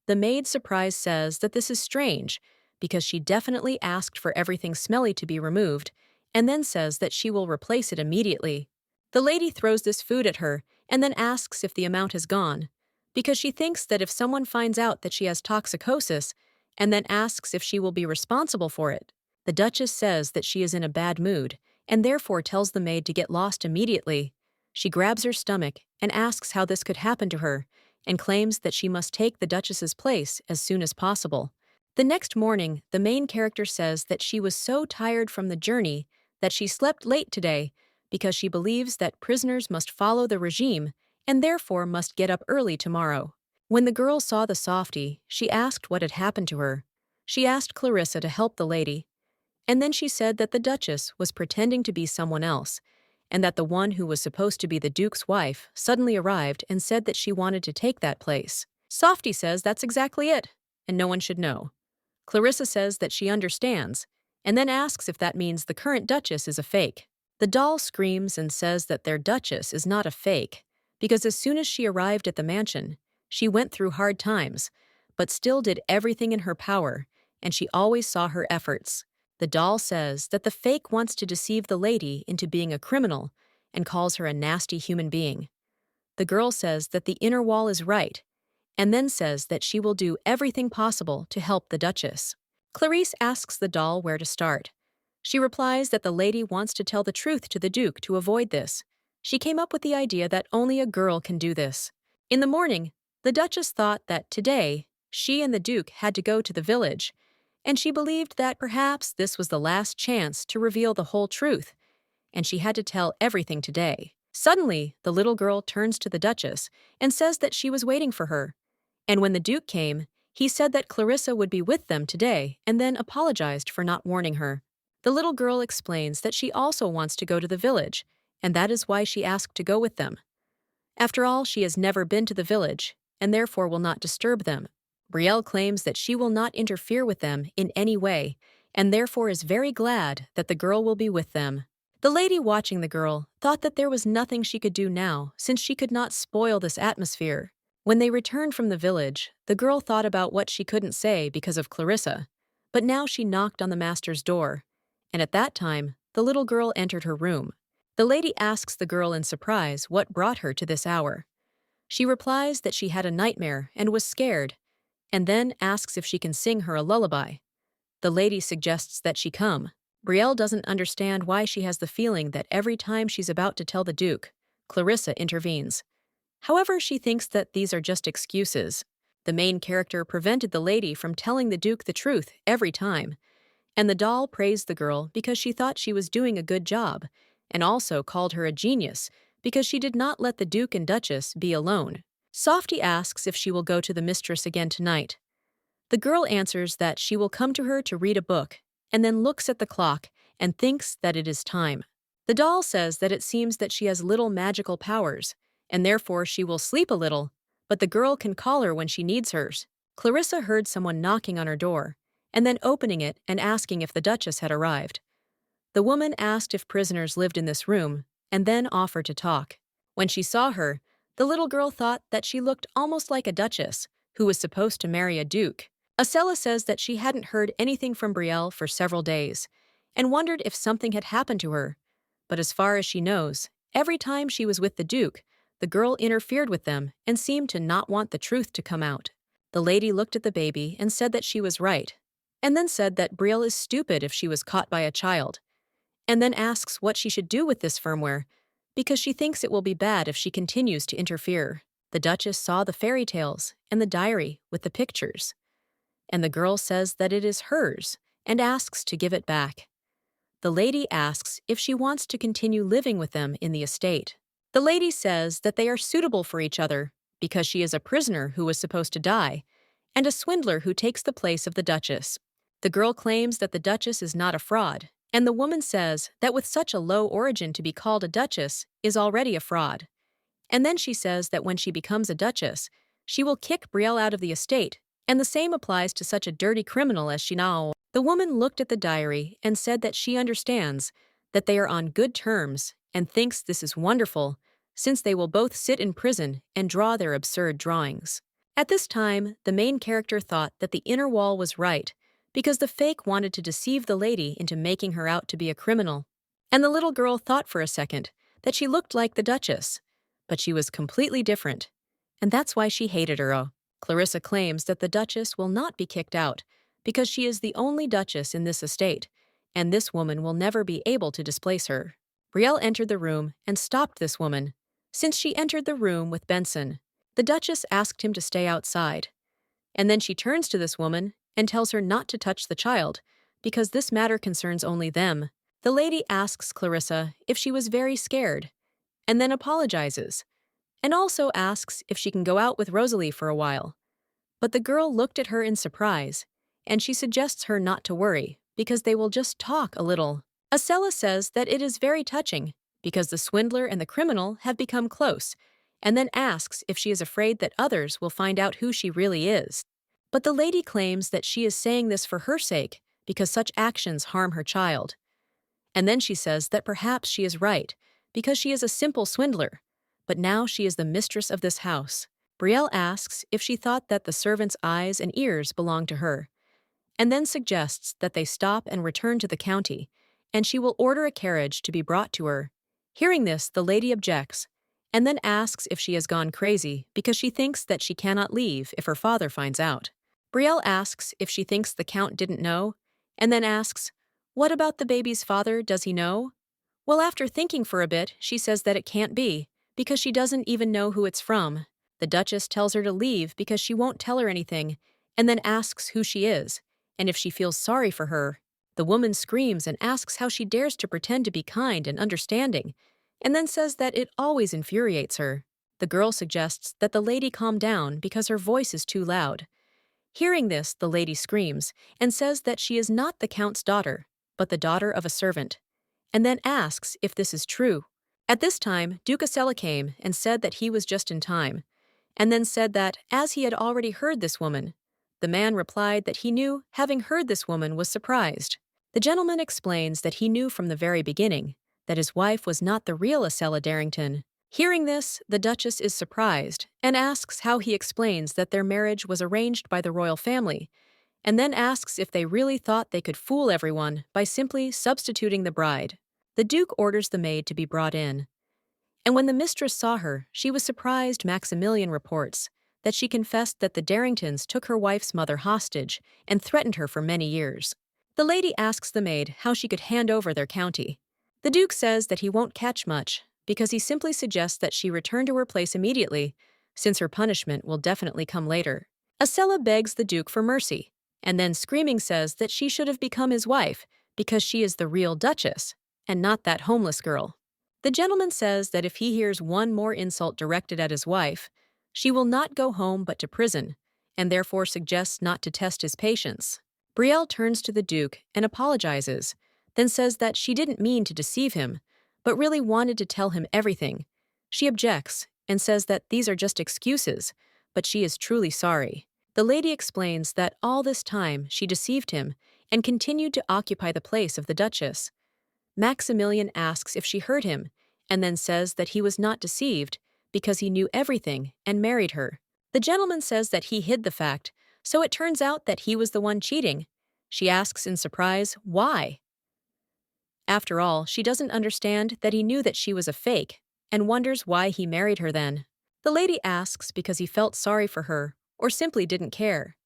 The maid, surprised, says that this is strange, because she definitely asked for everything smelly to be removed, and then says that she will replace it immediately. The lady throws this food at her, and then asks if the amount is gone, because she thinks that if someone finds out that she has toxicosis, and then asks if she will be responsible for it. The Duchess says that she is in a bad mood, and therefore tells the maid to get lost immediately. She grabs her stomach and asks how this could happen to her, and claims that she must take the Duchess's place as soon as possible. The next morning, the main character says that she was so tired from the journey that she slept late today because she believes that prisoners must follow the regime and therefore must get up early tomorrow. When the girl saw the softie, she asked what had happened to her. She asked Clarissa to help the lady, and then she said that the Duchess was pretending to be someone else, and that the one who was supposed to be the Duke's wife suddenly arrived and said that she wanted to take that place. Softie says that's exactly it, and no one should know. Clarissa says that she understands, and then asks if that means the current Duchess is a fake. The doll screams and says that their Duchess is not a fake, because as soon as she arrived at the mansion, she went through hard times, but still did everything in her power, and she always saw her efforts. The doll says that the fake wants to deceive the lady into being a criminal and calls her a nasty human being. The girl says that the inner wall is right, and then says that she will do everything possible to help the Duchess. Clarissa asks the doll where to start. She replies that the lady wants to tell the truth to the Duke to avoid this. She came up with the idea that only a girl can do this. In the morning, the Duchess thought that today, she and the Duke had to go to the village, and she believed that perhaps this was the last chance to reveal the whole truth, and she had to tell everything today. Suddenly, the little girl turns to the Duchess and says that she was waiting for her, and when the Duke came, he said that Clarissa would be with them today and then apologized for not warning her. The little girl explains that she also wants to go to the village, and that is why she asked to go with them. After all, she has never been to the village, and therefore will not disturb them. Brielle claims that she will not interfere with them in any way, and therefore is very glad that the girl will be with them. The lady watching the girl thought that there was nothing she could do now, since she could not spoil this atmosphere. When they returned from the village, the girl thought about what she couldn't say because of Clarissa, But now she knocked on the master's door, and at that time, the little girl entered her room. The lady asks the girl in surprise what brought her to this hour. She replies that she had a nightmare and was scared, and then asks if she can sing her a lullaby. The lady suggests that she come. Brielle doesn't understand why she has the feeling that every time she's about to tell the Duke, Clarissa intervenes. However, she thinks that these are just excuses. The main character prevented the lady from telling the Duke the truth every time, and the doll praised the girl because she thought she was doing a good job, and also called her a genius because she did not let the Duke and Duchess be alone. Softy asks if she will go to the mistress again tonight. The girl answers that she will come to her to read a book, and then looks at the clock and thinks that it is time. The doll says that it seems that she has little magical powers, and therefore she will sleep a little, but the girl can call her when she needs hers. Clarissa heard someone knocking on her door, and then opening it and asking if the Duchess had arrived. The woman asked if prisoners lived in this room, and then offered to talk. When she saw her, the little girl thought that she looked almost like a duchess, who was supposed to marry a duke. Acela says that she hadn't heard anything from Brielle for several days, and wondered if something had happened to her. But as far as she knows, every time she was with the Duke, the girl interfered with them and seemed to not want the truth to come out. The lady looked at the baby and said that she was right, and then said that Brielle is stupid if she was caught by a child, and then asks what she should do with this firmware, because she thinks it will be bad if she continues to interfere. The Duchess saw the fairy tales and the diary with the pictures, and the girl says that it is hers and asks to give it back. The lady asks if she wants to continue living with them in the estate. The lady says that they are suitable for each other because she is a prisoner who was supposed to die, and a swindler who takes the place of the Duchess. The girl claims that the Duchess is not a fraud, and the woman says that with such a low origin to be called a Duchess is already a fraud. And then she says that when she becomes a Duchess, she will kick Brielle out of the estate, and the same applies to such a dirty criminal as she now. The woman looked at the diary and said that she understands that they are on good terms and thinks this is wonderful, since they will both sit in prison and draw their absurd drawings. At this time, the main character thought that the inner wall was right, because the fake wanted to deceive the lady into making her out to be a criminal. And the little girl thought for a second that she looked like the Duchess, but she was completely different, and that's why she hated her. Clarissa claims that the Duchess will not be kicked out because she is the only Duchess in this estate, and this woman will never be able to displace her. Brielle entered the room and stopped this woman, since she entered the room with Benson. The Duchess asked him to stay outside, and then she turns to this woman and tells her not to touch the child, because this matter concerns only them. The lady asks Clarissa if she was very scared, and then apologizes, and also asks if she can go out with Rosalie for a while. But the girl looked at her in surprise, and she suggests her not to worry, because they will just talk a little. Acela says that it is very touching, because the swindler and the criminal have become close, and then asks if she is afraid that others will find out who she really is. But the lady claims that she is saying this for her sake, because such actions harm her child. And then she says that perhaps she is right, because she is a simple swindler, but now she is the mistress of this house. Brielle asks if she thought that the servants' eyes and ears belonged to her, and then suggests that they stop and return to the county, and she will order a carriage to be brought to her. Hearing this, the lady objects, and then asks if she has gone crazy because she thinks that she cannot leave if her father finds out. Brielle asks if she thinks the Count didn't know, and then asks, "What about the baby's father, does he know?" Well, after thinking for a bit, she says that it can't be, because she doesn't even know who it's from. The Duchess tells her to leave because she won't tell her anything, and then asks who she is, and if she feels sorry for her. The woman screams and asks how she dares to pretend to be kind and understanding, and then says that it always infuriates her. The girl suggests that the lady calm down because her voice is too loud. Hearing this, the lady screams and says that she is not the Count's daughter, but the daughter of a servant, and then asks if this is true. At this time, Duke Acela came and said that he was just in time, and then said that, as he had already heard this woman, the man replied that he knew, having heard this woman, was surprised. The gentleman explains that he knew from the very beginning that his wife was not the real Acela Darrington. Hearing this, the Duchess is surprised and asks how he explains that their marriage was arranged by the royal family, and then asks if they really thought they could fool everyone by simply substituting the bride. The Duke orders the maid to be brought in, and when the mistress saw her, she was surprised. Maximilian reports that she confessed that the Darringtons took her wife's mother hostage and threatened her for many years. The lady asks the maid how she could hand over their county. The Duke says that he won't catch much because he simply suggests that she return to her place immediately, since her punishment will definitely come later. Acela begs the Duke for mercy, and then screaming says that she should have become his wife because she is the real Duchess, and not that homeless girl. The gentleman says that if he hears one more insult directed at his wife, she will not go home but to prison, and therefore suggests not to test his patience. Brielle turns to the Duke and apologizes, then says that she didn't mean to deceive him, but really wanted to tell him everything. She objects and says that these are just excuses, but she is truly sorry. The lady explains that all this time she deceived him and continued to occupy the place of the Duchess. Maximilian asks if she heard him, and then says that he was not deceived because he knew everything and married her. The gentleman says that he hid the fact, so it turns out that he was the one cheating. She asks in surprise why. After all, she doesn't understand that he knew that she was a fake and wonders why he married her then. The lady asks because he felt sorry for her or simply didn't care.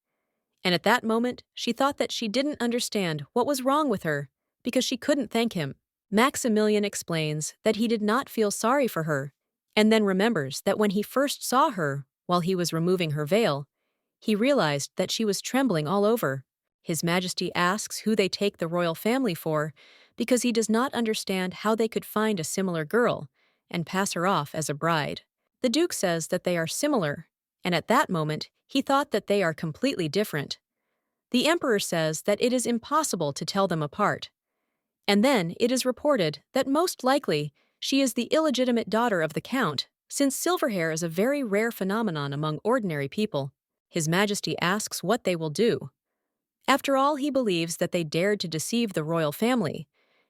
And at that moment, she thought that she didn't understand what was wrong with her because she couldn't thank him. Maximilian explains that he did not feel sorry for her, and then remembers that when he first saw her while he was removing her veil, he realized that she was trembling all over. His Majesty asks who they take the royal family for because he does not understand how they could find a similar girl and pass her off as a bride. The Duke says that they are similar, and at that moment, he thought that they are completely different. The Emperor says that it is impossible to tell them apart. And then it is reported that most likely she is the illegitimate daughter of the Count, since silver hair is a very rare phenomenon among ordinary people. His Majesty asks what they will do. After all, he believes that they dared to deceive the royal family,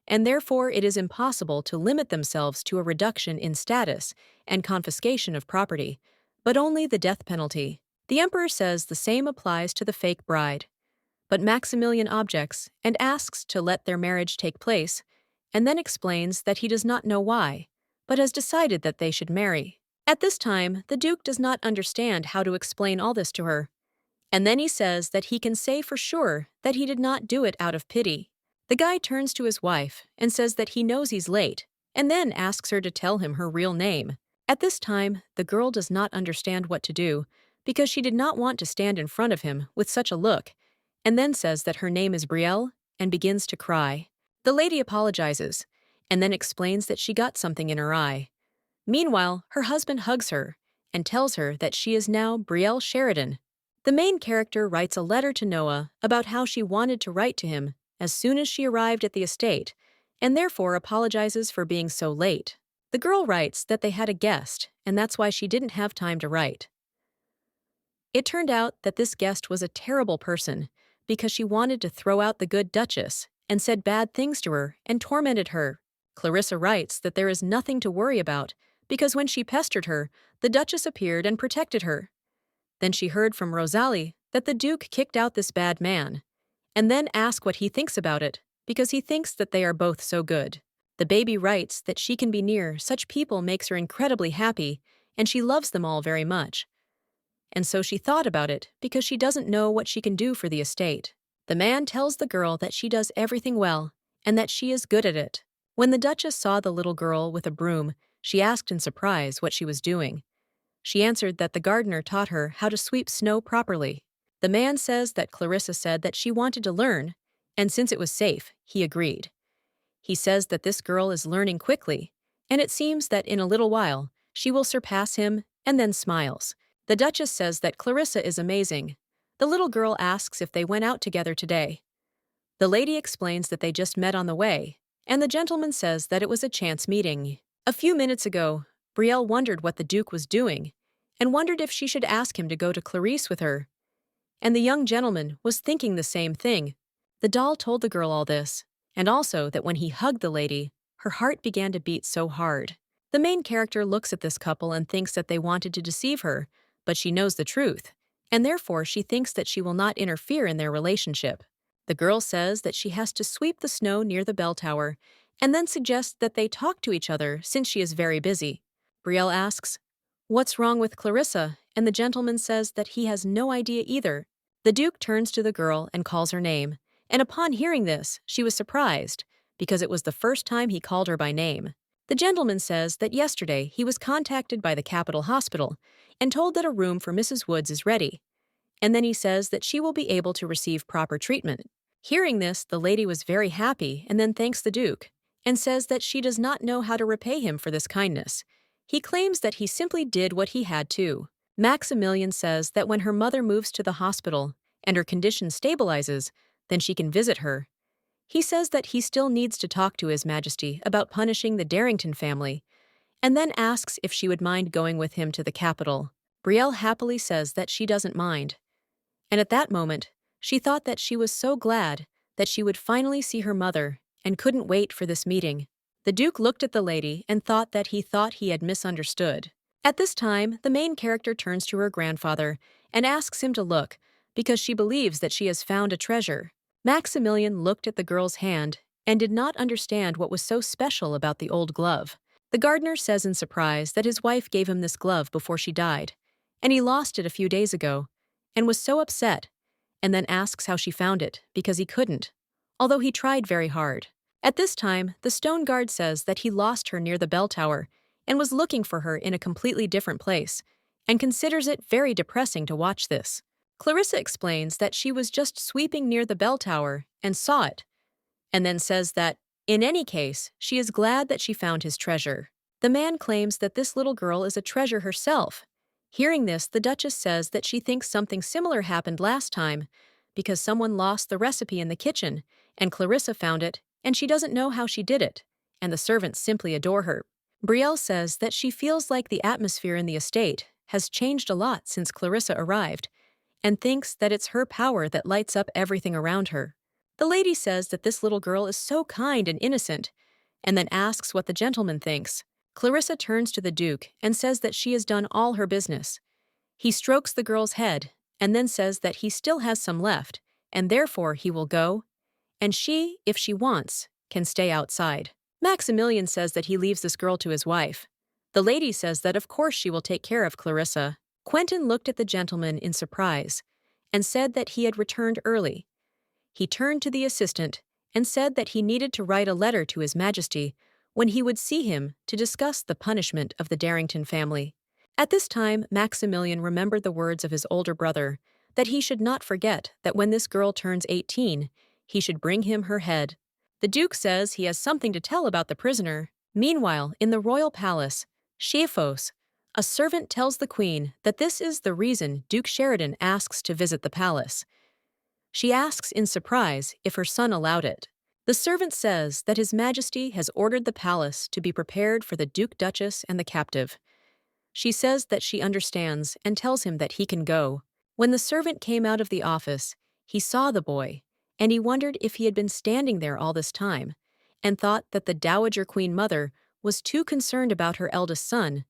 and therefore it is impossible to limit themselves to a reduction in status and confiscation of property, but only the death penalty. The Emperor says the same applies to the fake bride. But Maximilian objects and asks to let their marriage take place, and then explains that he does not know why, but has decided that they should marry. At this time, the Duke does not understand how to explain all this to her, and then he says that he can say for sure that he did not do it out of pity. The guy turns to his wife and says that he knows he's late, and then asks her to tell him her real name. At this time, the girl does not understand what to do because she did not want to stand in front of him with such a look, and then says that her name is Brielle and begins to cry. The lady apologizes, and then explains that she got something in her eye. Meanwhile, her husband hugs her and tells her that she is now Brielle Sheridan. The main character writes a letter to Noah about how she wanted to write to him as soon as she arrived at the estate, and therefore apologizes for being so late. The girl writes that they had a guest, and that's why she didn't have time to write. It turned out that this guest was a terrible person, because she wanted to throw out the good Duchess and said bad things to her and tormented her. Clarissa writes that there is nothing to worry about because when she pestered her, the Duchess appeared and protected her. Then she heard from Rosalie that the Duke kicked out this bad man, and then asked what he thinks about it because he thinks that they are both so good. The baby writes that she can be near such people makes her incredibly happy, and she loves them all very much. And so she thought about it because she doesn't know what she can do for the estate. The man tells the girl that she does everything well and that she is good at it. When the Duchess saw the little girl with a broom, she asked in surprise what she was doing. She answered that the gardener taught her how to sweep snow properly. The man says that Clarissa said that she wanted to learn, and since it was safe, he agreed. He says that this girl is learning quickly, and it seems that in a little while, she will surpass him and then smiles. The Duchess says that Clarissa is amazing. The little girl asks if they went out together today. The lady explains that they just met on the way, and the gentleman says that it was a chance meeting. A few minutes ago, Brielle wondered what the Duke was doing, and wondered if she should ask him to go to Clarisse with her. And the young gentleman was thinking the same thing. The doll told the girl all this, and also that when he hugged the lady, her heart began to beat so hard. The main character looks at this couple and thinks that they wanted to deceive her, but she knows the truth, and therefore she thinks that she will not interfere in their relationship. The girl says that she has to sweep the snow near the bell tower, and then suggests that they talk to each other since she is very busy. Brielle asks, "What's wrong with Clarissa?" and the gentleman says that he has no idea either. The Duke turns to the girl and calls her name, and upon hearing this, she was surprised, because it was the first time he called her by name. The gentleman says that yesterday he was contacted by the Capitol Hospital and told that a room for Mrs. Woods is ready, and then he says that she will be able to receive proper treatment. Hearing this, the lady was very happy and then thanks the Duke, and says that she does not know how to repay him for this kindness. He claims that he simply did what he had to. Maximilian says that when her mother moves to the hospital and her condition stabilizes, then she can visit her. He says that he still needs to talk to His Majesty about punishing the Darrington family, and then asks if she would mind going with him to the capital. Brielle happily says that she doesn't mind. And at that moment, she thought that she was so glad that she would finally see her mother and couldn't wait for this meeting. The Duke looked at the lady and thought he had misunderstood. At this time, the main character turns to her grandfather and asks him to look, because she believes that she has found a treasure. Maximilian looked at the girl's hand and did not understand what was so special about the old glove. The gardener says in surprise that his wife gave him this glove before she died, and he lost it a few days ago, and was so upset, and then asks how she found it, because he couldn't, although he tried very hard. At this time, the stone guard says that he lost her near the bell tower and was looking for her in a completely different place, and considers it very depressing to watch this. Clarissa explains that she was just sweeping near the bell tower and saw it, and then says that, in any case, she is glad that she found his treasure. The man claims that this little girl is a treasure herself. Hearing this, the Duchess says that she thinks something similar happened last time, because someone lost the recipe in the kitchen, and Clarissa found it, and she doesn't know how she did it, and the servants simply adore her. Brielle says that she feels like the atmosphere in the estate has changed a lot since Clarissa arrived, and thinks that it's her power that lights up everything around her. The lady says that this little girl is so kind and innocent, and then asks what the gentleman thinks. Clarissa turns to the Duke and says that she has done all her business. He strokes the girl's head and then says that he still has some left, and therefore he will go, and she, if she wants, can stay outside. Maximilian says that he leaves this girl to his wife. The lady says that of course she will take care of Clarissa. Quentin looked at the gentleman in surprise and said that he had returned early. He turned to the assistant and said that he needed to write a letter to His Majesty when he would see him to discuss the punishment of the Darrington family. At this time, Maximilian remembered the words of his older brother, that he should not forget that when this girl turns 18, he should bring him her head. The Duke says he has something to tell about the prisoner. Meanwhile, in the royal palace, Chiefos, a servant, tells the Queen that this is the reason Duke Sheridan asks to visit the palace. She asks in surprise if her son allowed it. The servant says that His Majesty has ordered the palace to be prepared for the Duke, Duchess, and the captive. She says that she understands and tells him that he can go. When the servant came out of the office, he saw the boy, and he wondered if he had been standing there all this time, and thought that the Dowager Queen Mother was too concerned about her eldest son,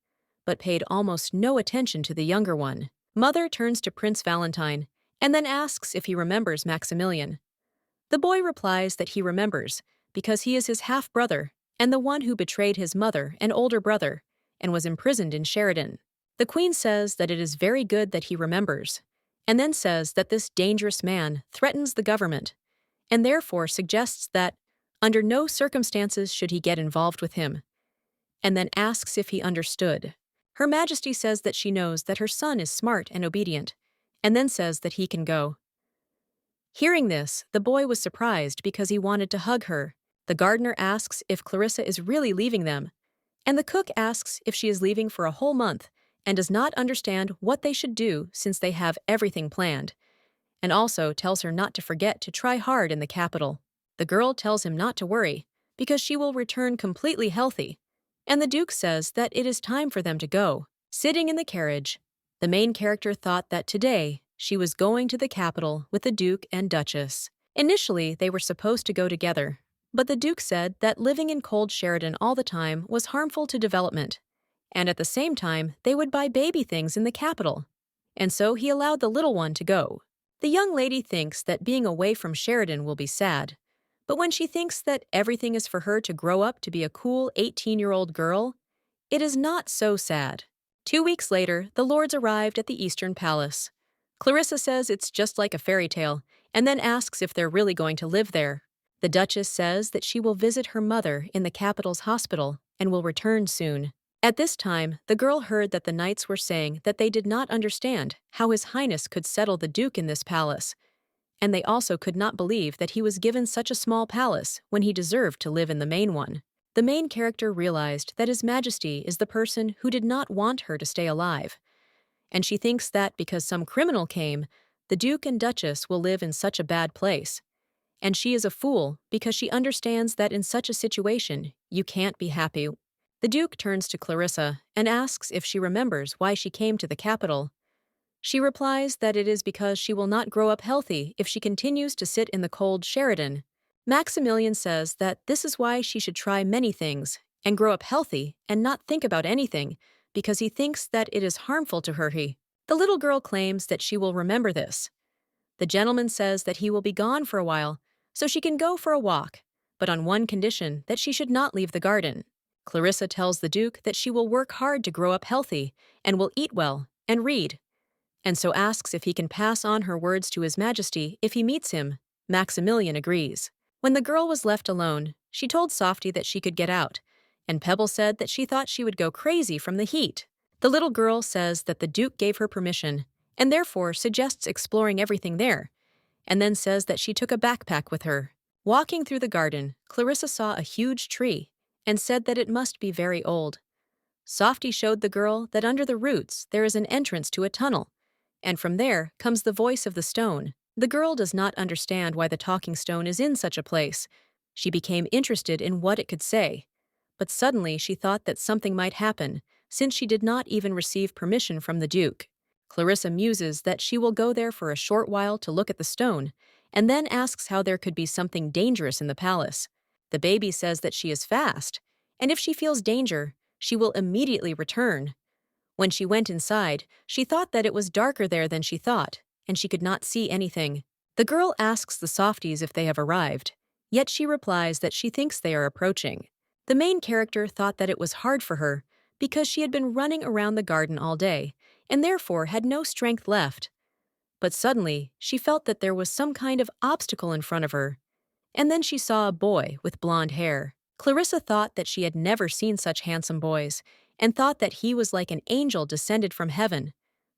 but paid almost no attention to the younger one. Mother turns to Prince Valentine and then asks if he remembers Maximilian. The boy replies that he remembers, because he is his half-brother and the one who betrayed his mother and older brother, and was imprisoned in Sheridan. The Queen says that it is very good that he remembers, and then says that this dangerous man threatens the government, and therefore suggests that, under no circumstances should he get involved with him, and then asks if he understood. Her Majesty says that she knows that her son is smart and obedient, and then says that he can go. Hearing this, the boy was surprised because he wanted to hug her. The gardener asks if Clarissa is really leaving them, and the cook asks if she is leaving for a whole month and does not understand what they should do since they have everything planned, and also tells her not to forget to try hard in the capital. The girl tells him not to worry, because she will return completely healthy, and the Duke says that it is time for them to go. Sitting in the carriage, the main character thought that today she was going to the capital with the Duke and Duchess. Initially, they were supposed to go together, but the Duke said that living in cold Sheridan all the time was harmful to development, and at the same time, they would buy baby things in the capital. and so he allowed the little one to go. The young lady thinks that being away from Sheridan will be sad, but when she thinks that everything is for her to grow up to be a cool 18-year-old girl, it is not so sad. 2 weeks later, the lords arrived at the Eastern Palace. Clarissa says it's just like a fairy tale, and then asks if they're really going to live there. The Duchess says that she will visit her mother in the capital's hospital and will return soon. At this time, the girl heard that the knights were saying that they did not understand how His Highness could settle the Duke in this palace, and they also could not believe that he was given such a small palace when he deserved to live in the main one. The main character realized that His Majesty is the person who did not want her to stay alive, and she thinks that because some criminal came, the Duke and Duchess will live in such a bad place. And she is a fool because she understands that in such a situation, you can't be happy. The Duke turns to Clarissa and asks if she remembers why she came to the capital. She replies that it is because she will not grow up healthy if she continues to sit in the cold Sheridan. Maximilian says that this is why she should try many things and grow up healthy and not think about anything because he thinks that it is harmful to her. The little girl claims that she will remember this. The gentleman says that he will be gone for a while, so she can go for a walk, but on one condition, that she should not leave the garden. Clarissa tells the Duke that she will work hard to grow up healthy and will eat well and read, and so asks if he can pass on her words to His Majesty if he meets him. Maximilian agrees. When the girl was left alone, she told Softy that she could get out, and Pebble said that she thought she would go crazy from the heat. The little girl says that the Duke gave her permission, and therefore suggests exploring everything there, and then says that she took a backpack with her. Walking through the garden, Clarissa saw a huge tree and said that it must be very old. Softy showed the girl that under the roots there is an entrance to a tunnel, and from there comes the voice of the stone. The girl does not understand why the talking stone is in such a place. She became interested in what it could say, but suddenly she thought that something might happen, since she did not even receive permission from the Duke. Clarissa muses that she will go there for a short while to look at the stone, and then asks how there could be something dangerous in the palace. The baby says that she is fast, and if she feels danger, she will immediately return. When she went inside, she thought that it was darker there than she thought, and she could not see anything. The girl asks the softies if they have arrived, yet she replies that she thinks they are approaching. The main character thought that it was hard for her because she had been running around the garden all day, and therefore had no strength left. But suddenly, she felt that there was some kind of obstacle in front of her, and then she saw a boy with blonde hair. Clarissa thought that she had never seen such handsome boys, and thought that he was like an angel descended from heaven,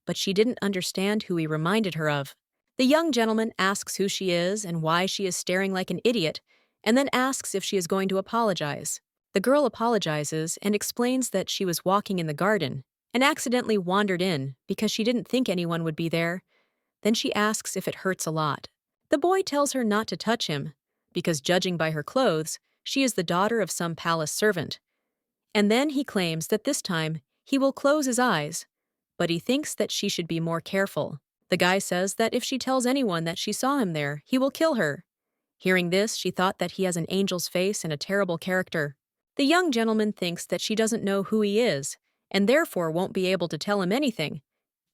but she didn't understand who he reminded her of. The young gentleman asks who she is and why she is staring like an idiot, and then asks if she is going to apologize. The girl apologizes and explains that she was walking in the garden and accidentally wandered in because she didn't think anyone would be there. Then she asks if it hurts a lot. The boy tells her not to touch him, because judging by her clothes, she is the daughter of some palace servant. And then he claims that this time he will close his eyes, but he thinks that she should be more careful. The guy says that if she tells anyone that she saw him there, he will kill her. Hearing this, she thought that he has an angel's face and a terrible character. The young gentleman thinks that she doesn't know who he is, and therefore won't be able to tell him anything,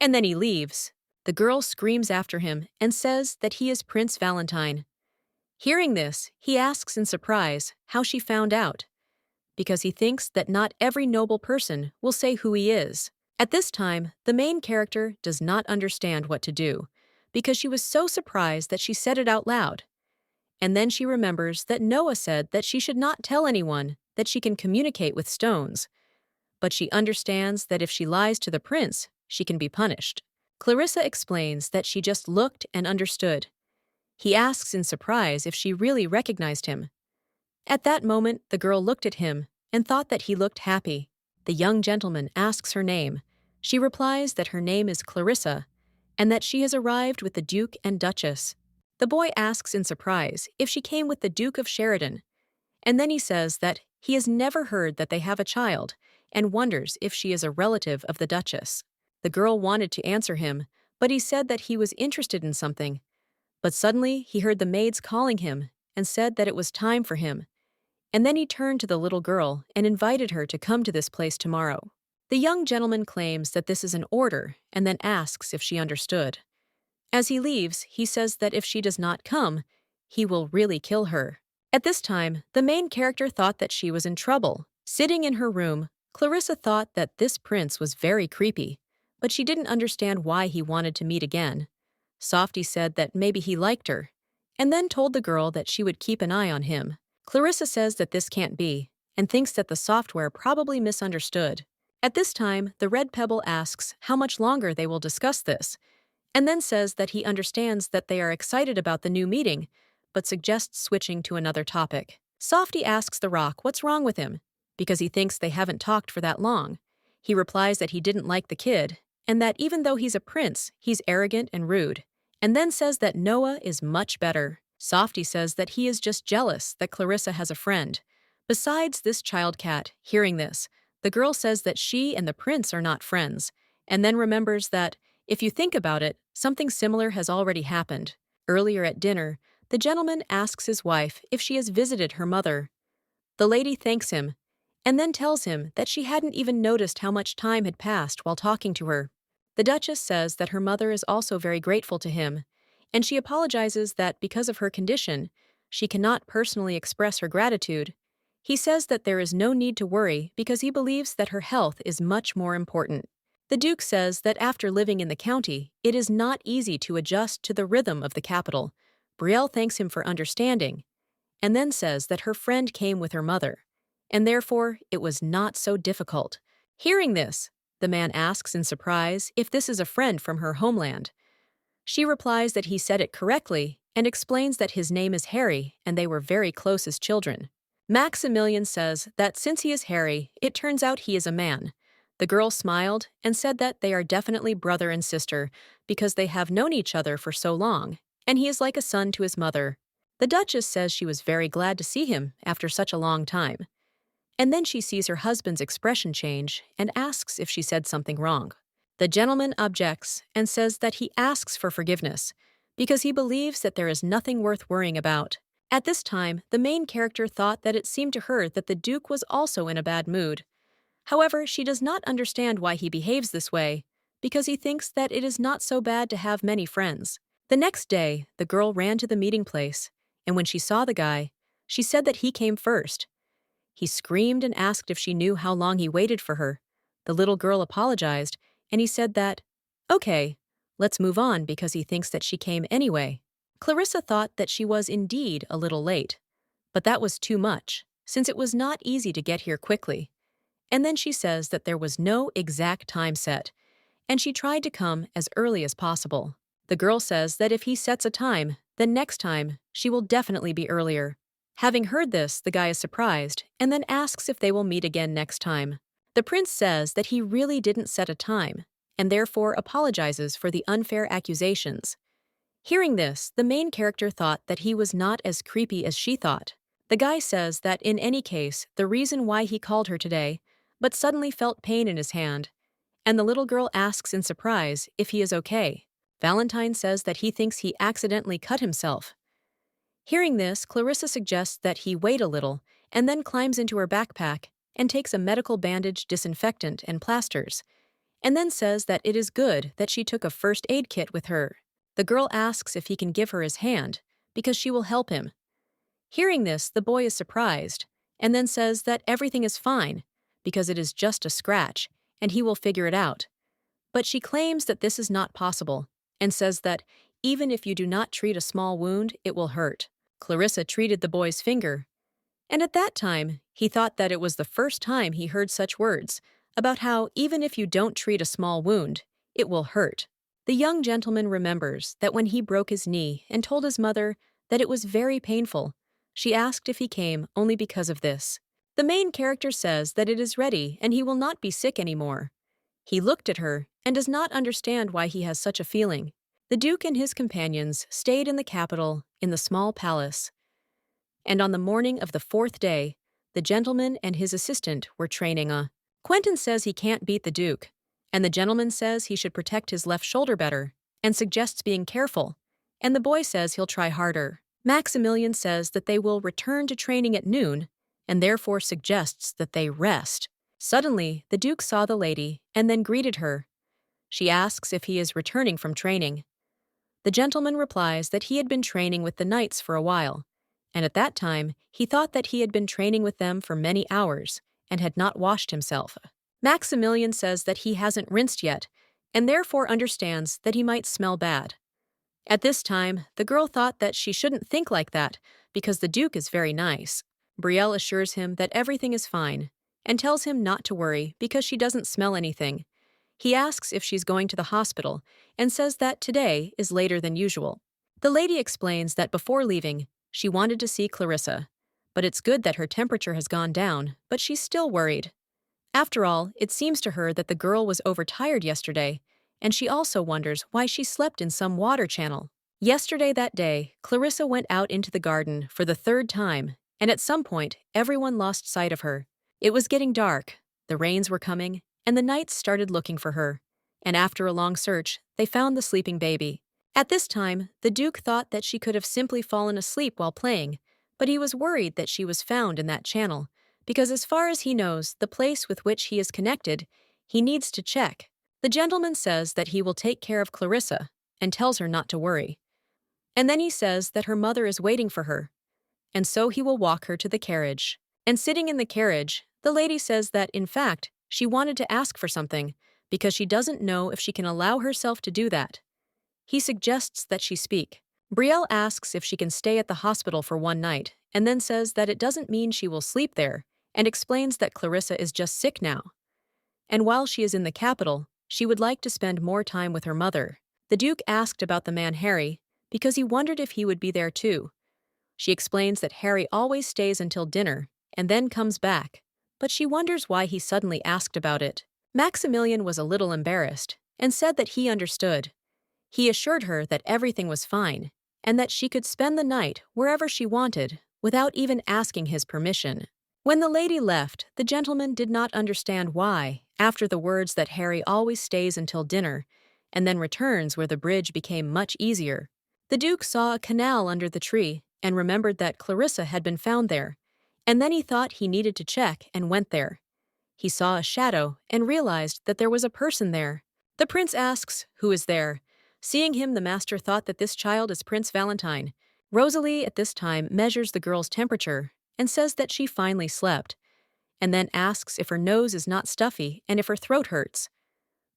and then he leaves. The girl screams after him and says that he is Prince Valentine. Hearing this, he asks in surprise how she found out, because he thinks that not every noble person will say who he is. At this time, the main character does not understand what to do, because she was so surprised that she said it out loud. And then she remembers that Noah said that she should not tell anyone that she can communicate with stones, but she understands that if she lies to the prince, she can be punished. Clarissa explains that she just looked and understood. He asks in surprise if she really recognized him. At that moment, the girl looked at him and thought that he looked happy. The young gentleman asks her name. She replies that her name is Clarissa and that she has arrived with the Duke and Duchess. The boy asks in surprise if she came with the Duke of Sheridan, and then he says that he has never heard that they have a child and wonders if she is a relative of the Duchess. The girl wanted to answer him, but he said that he was interested in something. But suddenly he heard the maids calling him and said that it was time for him. And then he turned to the little girl and invited her to come to this place tomorrow. The young gentleman claims that this is an order and then asks if she understood. As he leaves, he says that if she does not come, he will really kill her. At this time, the main character thought that she was in trouble. Sitting in her room, Clarissa thought that this prince was very creepy, but she didn't understand why he wanted to meet again. Softy said that maybe he liked her, and then told the girl that she would keep an eye on him. Clarissa says that this can't be, and thinks that the software probably misunderstood. At this time, the red pebble asks how much longer they will discuss this, and then says that he understands that they are excited about the new meeting, but suggests switching to another topic. Softy asks the rock what's wrong with him, because he thinks they haven't talked for that long. He replies that he didn't like the kid, and that even though he's a prince, he's arrogant and rude, and then says that Noah is much better. Softy says that he is just jealous that Clarissa has a friend. Besides this child cat, hearing this, the girl says that she and the prince are not friends, and then remembers that, if you think about it, something similar has already happened. Earlier at dinner, the gentleman asks his wife if she has visited her mother. The lady thanks him, and then tells him that she hadn't even noticed how much time had passed while talking to her. The Duchess says that her mother is also very grateful to him, and she apologizes that because of her condition, she cannot personally express her gratitude. He says that there is no need to worry because he believes that her health is much more important. The Duke says that after living in the county, it is not easy to adjust to the rhythm of the capital. Brielle thanks him for understanding, and then says that her friend came with her mother, and therefore it was not so difficult. Hearing this, the man asks in surprise if this is a friend from her homeland. She replies that he said it correctly and explains that his name is Harry and they were very close as children. Maximilian says that since he is Harry, it turns out he is a man. The girl smiled and said that they are definitely brother and sister because they have known each other for so long, and he is like a son to his mother. The Duchess says she was very glad to see him after such a long time. And then she sees her husband's expression change and asks if she said something wrong. The gentleman objects and says that he asks for forgiveness because he believes that there is nothing worth worrying about. At this time, the main character thought that it seemed to her that the Duke was also in a bad mood. However, she does not understand why he behaves this way, because he thinks that it is not so bad to have many friends. The next day, the girl ran to the meeting place, and when she saw the guy, she said that he came first. He screamed and asked if she knew how long he waited for her. The little girl apologized, and he said that, "Okay, let's move on," because he thinks that she came anyway. Clarissa thought that she was indeed a little late, but that was too much, since it was not easy to get here quickly. And then she says that there was no exact time set, and she tried to come as early as possible. The girl says that if he sets a time, then next time she will definitely be earlier. Having heard this, the guy is surprised and then asks if they will meet again next time. The prince says that he really didn't set a time, and therefore apologizes for the unfair accusations. Hearing this, the main character thought that he was not as creepy as she thought. The guy says that in any case, the reason why he called her today, but suddenly felt pain in his hand, and the little girl asks in surprise if he is okay. Valentine says that he thinks he accidentally cut himself. Hearing this, Clarissa suggests that he wait a little and then climbs into her backpack and takes a medical bandage, disinfectant, and plasters, and then says that it is good that she took a first aid kit with her. The girl asks if he can give her his hand, because she will help him. Hearing this, the boy is surprised, and then says that everything is fine, because it is just a scratch, and he will figure it out. But she claims that this is not possible, and says that even if you do not treat a small wound, it will hurt. Clarissa treated the boy's finger, and at that time, he thought that it was the first time he heard such words about how even if you don't treat a small wound, it will hurt. The young gentleman remembers that when he broke his knee and told his mother that it was very painful, she asked if he came only because of this. The main character says that it is ready and he will not be sick anymore. He looked at her and does not understand why he has such a feeling. The Duke and his companions stayed in the capital in the small palace, and on the morning of the fourth day, the gentleman and his assistant were training a. Quentin says he can't beat the Duke, and the gentleman says he should protect his left shoulder better and suggests being careful, and the boy says he'll try harder. Maximilian says that they will return to training at noon and therefore suggests that they rest. Suddenly, the Duke saw the lady and then greeted her. She asks if he is returning from training. The gentleman replies that he had been training with the knights for a while, and at that time he thought that he had been training with them for many hours and had not washed himself. Maximilian says that he hasn't rinsed yet, and therefore understands that he might smell bad. At this time, the girl thought that she shouldn't think like that because the Duke is very nice. Brielle assures him that everything is fine and tells him not to worry because she doesn't smell anything. He asks if she's going to the hospital and says that today is later than usual. The lady explains that before leaving, she wanted to see Clarissa, but it's good that her temperature has gone down, but she's still worried. After all, it seems to her that the girl was overtired yesterday, and she also wonders why she slept in some water channel. Yesterday that day, Clarissa went out into the garden for the third time, and at some point, everyone lost sight of her. It was getting dark, the rains were coming, and the knights started looking for her. And after a long search, they found the sleeping baby. At this time, the Duke thought that she could have simply fallen asleep while playing, but he was worried that she was found in that channel, because as far as he knows, the place with which he is connected, he needs to check. The gentleman says that he will take care of Clarissa and tells her not to worry. And then he says that her mother is waiting for her, and so he will walk her to the carriage. And sitting in the carriage, the lady says that, in fact, she wanted to ask for something because she doesn't know if she can allow herself to do that. He suggests that she speak. Brielle asks if she can stay at the hospital for one night and then says that it doesn't mean she will sleep there and explains that Clarissa is just sick now. And while she is in the capital, she would like to spend more time with her mother. The Duke asked about the man Harry because he wondered if he would be there too. She explains that Harry always stays until dinner and then comes back, but she wonders why he suddenly asked about it. Maximilian was a little embarrassed and said that he understood. He assured her that everything was fine and that she could spend the night wherever she wanted without even asking his permission. When the lady left, the gentleman did not understand why, after the words that Harry always stays until dinner and then returns where the bridge became much easier. The Duke saw a canal under the tree and remembered that Clarissa had been found there, and then he thought he needed to check and went there. He saw a shadow and realized that there was a person there. The prince asks, "Who is there?" Seeing him, the master thought that this child is Prince Valentine. Rosalie at this time measures the girl's temperature and says that she finally slept, and then asks if her nose is not stuffy and if her throat hurts.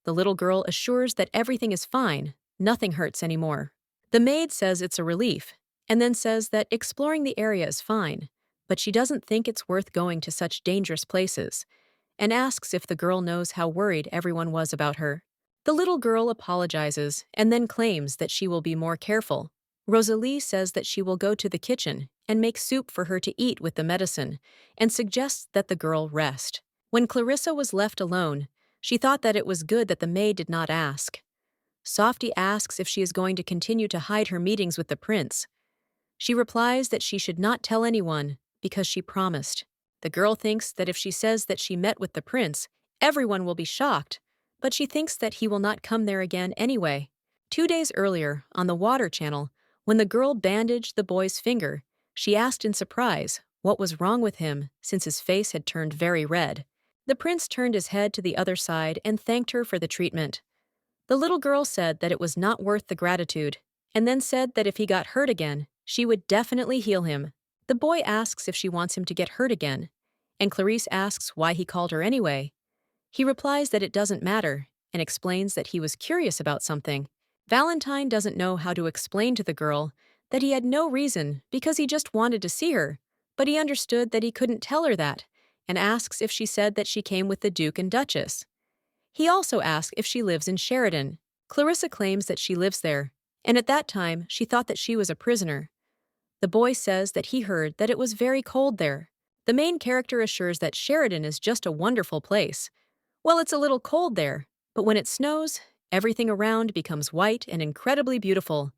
The little girl assures that everything is fine, nothing hurts anymore. The maid says it's a relief, and then says that exploring the area is fine, but she doesn't think it's worth going to such dangerous places, and asks if the girl knows how worried everyone was about her. The little girl apologizes and then claims that she will be more careful. Rosalie says that she will go to the kitchen and make soup for her to eat with the medicine, and suggests that the girl rest. When Clarissa was left alone, she thought that it was good that the maid did not ask. Softy asks if she is going to continue to hide her meetings with the prince. She replies that she should not tell anyone because she promised. The girl thinks that if she says that she met with the prince, everyone will be shocked, but she thinks that he will not come there again anyway. 2 days earlier, on the water channel, when the girl bandaged the boy's finger, she asked in surprise what was wrong with him since his face had turned very red. The prince turned his head to the other side and thanked her for the treatment. The little girl said that it was not worth the gratitude, and then said that if he got hurt again, she would definitely heal him. The boy asks if she wants him to get hurt again, and Clarissa asks why he called her anyway. He replies that it doesn't matter, and explains that he was curious about something. Valentine doesn't know how to explain to the girl that he had no reason because he just wanted to see her, but he understood that he couldn't tell her that, and asks if she said that she came with the Duke and Duchess. He also asks if she lives in Sheridan. Clarissa claims that she lives there, and at that time she thought that she was a prisoner. The boy says that he heard that it was very cold there. The main character assures that Sheridan is just a wonderful place. Well, it's a little cold there, but when it snows, everything around becomes white and incredibly beautiful,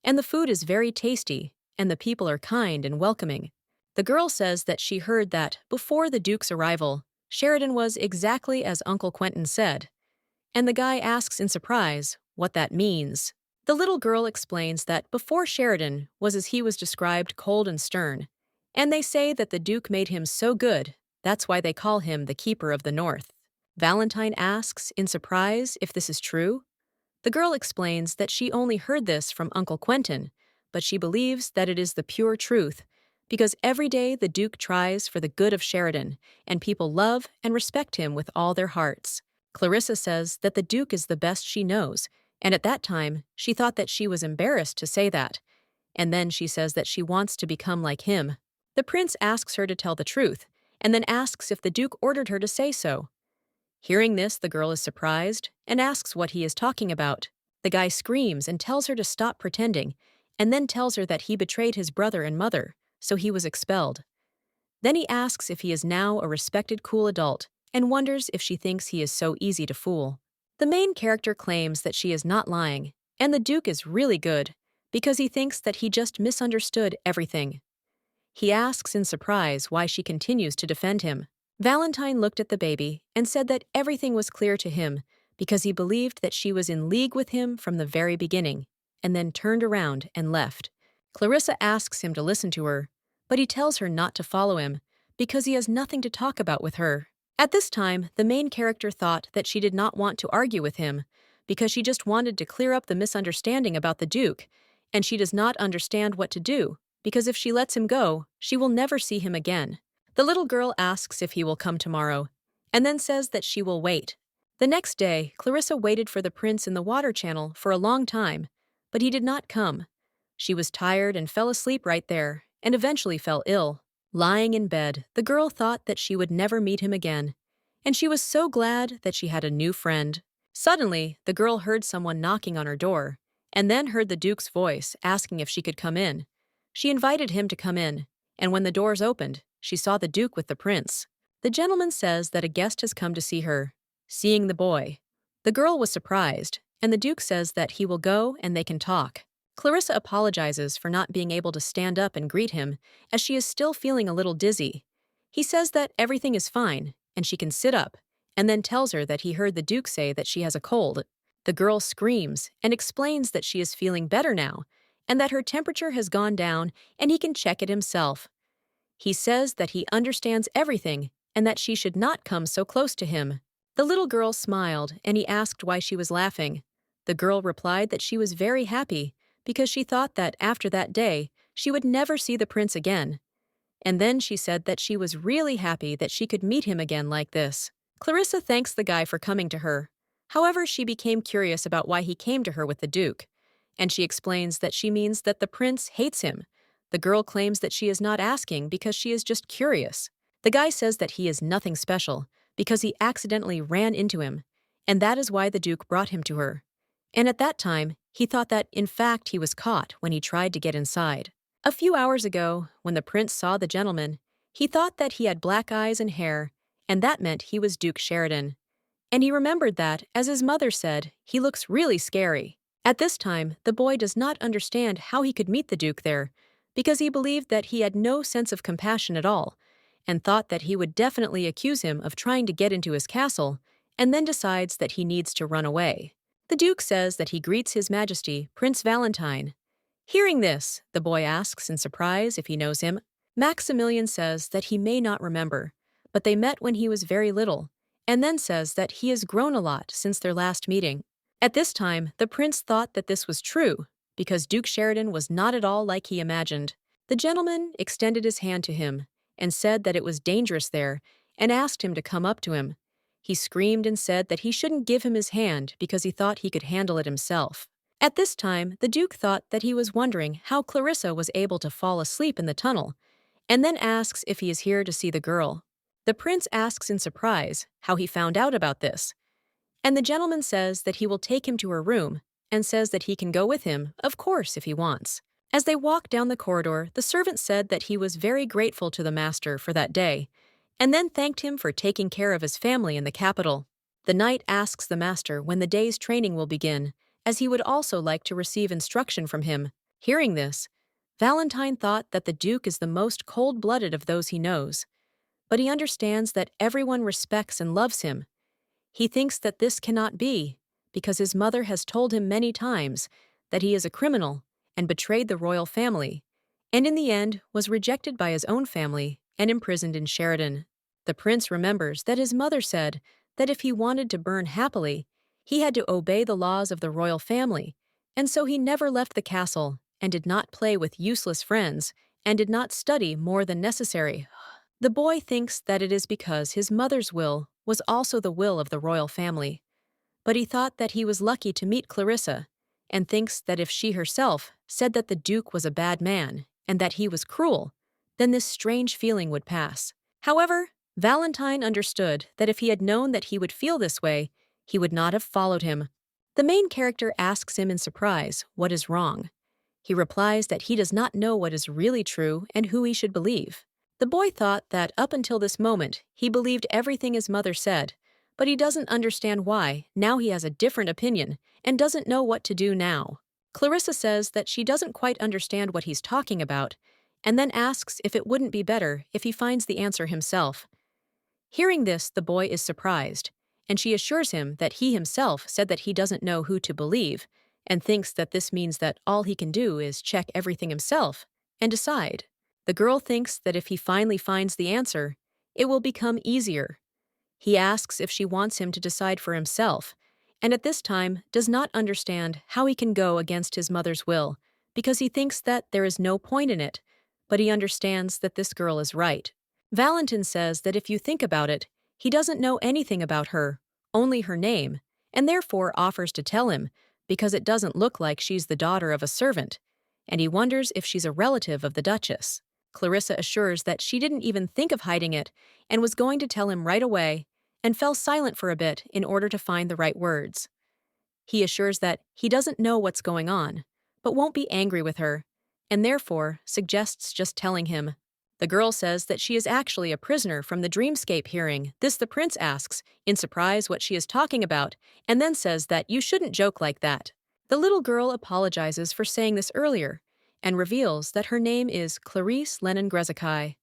and the food is very tasty, and the people are kind and welcoming. The girl says that she heard that, before the Duke's arrival, Sheridan was exactly as Uncle Quentin said, and the guy asks in surprise what that means. The little girl explains that before Sheridan was as he was described, cold and stern, and they say that the Duke made him so good That's why they call him the Keeper of the North. Valentine asks, in surprise, if this is true. The girl explains that she only heard this from Uncle Quentin, but she believes that it is the pure truth, because every day the Duke tries for the good of Sheridan, and people love and respect him with all their hearts. Clarissa says that the Duke is the best she knows, and at that time, she thought that she was embarrassed to say that. And then she says that she wants to become like him. The prince asks her to tell the truth, and then asks if the Duke ordered her to say so. Hearing this, the girl is surprised and asks what he is talking about. The guy screams and tells her to stop pretending, and then tells her that he betrayed his brother and mother, so he was expelled. Then he asks if he is now a respected cool adult, and wonders if she thinks he is so easy to fool. The main character claims that she is not lying, and the Duke is really good, because he thinks that he just misunderstood everything. He asks in surprise why she continues to defend him. Valentine looked at the baby and said that everything was clear to him because he believed that she was in league with him from the very beginning, and then turned around and left. Clarissa asks him to listen to her, but he tells her not to follow him because he has nothing to talk about with her. At this time, the main character thought that she did not want to argue with him because she just wanted to clear up the misunderstanding about the Duke, and she does not understand what to do because if she lets him go, she will never see him again. The little girl asks if he will come tomorrow, and then says that she will wait. The next day, Clarissa waited for the prince in the water channel for a long time, but he did not come. She was tired and fell asleep right there, and eventually fell ill. Lying in bed, the girl thought that she would never meet him again, and she was so glad that she had a new friend. Suddenly, the girl heard someone knocking on her door, and then heard the Duke's voice asking if she could come in. She invited him to come in, and when the doors opened, she saw the Duke with the prince. The gentleman says that a guest has come to see her, seeing the boy. The girl was surprised, and the Duke says that he will go and they can talk. Clarissa apologizes for not being able to stand up and greet him, as she is still feeling a little dizzy. He says that everything is fine, and she can sit up, and then tells her that he heard the Duke say that she has a cold. The girl screams and explains that she is feeling better now, and that her temperature has gone down and he can check it himself. He says that he understands everything and that she should not come so close to him. The little girl smiled, and he asked why she was laughing. The girl replied that she was very happy because she thought that after that day, she would never see the prince again. And then she said that she was really happy that she could meet him again like this. Clarissa thanks the guy for coming to her. However, she became curious about why he came to her with the Duke, and she explains that she means that the prince hates him. The girl claims that she is not asking because she is just curious. The guy says that he is nothing special because he accidentally ran into him, and that is why the Duke brought him to her. And at that time, he thought that, in fact, he was caught when he tried to get inside. A few hours ago, when the prince saw the gentleman, he thought that he had black eyes and hair, and that meant he was Duke Sheridan. And he remembered that, as his mother said, he looks really scary. At this time, the boy does not understand how he could meet the Duke there, because he believed that he had no sense of compassion at all, and thought that he would definitely accuse him of trying to get into his castle, and then decides that he needs to run away. The Duke says that he greets His Majesty, Prince Valentine. Hearing this, the boy asks in surprise if he knows him. Maximilian says that he may not remember, but they met when he was very little, and then says that he has grown a lot since their last meeting. At this time, the prince thought that this was true, because Duke Sheridan was not at all like he imagined. The gentleman extended his hand to him and said that it was dangerous there and asked him to come up to him. He screamed and said that he shouldn't give him his hand because he thought he could handle it himself. At this time, the Duke thought that he was wondering how Clarissa was able to fall asleep in the tunnel, and then asks if he is here to see the girl. The prince asks in surprise how he found out about this, and the gentleman says that he will take him to her room and says that he can go with him, of course, if he wants. As they walked down the corridor, the servant said that he was very grateful to the master for that day, and then thanked him for taking care of his family in the capital. The knight asks the master when the day's training will begin, as he would also like to receive instruction from him. Hearing this, Valentine thought that the Duke is the most cold-blooded of those he knows, but he understands that everyone respects and loves him. He thinks that this cannot be, because his mother has told him many times that he is a criminal and betrayed the royal family, and in the end was rejected by his own family and imprisoned in Sheridan. The prince remembers that his mother said that if he wanted to burn happily, he had to obey the laws of the royal family, and so he never left the castle and did not play with useless friends and did not study more than necessary. The boy thinks that it is because his mother's will was also the will of the royal family, but he thought that he was lucky to meet Clarissa, and thinks that if she herself said that the Duke was a bad man and that he was cruel, then this strange feeling would pass. However, Valentine understood that if he had known that he would feel this way, he would not have followed him. The main character asks him in surprise what is wrong. He replies that he does not know what is really true and who he should believe. The boy thought that up until this moment, he believed everything his mother said, but he doesn't understand why. Now he has a different opinion and doesn't know what to do now. Clarissa says that she doesn't quite understand what he's talking about, and then asks if it wouldn't be better if he finds the answer himself. Hearing this, the boy is surprised, and she assures him that he himself said that he doesn't know who to believe, and thinks that this means that all he can do is check everything himself and decide. The girl thinks that if he finally finds the answer, it will become easier. He asks if she wants him to decide for himself, and at this time does not understand how he can go against his mother's will, because he thinks that there is no point in it, but he understands that this girl is right. Valentine says that if you think about it, he doesn't know anything about her, only her name, and therefore offers to tell him, because it doesn't look like she's the daughter of a servant, and he wonders if she's a relative of the Duchess. Clarissa assures that she didn't even think of hiding it and was going to tell him right away, and fell silent for a bit in order to find the right words. He assures that he doesn't know what's going on, but won't be angry with her, and therefore suggests just telling him. The girl says that she is actually a prisoner from the dreamscape hearing. This the prince asks, in surprise, what she is talking about, and then says that you shouldn't joke like that. The little girl apologizes for saying this earlier, and reveals that her name is Clarisse Lennon Grezekai,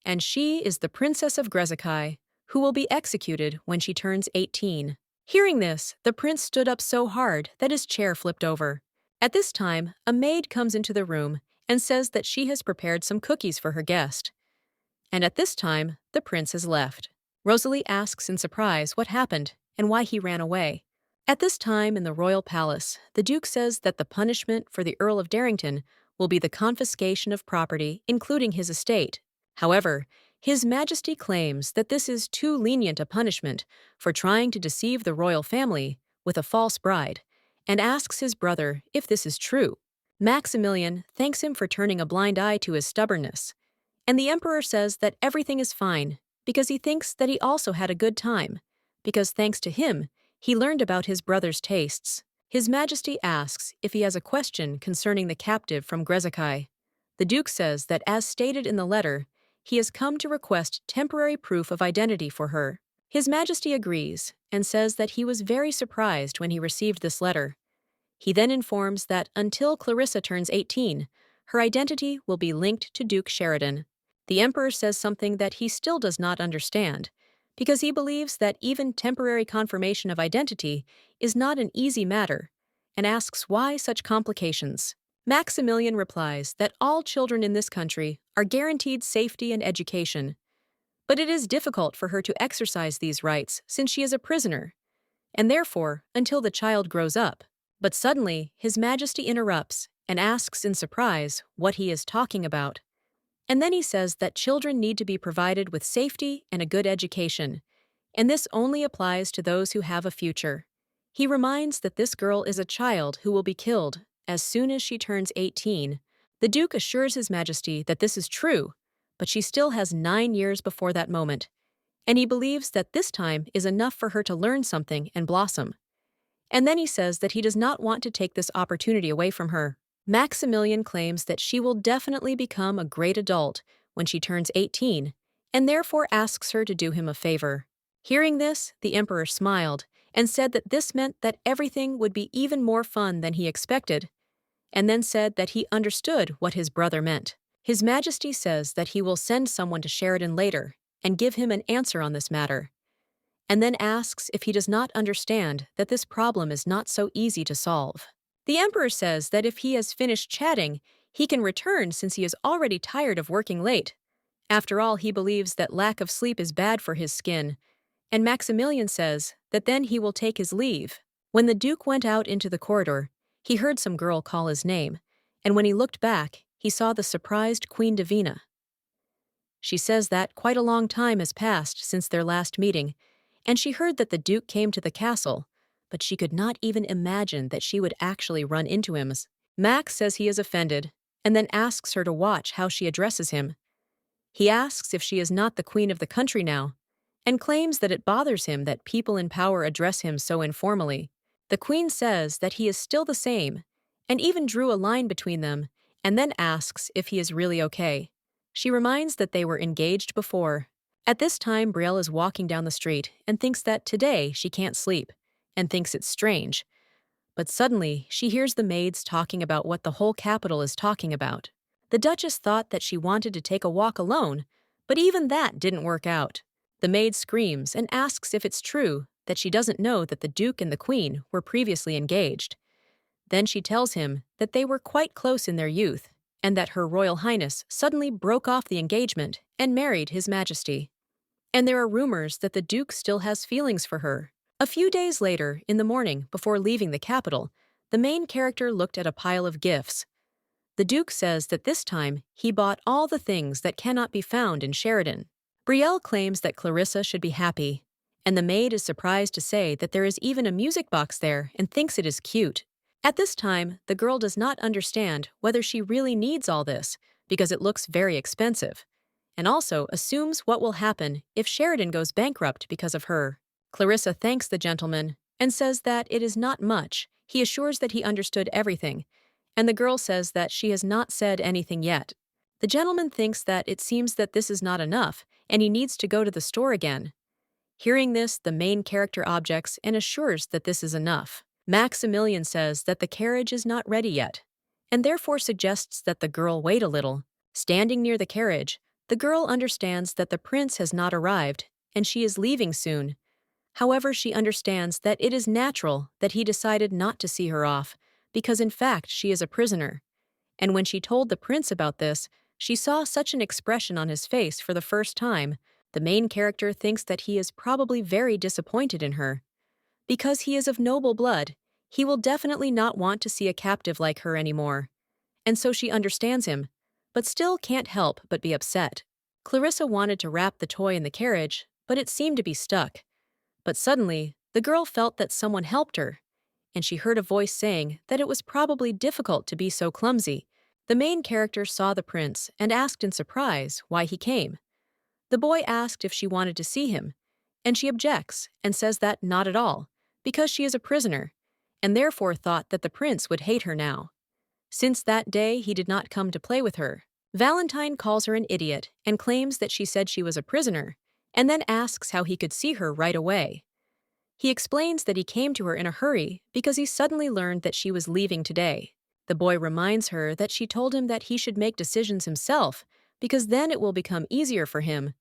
and she is the Princess of Grezekai, who will be executed when she turns 18. Hearing this, the prince stood up so hard that his chair flipped over. At this time, a maid comes into the room and says that she has prepared some cookies for her guest. And at this time, the prince has left. Rosalie asks in surprise what happened and why he ran away. At this time in the royal palace, the Duke says that the punishment for the Earl of Darrington will be the confiscation of property, including his estate. However, His Majesty claims that this is too lenient a punishment for trying to deceive the royal family with a false bride, and asks his brother if this is true. Maximilian thanks him for turning a blind eye to his stubbornness, and the emperor says that everything is fine because he thinks that he also had a good time, because thanks to him, he learned about his brother's tastes. His Majesty asks if he has a question concerning the captive from Grezekai. The Duke says that as stated in the letter, he has come to request temporary proof of identity for her. His Majesty agrees and says that he was very surprised when he received this letter. He then informs that until Clarissa turns 18, her identity will be linked to Duke Sheridan. The Emperor says something that he still does not understand, because he believes that even temporary confirmation of identity is not an easy matter, and asks why such complications. Maximilian replies that all children in this country are guaranteed safety and education, but it is difficult for her to exercise these rights since she is a prisoner, and therefore until the child grows up. But suddenly, His Majesty interrupts and asks in surprise what he is talking about. And then he says that children need to be provided with safety and a good education, and this only applies to those who have a future. He reminds that this girl is a child who will be killed as soon as she turns 18. The Duke assures His Majesty that this is true, but she still has 9 years before that moment, and he believes that this time is enough for her to learn something and blossom. And then he says that he does not want to take this opportunity away from her. Maximilian claims that she will definitely become a great adult when she turns 18, and therefore asks her to do him a favor. Hearing this, the Emperor smiled and said that this meant that everything would be even more fun than he expected, and then said that he understood what his brother meant. His Majesty says that he will send someone to Sheridan later and give him an answer on this matter, and then asks if he does not understand that this problem is not so easy to solve. The Emperor says that if he has finished chatting, he can return since he is already tired of working late, After all, he believes that lack of sleep is bad for his skin, and Maximilian says that then he will take his leave. When the Duke went out into the corridor, he heard some girl call his name, and when he looked back, he saw the surprised Queen Davina. She says that quite a long time has passed since their last meeting, and she heard that the Duke came to the castle, but she could not even imagine that she would actually run into him. Max says he is offended, and then asks her to watch how she addresses him. He asks if she is not the queen of the country now, and claims that it bothers him that people in power address him so informally. The queen says that he is still the same, and even drew a line between them, and then asks if he is really okay. She reminds that they were engaged before. At this time, Brielle is walking down the street and thinks that today she can't sleep, and thinks it's strange. But suddenly, she hears the maids talking about what the whole capital is talking about. The Duchess thought that she wanted to take a walk alone, but even that didn't work out. The maid screams and asks if it's true that she doesn't know that the Duke and the Queen were previously engaged. Then she tells him that they were quite close in their youth, and that Her Royal Highness suddenly broke off the engagement and married His Majesty. And there are rumors that the Duke still has feelings for her. A few days later, in the morning, before leaving the capital, the main character looked at a pile of gifts. The Duke says that this time he bought all the things that cannot be found in Sheridan. Brielle claims that Clarissa should be happy, and the maid is surprised to say that there is even a music box there and thinks it is cute. At this time, the girl does not understand whether she really needs all this because it looks very expensive, and also assumes what will happen if Sheridan goes bankrupt because of her. Clarissa thanks the gentleman and says that it is not much. He assures that he understood everything, and the girl says that she has not said anything yet. The gentleman thinks that it seems that this is not enough, and he needs to go to the store again. Hearing this, the main character objects and assures that this is enough. Maximilian says that the carriage is not ready yet, and therefore suggests that the girl wait a little. Standing near the carriage, the girl understands that the prince has not arrived, and she is leaving soon. However, she understands that it is natural that he decided not to see her off, because in fact she is a prisoner. And when she told the prince about this, she saw such an expression on his face for the first time. The main character thinks that he is probably very disappointed in her. Because he is of noble blood, he will definitely not want to see a captive like her anymore. And so she understands him, but still can't help but be upset. Clarissa wanted to wrap the toy in the carriage, but it seemed to be stuck. But suddenly, the girl felt that someone helped her, and she heard a voice saying that it was probably difficult to be so clumsy. The main character saw the prince and asked in surprise why he came. The boy asked if she wanted to see him, and she objects and says that not at all, because she is a prisoner, and therefore thought that the prince would hate her now. Since that day, he did not come to play with her. Valentine calls her an idiot and claims that she said she was a prisoner, and then asks how he could see her right away. He explains that he came to her in a hurry because he suddenly learned that she was leaving today. The boy reminds her that she told him that he should make decisions himself because then it will become easier for him,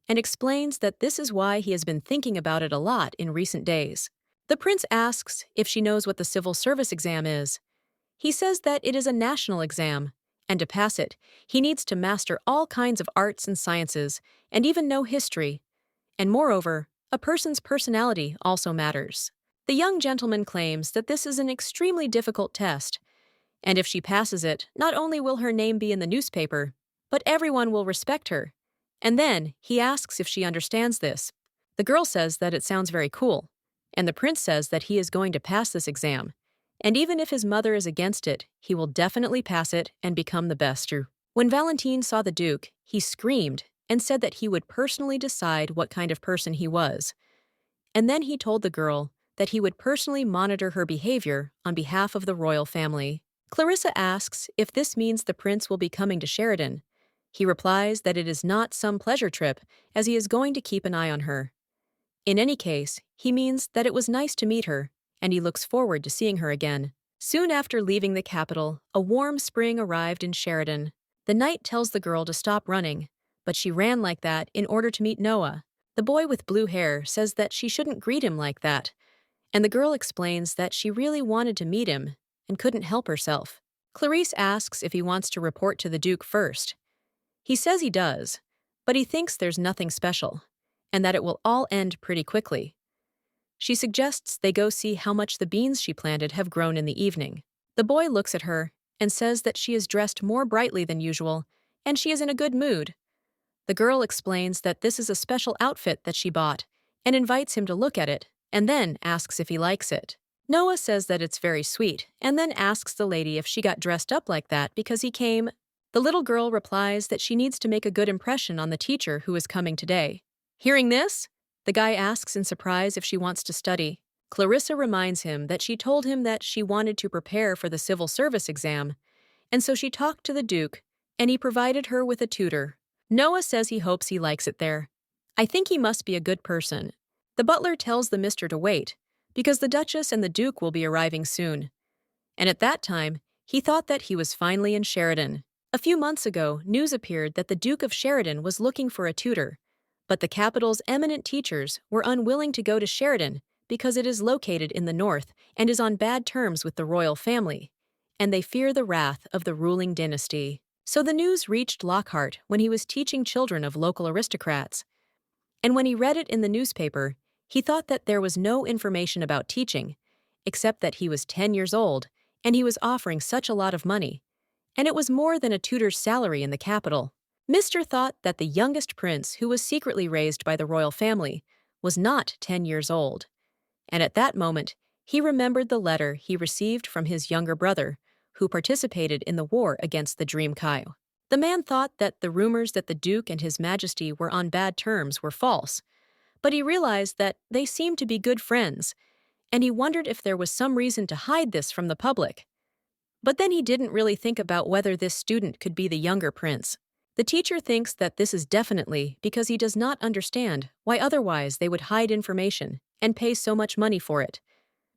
and explains that this is why he has been thinking about it a lot in recent days. The prince asks if she knows what the civil service exam is. He says that it is a national exam, and to pass it, he needs to master all kinds of arts and sciences, and even know history. And moreover, a person's personality also matters. The young gentleman claims that this is an extremely difficult test, and if she passes it, not only will her name be in the newspaper, but everyone will respect her. And then he asks if she understands this. The girl says that it sounds very cool, and the prince says that he is going to pass this exam, and even if his mother is against it, he will definitely pass it and become the best. When Valentine saw the Duke, he screamed and said that he would personally decide what kind of person he was. And then he told the girl that he would personally monitor her behavior on behalf of the royal family. Clarissa asks if this means the prince will be coming to Sheridan. He replies that it is not some pleasure trip, as he is going to keep an eye on her. In any case, he means that it was nice to meet her, and he looks forward to seeing her again. Soon after leaving the capital, a warm spring arrived in Sheridan. The knight tells the girl to stop running, but she ran like that in order to meet Noah. The boy with blue hair says that she shouldn't greet him like that, and the girl explains that she really wanted to meet him and couldn't help herself. Clarisse asks if he wants to report to the Duke first. He says he does, but he thinks there's nothing special, and that it will all end pretty quickly. She suggests they go see how much the beans she planted have grown in the evening. The boy looks at her and says that she is dressed more brightly than usual, and she is in a good mood. The girl explains that this is a special outfit that she bought, and invites him to look at it, and then asks if he likes it. Noah says that it's very sweet, and then asks the lady if she got dressed up like that because he came. The little girl replies that she needs to make a good impression on the teacher who is coming today. Hearing this, the guy asks in surprise if she wants to study. Clarissa reminds him that she told him that she wanted to prepare for the civil service exam, and so she talked to the Duke, and he provided her with a tutor. Noah says he hopes he likes it there. I think he must be a good person. The butler tells the mister to wait, because the Duchess and the Duke will be arriving soon. And at that time, he thought that he was finally in Sheridan. A few months ago, news appeared that the Duke of Sheridan was looking for a tutor, but the capital's eminent teachers were unwilling to go to Sheridan because it is located in the north and is on bad terms with the royal family, and they fear the wrath of the ruling dynasty. So the news reached Lockhart when he was teaching children of local aristocrats. And when he read it in the newspaper, he thought that there was no information about teaching, except that he was 10 years old and he was offering such a lot of money, and it was more than a tutor's salary in the capital. Mr. thought that the youngest prince, who was secretly raised by the royal family, was not 10 years old. And at that moment, he remembered the letter he received from his younger brother, who participated in the war against the Dream Kyle. The man thought that the rumors that the Duke and His Majesty were on bad terms were false, but he realized that they seemed to be good friends, and he wondered if there was some reason to hide this from the public. But then he didn't really think about whether this student could be the younger prince. The teacher thinks that this is definitely because he does not understand why otherwise they would hide information and pay so much money for it,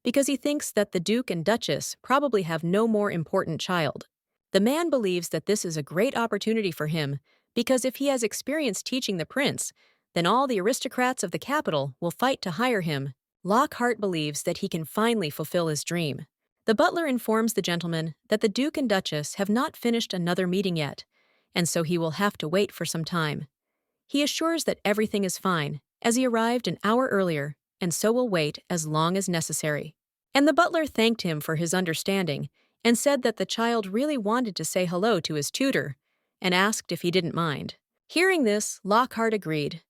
because he thinks that the Duke and Duchess probably have no more important child. The man believes that this is a great opportunity for him because if he has experience teaching the prince, then all the aristocrats of the capital will fight to hire him. Lockhart believes that he can finally fulfill his dream. The butler informs the gentleman that the Duke and Duchess have not finished another meeting yet, and so he will have to wait for some time. He assures that everything is fine, as he arrived an hour earlier, and so will wait as long as necessary. And the butler thanked him for his understanding and said that the child really wanted to say hello to his tutor and asked if he didn't mind. Hearing this, Lockhart agreed,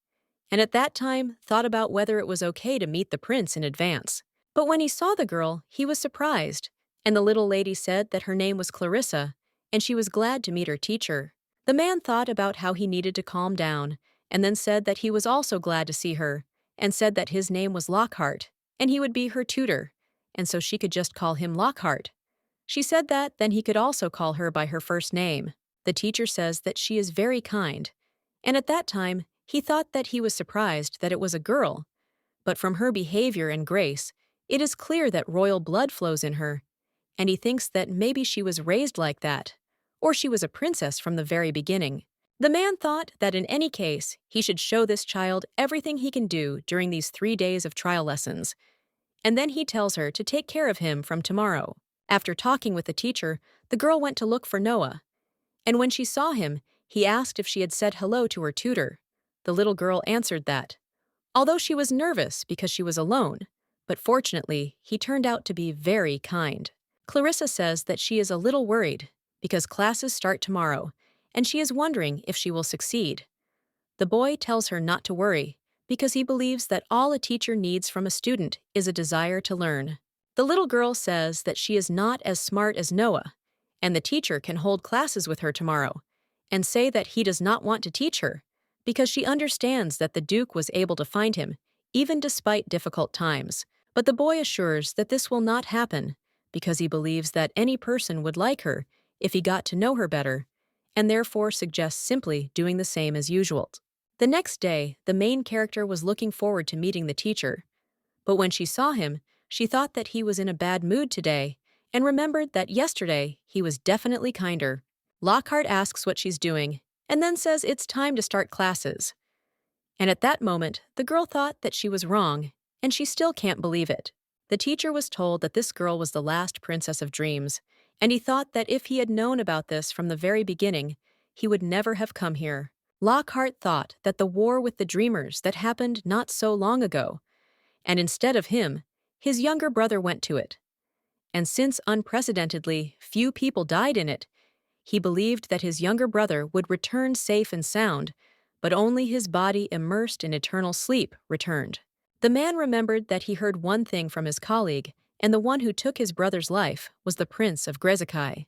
and at that time thought about whether it was okay to meet the prince in advance. But when he saw the girl, he was surprised, and the little lady said that her name was Clarissa, and she was glad to meet her teacher. The man thought about how he needed to calm down, and then said that he was also glad to see her, and said that his name was Lockhart, and he would be her tutor, and so she could just call him Lockhart. She said that then he could also call her by her first name. The teacher says that she is very kind, and at that time he thought that he was surprised that it was a girl, but from her behavior and grace, it is clear that royal blood flows in her, and he thinks that maybe she was raised like that, or she was a princess from the very beginning. The man thought that in any case, he should show this child everything he can do during these 3 days of trial lessons, and then he tells her to take care of him from tomorrow. After talking with the teacher, the girl went to look for Noah, and when she saw him, he asked if she had said hello to her tutor. The little girl answered that, although she was nervous because she was alone, but fortunately, he turned out to be very kind. Clarissa says that she is a little worried because classes start tomorrow, and she is wondering if she will succeed. The boy tells her not to worry because he believes that all a teacher needs from a student is a desire to learn. The little girl says that she is not as smart as Noah, and the teacher can hold classes with her tomorrow, and say that he does not want to teach her because she understands that the Duke was able to find him, even despite difficult times. But the boy assures that this will not happen because he believes that any person would like her if he got to know her better, and therefore suggests simply doing the same as usual. The next day, the main character was looking forward to meeting the teacher, but when she saw him, she thought that he was in a bad mood today and remembered that yesterday he was definitely kinder. Lockhart asks what she's doing and then says it's time to start classes. And at that moment, the girl thought that she was wrong, and she still can't believe it. The teacher was told that this girl was the last princess of dreams, and he thought that if he had known about this from the very beginning, he would never have come here. Lockhart thought that the war with the Dreamers that happened not so long ago, and instead of him, his younger brother went to it. And since unprecedentedly few people died in it, he believed that his younger brother would return safe and sound, but only his body immersed in eternal sleep returned. The man remembered that he heard one thing from his colleague, and the one who took his brother's life was the Prince of Grezekai.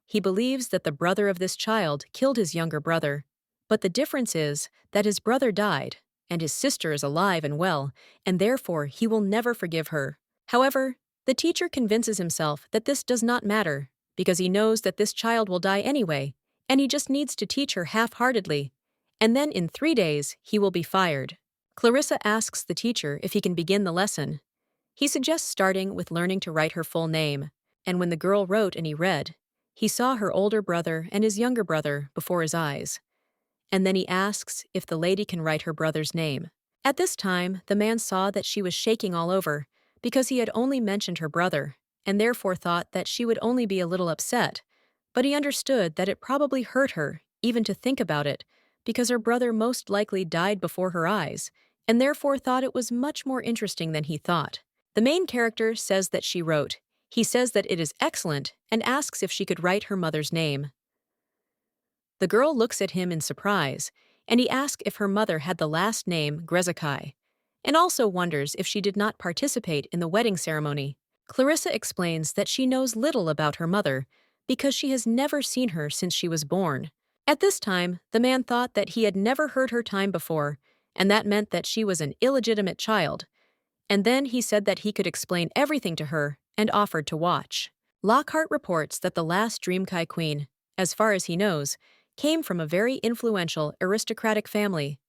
He believes that the brother of this child killed his younger brother, but the difference is that his brother died, and his sister is alive and well, and therefore he will never forgive her. However, the teacher convinces himself that this does not matter, because he knows that this child will die anyway, and he just needs to teach her half-heartedly, and then in 3 days he will be fired. Clarissa asks the teacher if he can begin the lesson. He suggests starting with learning to write her full name, and when the girl wrote and he read, he saw her older brother and his younger brother before his eyes. And then he asks if the lady can write her brother's name. At this time, the man saw that she was shaking all over, because he had only mentioned her brother, and therefore thought that she would only be a little upset, but he understood that it probably hurt her, even to think about it, because her brother most likely died before her eyes, and therefore thought it was much more interesting than he thought. The main character says that she wrote. He says that it is excellent and asks if she could write her mother's name. The girl looks at him in surprise, and he asks if her mother had the last name Grezekai, and also wonders if she did not participate in the wedding ceremony. Clarissa explains that she knows little about her mother because she has never seen her since she was born. At this time, the man thought that he had never heard her time before, and that meant that she was an illegitimate child. And then he said that he could explain everything to her and offered to watch. Lockhart reports that the last Dreamkai queen, as far as he knows, came from a very influential aristocratic family.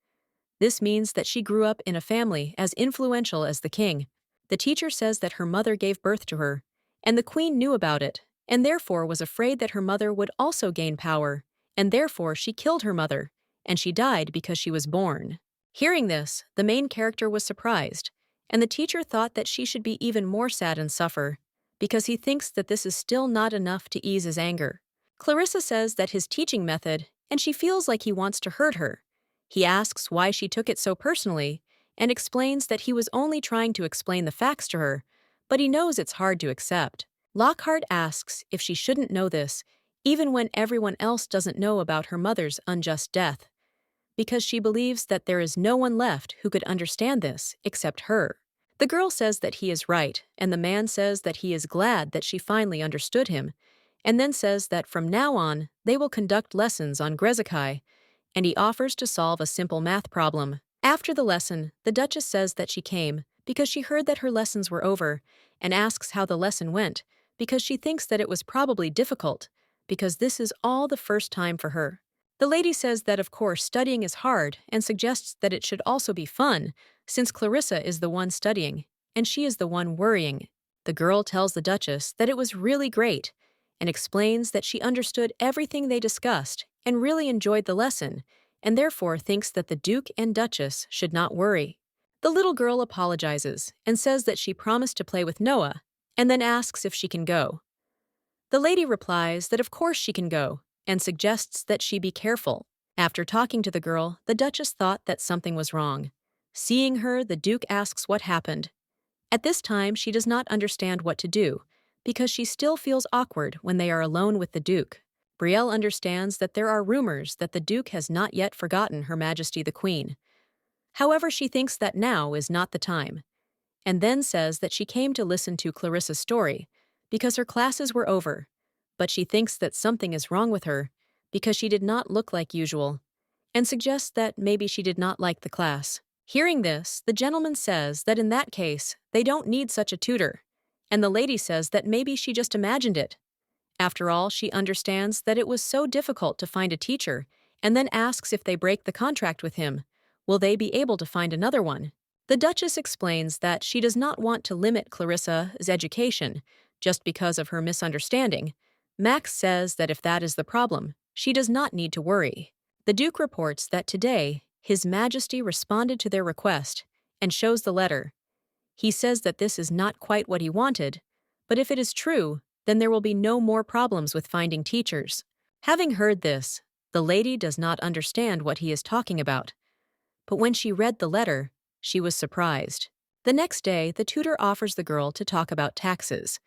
This means that she grew up in a family as influential as the king. The teacher says that her mother gave birth to her, and the queen knew about it, and therefore was afraid that her mother would also gain power, and therefore she killed her mother, and she died because she was born. Hearing this, the main character was surprised, and the teacher thought that she should be even more sad and suffer, because he thinks that this is still not enough to ease his anger. Clarissa says that his teaching method, and she feels like he wants to hurt her. He asks why she took it so personally, and explains that he was only trying to explain the facts to her, but he knows it's hard to accept. Lockhart asks if she shouldn't know this, even when everyone else doesn't know about her mother's unjust death, because she believes that there is no one left who could understand this except her. The girl says that he is right, and the man says that he is glad that she finally understood him, and then says that from now on they will conduct lessons on Grezekai, and he offers to solve a simple math problem. After the lesson, the Duchess says that she came because she heard that her lessons were over, and asks how the lesson went, because she thinks that it was probably difficult, because this is all the first time for her. The lady says that of course studying is hard and suggests that it should also be fun, since Clarissa is the one studying, and she is the one worrying. The girl tells the Duchess that it was really great, and explains that she understood everything they discussed and really enjoyed the lesson, and therefore thinks that the Duke and Duchess should not worry. The little girl apologizes and says that she promised to play with Noah, and then asks if she can go. The lady replies that of course she can go, and suggests that she be careful. After talking to the girl, the Duchess thought that something was wrong. Seeing her, the Duke asks what happened. At this time, she does not understand what to do, because she still feels awkward when they are alone with the Duke. Brielle understands that there are rumors that the Duke has not yet forgotten Her Majesty the Queen. However, she thinks that now is not the time, and then says that she came to listen to Clarissa's story because her classes were over, but she thinks that something is wrong with her because she did not look like usual, and suggests that maybe she did not like the class. Hearing this, the gentleman says that in that case, they don't need such a tutor, and the lady says that maybe she just imagined it. After all, she understands that it was so difficult to find a teacher, and then asks if they break the contract with him, will they be able to find another one? The Duchess explains that she does not want to limit Clarissa's education just because of her misunderstanding. Max says that if that is the problem, she does not need to worry. The Duke reports that today, His Majesty responded to their request and shows the letter. He says that this is not quite what he wanted, but if it is true, then there will be no more problems with finding teachers. Having heard this, The lady does not understand what he is talking about. But when she read the letter, she was surprised. The next day, the tutor offers the girl to talk about taxes.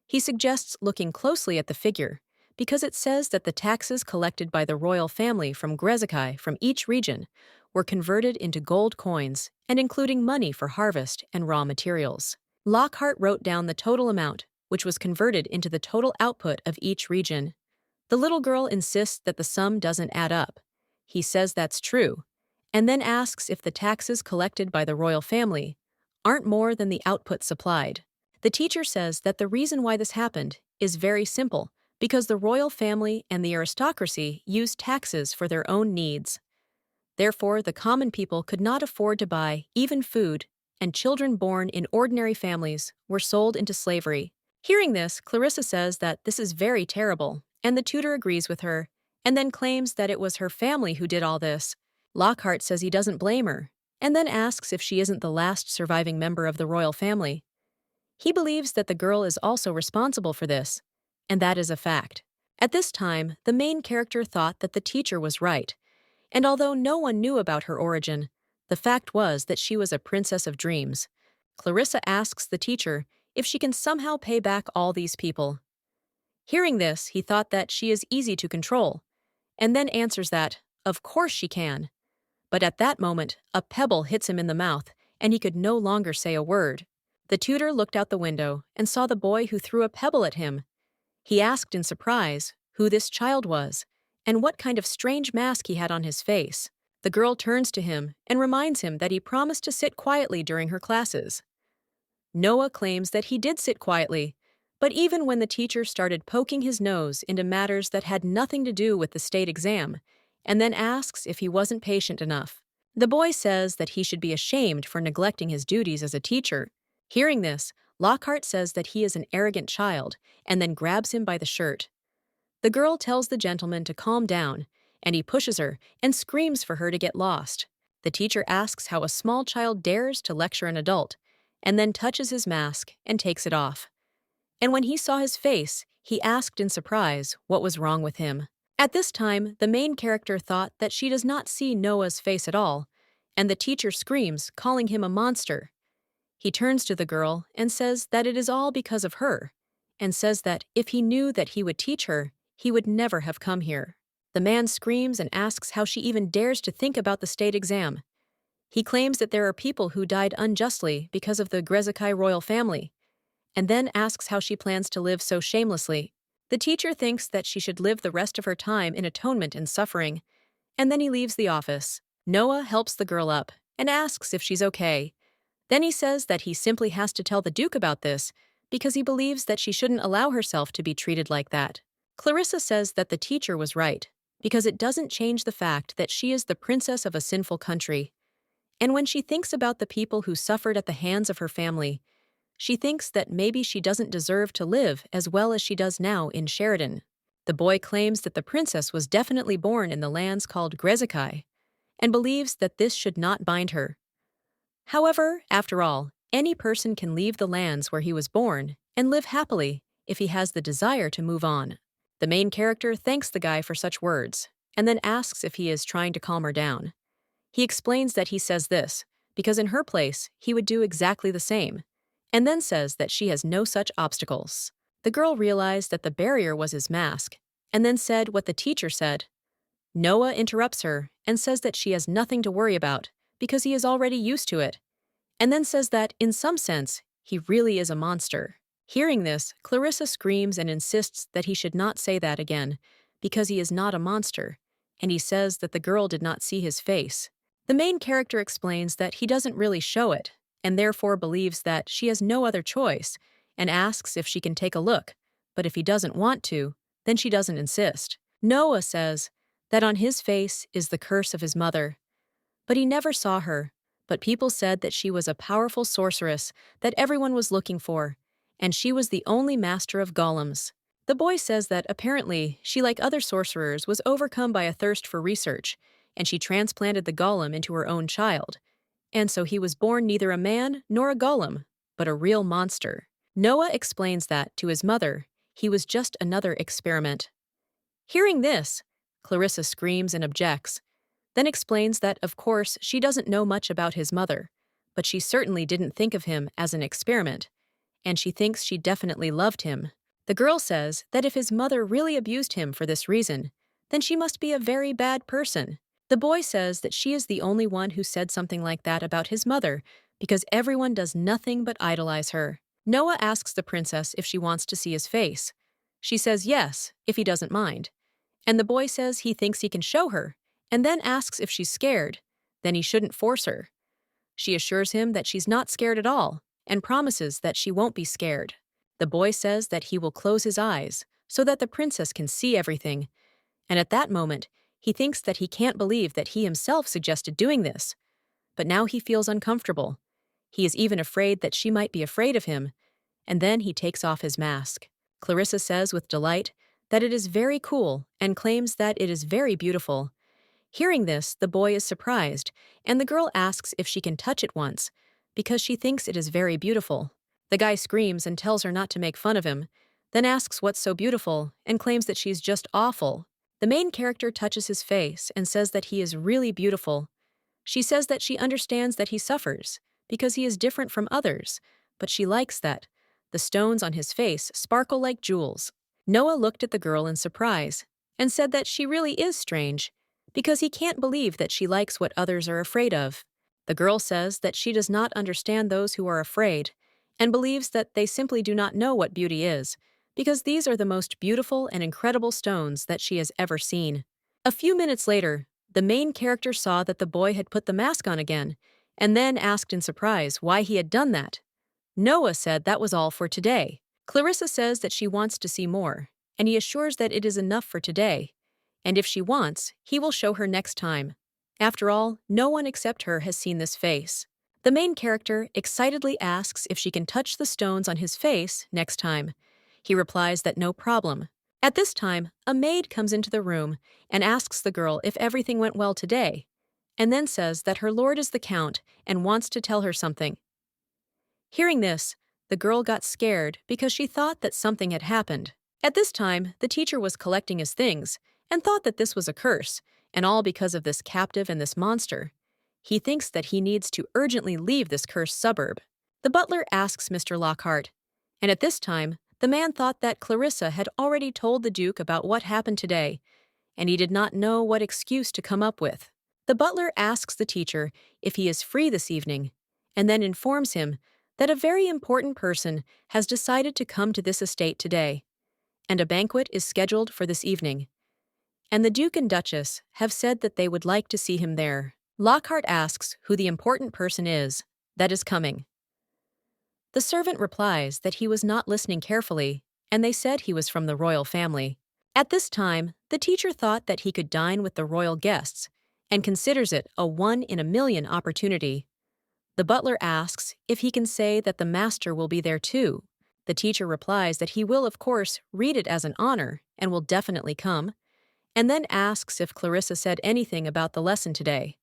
He suggests looking closely at the figure, because it says that the taxes collected by the royal family from Grezekai from each region were converted into gold coins and including money for harvest and raw materials. Lockhart wrote down the total amount, which was converted into the total output of each region. The little girl insists that the sum doesn't add up. He says that's true, and then asks if the taxes collected by the royal family aren't more than the output supplied. The teacher says that the reason why this happened is very simple, because the royal family and the aristocracy used taxes for their own needs. Therefore, the common people could not afford to buy even food, and children born in ordinary families were sold into slavery. Hearing this, Clarissa says that this is very terrible, and the tutor agrees with her, and then claims that it was her family who did all this. Lockhart says he doesn't blame her, and then asks if she isn't the last surviving member of the royal family. He believes that the girl is also responsible for this, and that is a fact. At this time, the main character thought that the teacher was right, and although no one knew about her origin, the fact was that she was a princess of dreams. Clarissa asks the teacher if she can somehow pay back all these people. Hearing this, he thought that she is easy to control, and then answers that, of course she can. But at that moment, a pebble hits him in the mouth, and he could no longer say a word. The tutor looked out the window and saw the boy who threw a pebble at him. He asked in surprise who this child was and what kind of strange mask he had on his face. The girl turns to him and reminds him that he promised to sit quietly during her classes. Noah claims that he did sit quietly, but even when the teacher started poking his nose into matters that had nothing to do with the state exam, and then asks if he wasn't patient enough, the boy says that he should be ashamed for neglecting his duties as a teacher. Hearing this, Lockhart says that he is an arrogant child and then grabs him by the shirt. The girl tells the gentleman to calm down, and he pushes her and screams for her to get lost. The teacher asks how a small child dares to lecture an adult, and then touches his mask and takes it off. And when he saw his face, he asked in surprise what was wrong with him. At this time, the main character thought that she does not see Noah's face at all, and the teacher screams, calling him a monster. He turns to the girl and says that it is all because of her, and says that if he knew that he would teach her, he would never have come here. The man screams and asks how she even dares to think about the state exam. He claims that there are people who died unjustly because of the Grezekai royal family, and then asks how she plans to live so shamelessly. The teacher thinks that she should live the rest of her time in atonement and suffering, and then he leaves the office. Noah helps the girl up and asks if she's okay. Then he says that he simply has to tell the Duke about this because he believes that she shouldn't allow herself to be treated like that. Clarissa says that the teacher was right, because it doesn't change the fact that she is the princess of a sinful country. And when she thinks about the people who suffered at the hands of her family, she thinks that maybe she doesn't deserve to live as well as she does now in Sheridan. The boy claims that the princess was definitely born in the lands called Grezekai, and believes that this should not bind her. However, after all, any person can leave the lands where he was born and live happily if he has the desire to move on. The main character thanks the guy for such words, and then asks if he is trying to calm her down. He explains that he says this because in her place, he would do exactly the same, and then says that she has no such obstacles. The girl realized that the barrier was his mask, and then said what the teacher said. Noah interrupts her and says that she has nothing to worry about because he is already used to it, and then says that, in some sense, he really is a monster. Hearing this, Clarissa screams and insists that he should not say that again, because he is not a monster, and he says that the girl did not see his face. The main character explains that he doesn't really show it, and therefore believes that she has no other choice, and asks if she can take a look, but if he doesn't want to, then she doesn't insist. Noah says that on his face is the curse of his mother, but he never saw her, but people said that she was a powerful sorceress that everyone was looking for, and she was the only master of golems. The boy says that apparently she, like other sorcerers, was overcome by a thirst for research, and she transplanted the golem into her own child, and so he was born neither a man nor a golem, but a real monster. Noah explains that, to his mother, he was just another experiment. Hearing this, Clarissa screams and objects, then explains that, of course, she doesn't know much about his mother, but she certainly didn't think of him as an experiment, and she thinks she definitely loved him. The girl says that if his mother really abused him for this reason, then she must be a very bad person. The boy says that she is the only one who said something like that about his mother because everyone does nothing but idolize her. Noah asks the princess if she wants to see his face. She says yes, if he doesn't mind. And the boy says he thinks he can show her, and then asks if she's scared. Then he shouldn't force her. She assures him that she's not scared at all, and promises that she won't be scared. The boy says that he will close his eyes so that the princess can see everything, and at that moment, he thinks that he can't believe that he himself suggested doing this. But now he feels uncomfortable. He is even afraid that she might be afraid of him, and then he takes off his mask. Clarissa says with delight that it is very cool and claims that it is very beautiful. Hearing this, the boy is surprised, and the girl asks if she can touch it once, because she thinks it is very beautiful. The guy screams and tells her not to make fun of him, then asks what's so beautiful and claims that she's just awful. The main character touches his face and says that he is really beautiful. She says that she understands that he suffers, because he is different from others, but she likes that. The stones on his face sparkle like jewels. Noah looked at the girl in surprise and said that she really is strange, because he can't believe that she likes what others are afraid of. The girl says that she does not understand those who are afraid, and believes that they simply do not know what beauty is, because these are the most beautiful and incredible stones that she has ever seen. A few minutes later, the main character saw that the boy had put the mask on again, and then asked in surprise why he had done that. Noah said that was all for today. Clarissa says that she wants to see more, and he assures that it is enough for today, and if she wants, he will show her next time. After all, no one except her has seen this face. The main character excitedly asks if she can touch the stones on his face next time. He replies that no problem. At this time, a maid comes into the room and asks the girl if everything went well today, and then says that her lord is the count and wants to tell her something. Hearing this, the girl got scared because she thought that something had happened. At this time, the teacher was collecting his things and thought that this was a curse, and all because of this captive and this monster. He thinks that he needs to urgently leave this cursed suburb. The butler asks Mr. Lockhart, and at this time, the man thought that Clarissa had already told the Duke about what happened today, and he did not know what excuse to come up with. The butler asks the teacher if he is free this evening, and then informs him that a very important person has decided to come to this estate today, and a banquet is scheduled for this evening. And the Duke and Duchess have said that they would like to see him there. Lockhart asks who the important person is that is coming. The servant replies that he was not listening carefully, and they said he was from the royal family. At this time, the teacher thought that he could dine with the royal guests, and considers it a one-in-a-million opportunity. The butler asks if he can say that the master will be there too. The teacher replies that he will, of course, read it as an honor and will definitely come, and then asks if Clarissa said anything about the lesson today.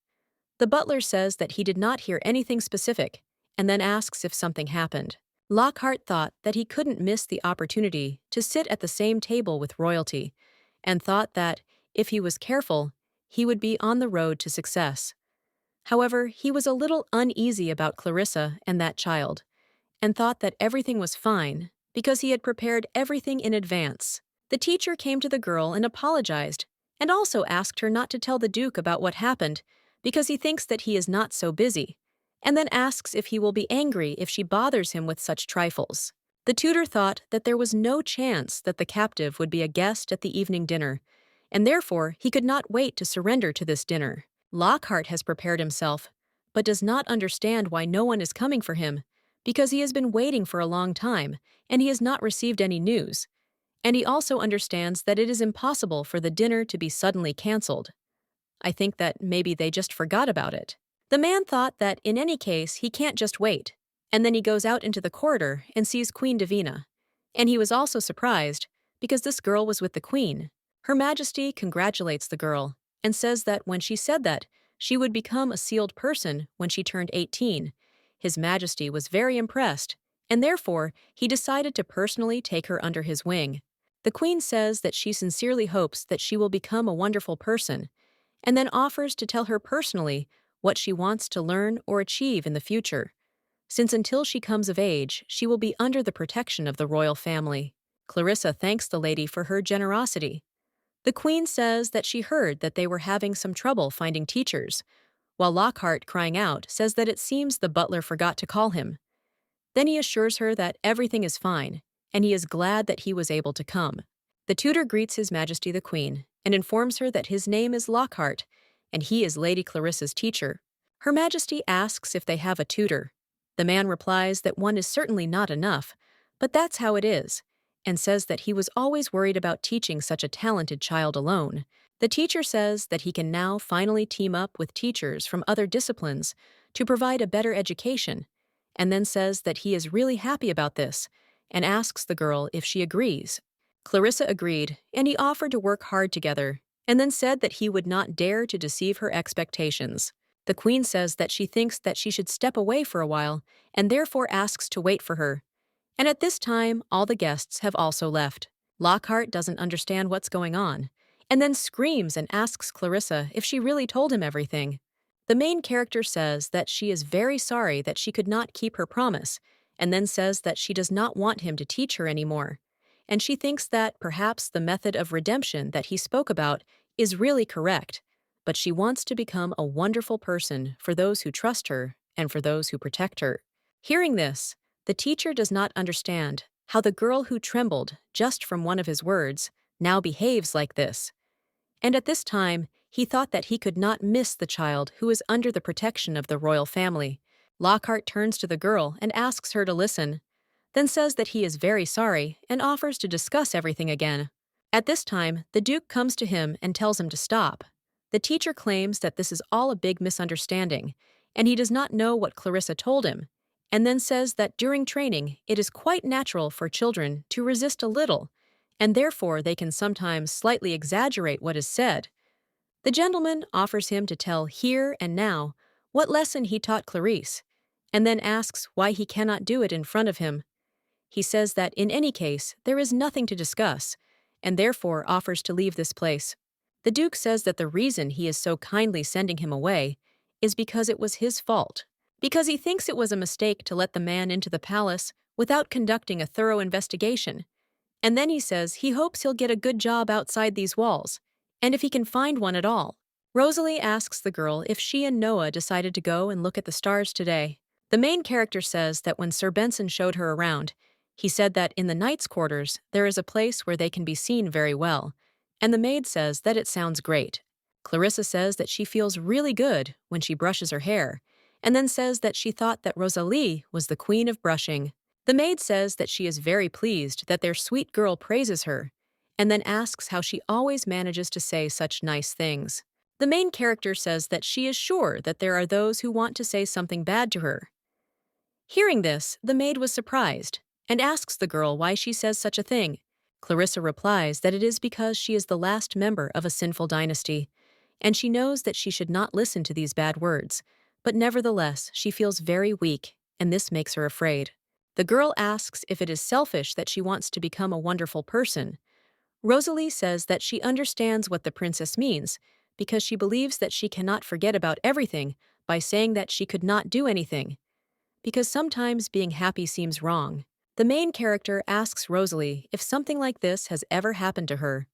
The butler says that he did not hear anything specific, and then asks if something happened. Lockhart thought that he couldn't miss the opportunity to sit at the same table with royalty, and thought that, if he was careful, he would be on the road to success. However, he was a little uneasy about Clarissa and that child, and thought that everything was fine because he had prepared everything in advance. The teacher came to the girl and apologized, and also asked her not to tell the Duke about what happened because he thinks that he is not so busy, and then asks if he will be angry if she bothers him with such trifles. The tutor thought that there was no chance that the captive would be a guest at the evening dinner, and therefore he could not wait to surrender to this dinner. Lockhart has prepared himself, but does not understand why no one is coming for him, because he has been waiting for a long time, and he has not received any news. And he also understands that it is impossible for the dinner to be suddenly cancelled. I think that maybe they just forgot about it. The man thought that in any case he can't just wait, and then he goes out into the corridor and sees Queen Davina. And he was also surprised, because this girl was with the Queen. Her Majesty congratulates the girl, and says that when she said that, she would become a sealed person when she turned 18. His Majesty was very impressed, and therefore he decided to personally take her under his wing. The queen says that she sincerely hopes that she will become a wonderful person, and then offers to tell her personally what she wants to learn or achieve in the future, since until she comes of age, she will be under the protection of the royal family. Clarissa thanks the lady for her generosity. The queen says that she heard that they were having some trouble finding teachers, while Lockhart, crying out, says that it seems the butler forgot to call him. Then he assures her that everything is fine, and he is glad that he was able to come. The tutor greets His Majesty the Queen and informs her that his name is Lockhart, and he is Lady Clarissa's teacher. Her Majesty asks if they have a tutor. The man replies that one is certainly not enough, but that's how it is, and says that he was always worried about teaching such a talented child alone. The teacher says that he can now finally team up with teachers from other disciplines to provide a better education, and then says that he is really happy about this, and asks the girl if she agrees. Clarissa agreed, and he offered to work hard together, and then said that he would not dare to deceive her expectations. The queen says that she thinks that she should step away for a while, and therefore asks to wait for her. And at this time, all the guests have also left. Lockhart doesn't understand what's going on, and then screams and asks Clarissa if she really told him everything. The main character says that she is very sorry that she could not keep her promise, and then says that she does not want him to teach her anymore, and she thinks that perhaps the method of redemption that he spoke about is really correct, but she wants to become a wonderful person for those who trust her and for those who protect her. Hearing this, the teacher does not understand how the girl who trembled just from one of his words now behaves like this. And at this time, he thought that he could not miss the child who is under the protection of the royal family. Lockhart turns to the girl and asks her to listen, then says that he is very sorry and offers to discuss everything again. At this time, the Duke comes to him and tells him to stop. The teacher claims that this is all a big misunderstanding, and he does not know what Clarissa told him, and then says that during training it is quite natural for children to resist a little, and therefore they can sometimes slightly exaggerate what is said. The gentleman offers him to tell here and now what lesson he taught Clarisse, and then asks why he cannot do it in front of him. He says that in any case there is nothing to discuss, and therefore offers to leave this place. The Duke says that the reason he is so kindly sending him away is because it was his fault, because he thinks it was a mistake to let the man into the palace without conducting a thorough investigation. And then he says he hopes he'll get a good job outside these walls, and if he can find one at all. Rosalie asks the girl if she and Noah decided to go and look at the stars today. The main character says that when Sir Benson showed her around, he said that in the knight's quarters there is a place where they can be seen very well, and the maid says that it sounds great. Clarissa says that she feels really good when she brushes her hair, and then says that she thought that Rosalie was the queen of brushing. The maid says that she is very pleased that their sweet girl praises her, and then asks how she always manages to say such nice things. The main character says that she is sure that there are those who want to say something bad to her. Hearing this, the maid was surprised, and asks the girl why she says such a thing. Clarissa replies that it is because she is the last member of a sinful dynasty, and she knows that she should not listen to these bad words, but nevertheless she feels very weak, and this makes her afraid. The girl asks if it is selfish that she wants to become a wonderful person. Rosalie says that she understands what the princess means, because she believes that she cannot forget about everything by saying that she could not do anything, because sometimes being happy seems wrong. The main character asks Rosalie if something like this has ever happened to her.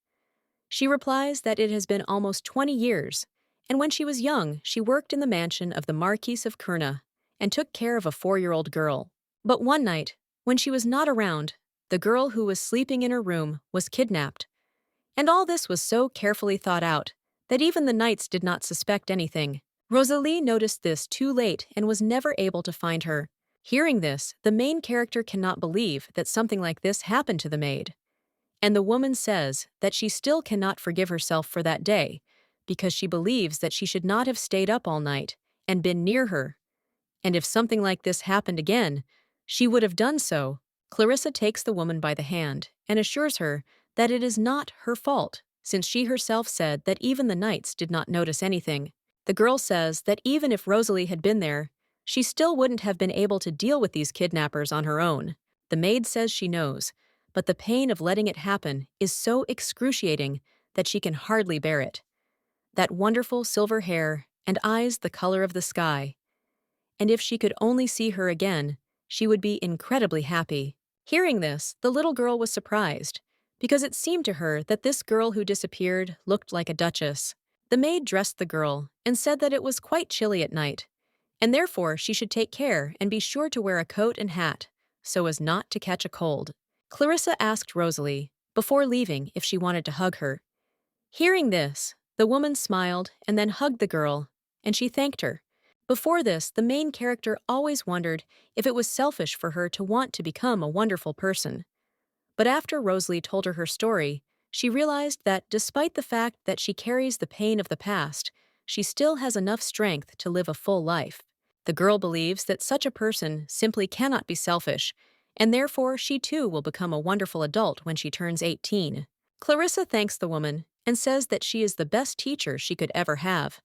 She replies that it has been almost 20 years, and when she was young, she worked in the mansion of the Marquis of Kurna and took care of a 4-year-old girl. But one night, when she was not around, the girl who was sleeping in her room was kidnapped. And all this was so carefully thought out that even the knights did not suspect anything. Rosalie noticed this too late and was never able to find her. Hearing this, the main character cannot believe that something like this happened to the maid. And the woman says that she still cannot forgive herself for that day, because she believes that she should not have stayed up all night and been near her. And if something like this happened again, she would have done so. Clarissa takes the woman by the hand and assures her that it is not her fault, since she herself said that even the knights did not notice anything. The girl says that even if Rosalie had been there, she still wouldn't have been able to deal with these kidnappers on her own. The maid says she knows, but the pain of letting it happen is so excruciating that she can hardly bear it. That wonderful silver hair and eyes the color of the sky. And if she could only see her again, she would be incredibly happy. Hearing this, the little girl was surprised, because it seemed to her that this girl who disappeared looked like a duchess. The maid dressed the girl and said that it was quite chilly at night, and therefore she should take care and be sure to wear a coat and hat, so as not to catch a cold. Clarissa asked Rosalie, before leaving, if she wanted to hug her. Hearing this, the woman smiled and then hugged the girl, and she thanked her. Before this, the main character always wondered if it was selfish for her to want to become a wonderful person. But after Rosalie told her story, she realized that despite the fact that she carries the pain of the past, she still has enough strength to live a full life. The girl believes that such a person simply cannot be selfish, and therefore she too will become a wonderful adult when she turns 18. Clarissa thanks the woman and says that she is the best teacher she could ever have.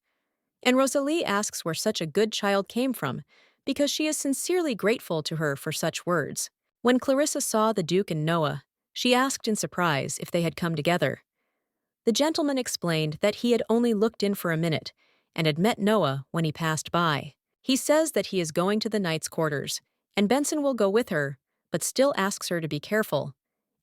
And Rosalie asks where such a good child came from, because she is sincerely grateful to her for such words. When Clarissa saw the Duke and Noah, she asked in surprise if they had come together. The gentleman explained that he had only looked in for a minute and had met Noah when he passed by. He says that he is going to the knight's quarters, and Benson will go with her, but still asks her to be careful.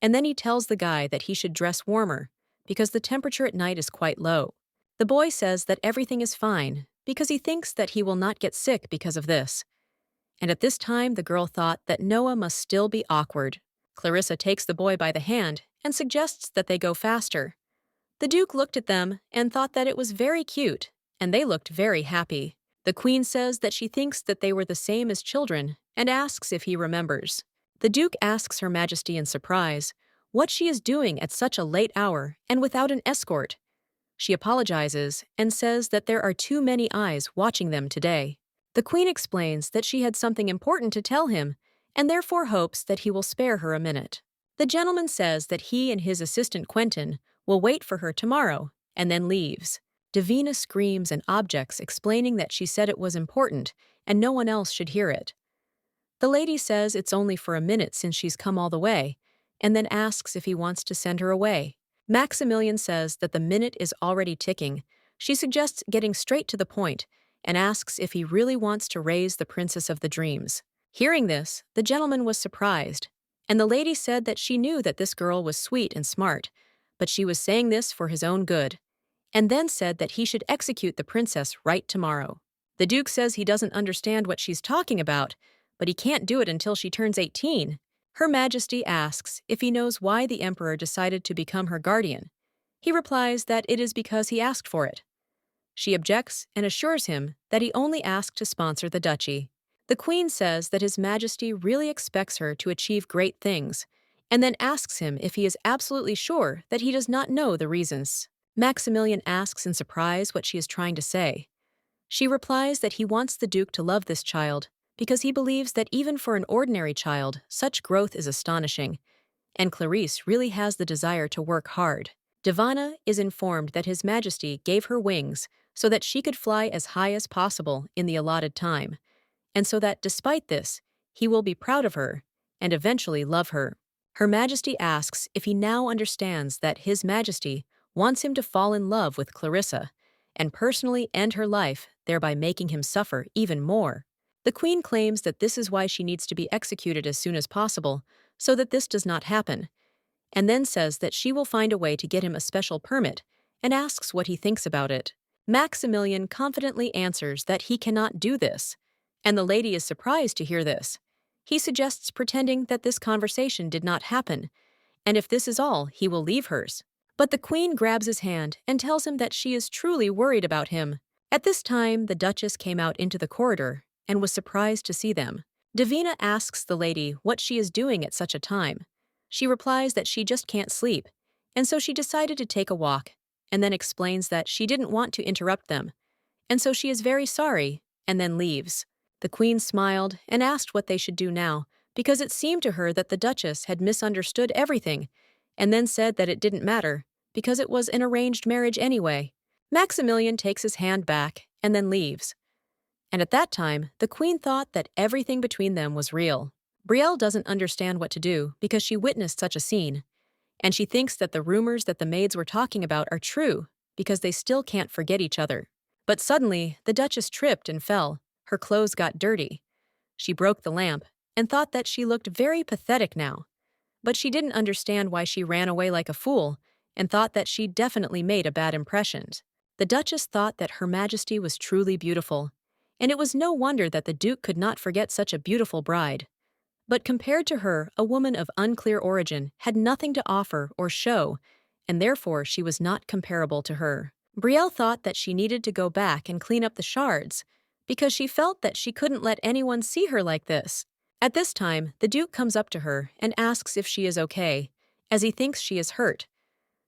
And then he tells the guy that he should dress warmer, because the temperature at night is quite low. The boy says that everything is fine, because he thinks that he will not get sick because of this. And at this time the girl thought that Noah must still be awkward. Clarissa takes the boy by the hand and suggests that they go faster. The Duke looked at them and thought that it was very cute, and they looked very happy. The Queen says that she thinks that they were the same as children and asks if he remembers. The Duke asks Her Majesty in surprise what she is doing at such a late hour and without an escort. She apologizes and says that there are too many eyes watching them today. The Queen explains that she had something important to tell him and therefore hopes that he will spare her a minute. The gentleman says that he and his assistant Quentin will wait for her tomorrow and then leaves. Davina screams and objects, explaining that she said it was important and no one else should hear it. The lady says it's only for a minute since she's come all the way, and then asks if he wants to send her away. Maximilian says that the minute is already ticking. She suggests getting straight to the point and asks if he really wants to raise the Princess of the Dreams. Hearing this, the gentleman was surprised, and the lady said that she knew that this girl was sweet and smart, but she was saying this for his own good, and then said that he should execute the princess right tomorrow. The Duke says he doesn't understand what she's talking about, but he can't do it until she turns 18. Her Majesty asks if he knows why the Emperor decided to become her guardian. He replies that it is because he asked for it. She objects and assures him that he only asked to sponsor the duchy. The Queen says that His Majesty really expects her to achieve great things, and then asks him if he is absolutely sure that he does not know the reasons. Maximilian asks in surprise what she is trying to say. She replies that he wants the Duke to love this child, because he believes that even for an ordinary child, such growth is astonishing, and Clarisse really has the desire to work hard. Divana is informed that His Majesty gave her wings so that she could fly as high as possible in the allotted time, and so that despite this, he will be proud of her and eventually love her. Her Majesty asks if he now understands that His Majesty wants him to fall in love with Clarissa and personally end her life, thereby making him suffer even more. The Queen claims that this is why she needs to be executed as soon as possible, so that this does not happen, and then says that she will find a way to get him a special permit and asks what he thinks about it. Maximilian confidently answers that he cannot do this, and the lady is surprised to hear this. He suggests pretending that this conversation did not happen, and if this is all, he will leave hers. But the Queen grabs his hand and tells him that she is truly worried about him. At this time, the Duchess came out into the corridor and was surprised to see them. Davina asks the lady what she is doing at such a time. She replies that she just can't sleep, and so she decided to take a walk, and then explains that she didn't want to interrupt them, and so she is very sorry, and then leaves. The Queen smiled and asked what they should do now, because it seemed to her that the Duchess had misunderstood everything, and then said that it didn't matter, because it was an arranged marriage anyway. Maximilian takes his hand back and then leaves. And at that time, the Queen thought that everything between them was real. Brielle doesn't understand what to do because she witnessed such a scene, and she thinks that the rumors that the maids were talking about are true because they still can't forget each other. But suddenly, the Duchess tripped and fell. Her clothes got dirty. She broke the lamp and thought that she looked very pathetic now. But she didn't understand why she ran away like a fool and thought that she definitely made a bad impression. The Duchess thought that Her Majesty was truly beautiful, and it was no wonder that the Duke could not forget such a beautiful bride. But compared to her, a woman of unclear origin had nothing to offer or show, and therefore she was not comparable to her. Brielle thought that she needed to go back and clean up the shards, because she felt that she couldn't let anyone see her like this. At this time, the Duke comes up to her and asks if she is okay, as he thinks she is hurt.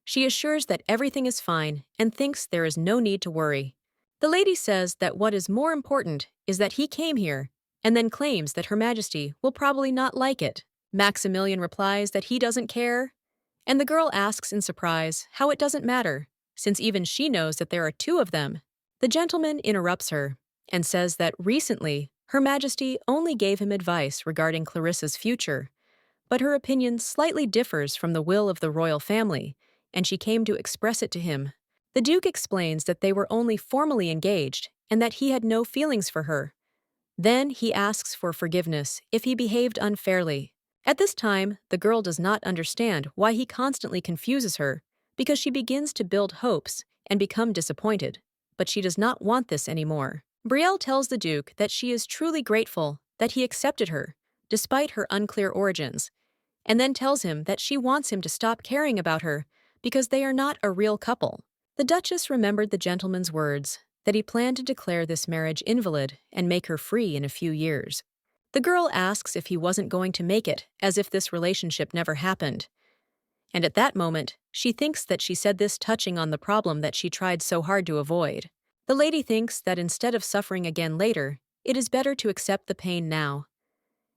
She assures that everything is fine and thinks there is no need to worry. The lady says that what is more important is that he came here, and then claims that Her Majesty will probably not like it. Maximilian replies that he doesn't care, and the girl asks in surprise how it doesn't matter, since even she knows that there are two of them. The gentleman interrupts her and says that recently Her Majesty only gave him advice regarding Clarissa's future, but her opinion slightly differs from the will of the royal family, and she came to express it to him. The Duke explains that they were only formally engaged and that he had no feelings for her. Then he asks for forgiveness if he behaved unfairly. At this time, the girl does not understand why he constantly confuses her, because she begins to build hopes and become disappointed. But she does not want this anymore. Brielle tells the Duke that she is truly grateful that he accepted her, despite her unclear origins, and then tells him that she wants him to stop caring about her because they are not a real couple. The Duchess remembered the gentleman's words, that he planned to declare this marriage invalid and make her free in a few years. The girl asks if he wasn't going to make it, as if this relationship never happened. And at that moment, she thinks that she said this touching on the problem that she tried so hard to avoid. The lady thinks that instead of suffering again later, it is better to accept the pain now,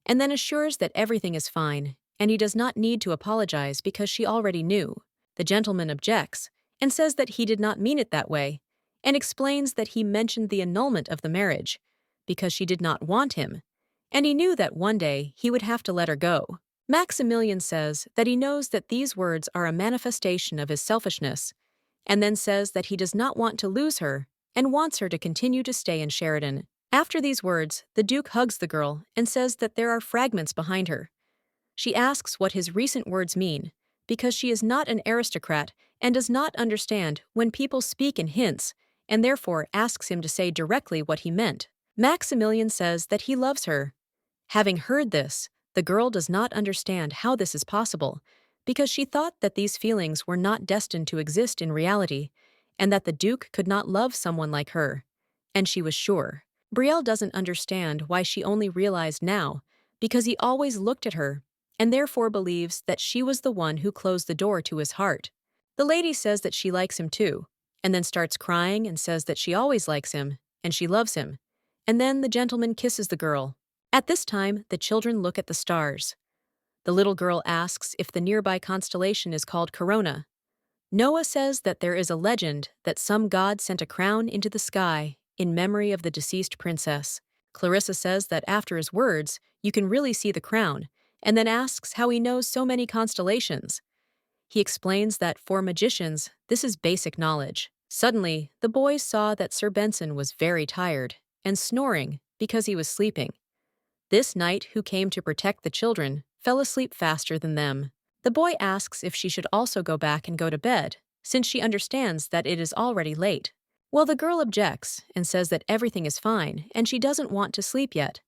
and then assures that everything is fine, and he does not need to apologize because she already knew. The gentleman objects and says that he did not mean it that way, and explains that he mentioned the annulment of the marriage because she did not want him, and he knew that one day he would have to let her go. Maximilian says that he knows that these words are a manifestation of his selfishness, and then says that he does not want to lose her and wants her to continue to stay in Sheridan. After these words, the Duke hugs the girl and says that there are fragments behind her. She asks what his recent words mean, because she is not an aristocrat and does not understand when people speak in hints, and therefore asks him to say directly what he meant. Maximilian says that he loves her. Having heard this, the girl does not understand how this is possible, because she thought that these feelings were not destined to exist in reality, and that the Duke could not love someone like her. And she was sure. Brielle doesn't understand why she only realized now, because he always looked at her, and therefore believes that she was the one who closed the door to his heart. The lady says that she likes him too, and then starts crying and says that she always likes him, and she loves him. And then the gentleman kisses the girl. At this time, the children look at the stars. The little girl asks if the nearby constellation is called Corona. Noah says that there is a legend that some god sent a crown into the sky in memory of the deceased princess. Clarissa says that after his words, you can really see the crown, and then asks how he knows so many constellations. He explains that for magicians, this is basic knowledge. Suddenly, the boys saw that Sir Benson was very tired and snoring because he was sleeping. This knight who came to protect the children fell asleep faster than them. The boy asks if she should also go back and go to bed, since she understands that it is already late. Well, the girl objects and says that everything is fine and she doesn't want to sleep yet.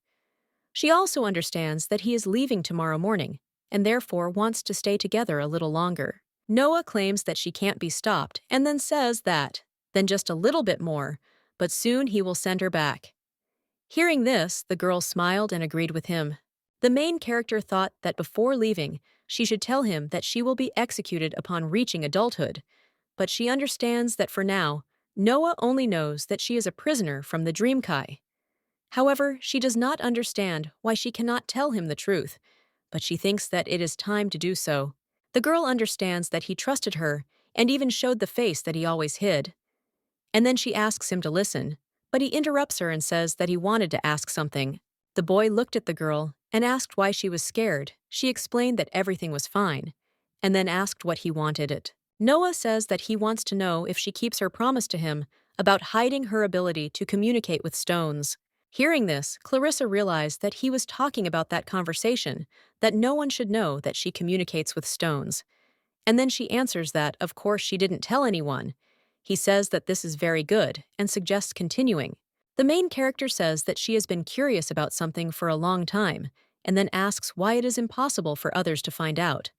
She also understands that he is leaving tomorrow morning and therefore wants to stay together a little longer. Noah claims that she can't be stopped and then says that, then just a little bit more, but soon he will send her back. Hearing this, the girl smiled and agreed with him. The main character thought that before leaving, she should tell him that she will be executed upon reaching adulthood, but she understands that for now, Noah only knows that she is a prisoner from the Dreamkai. However, she does not understand why she cannot tell him the truth, but she thinks that it is time to do so. The girl understands that he trusted her and even showed the face that he always hid. And then she asks him to listen, but he interrupts her and says that he wanted to ask something. The boy looked at the girl and asked why she was scared. She explained that everything was fine, and then asked what he wanted it. Noah says that he wants to know if she keeps her promise to him about hiding her ability to communicate with stones. Hearing this, Clarissa realized that he was talking about that conversation, that no one should know that she communicates with stones. And then she answers that, of course, she didn't tell anyone. He says that this is very good and suggests continuing. The main character says that she has been curious about something for a long time, and then asks why it is impossible for others to find out.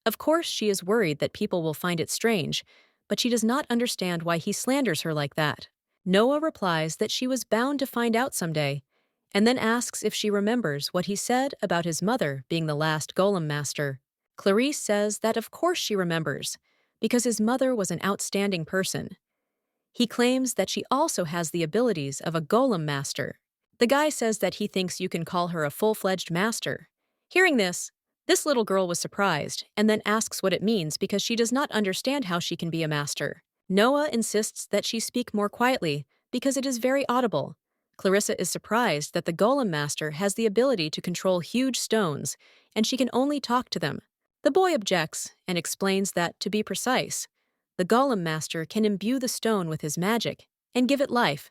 Of course, she is worried that people will find it strange, but she does not understand why he slanders her like that. Noah replies that she was bound to find out someday, and then asks if she remembers what he said about his mother being the last golem master. Clarisse says that of course she remembers, because his mother was an outstanding person. He claims that she also has the abilities of a golem master. The guy says that he thinks you can call her a full-fledged master. Hearing this little girl was surprised and then asks what it means because she does not understand how she can be a master. Noah insists that she speak more quietly because it is very audible. Clarissa is surprised that the golem master has the ability to control huge stones and she can only talk to them. The boy objects and explains that, to be precise, the golem master can imbue the stone with his magic and give it life,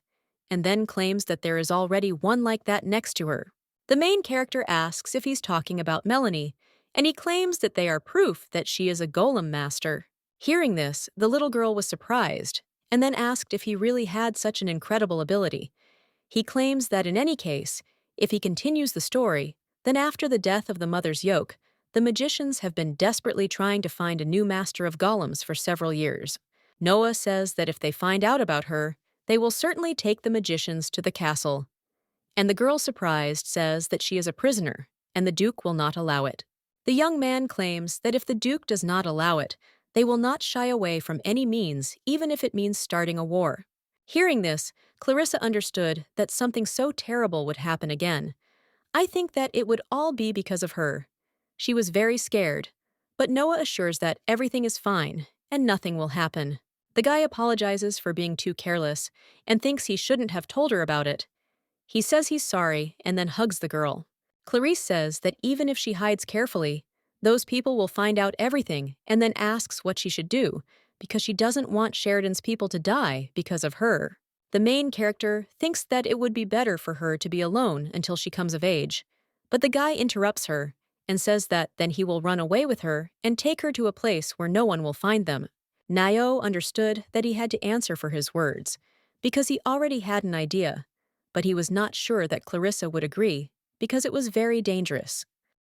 and then claims that there is already one like that next to her. The main character asks if he's talking about Melanie, and he claims that they are proof that she is a golem master. Hearing this, the little girl was surprised, and then asked if he really had such an incredible ability. He claims that in any case, if he continues the story, then after the death of the mother's yoke, the magicians have been desperately trying to find a new master of golems for several years. Noah says that if they find out about her, they will certainly take the magicians to the castle. And the girl, surprised, says that she is a prisoner, and the Duke will not allow it. The young man claims that if the Duke does not allow it, they will not shy away from any means, even if it means starting a war. Hearing this, Clarissa understood that something so terrible would happen again. I think that it would all be because of her. She was very scared, but Noah assures that everything is fine and nothing will happen. The guy apologizes for being too careless and thinks he shouldn't have told her about it. He says he's sorry and then hugs the girl. Clarisse says that even if she hides carefully, those people will find out everything and then asks what she should do because she doesn't want Sheridan's people to die because of her. The main character thinks that it would be better for her to be alone until she comes of age, but the guy interrupts her and says that then he will run away with her and take her to a place where no one will find them. Nayo understood that he had to answer for his words, because he already had an idea, but he was not sure that Clarissa would agree, because it was very dangerous.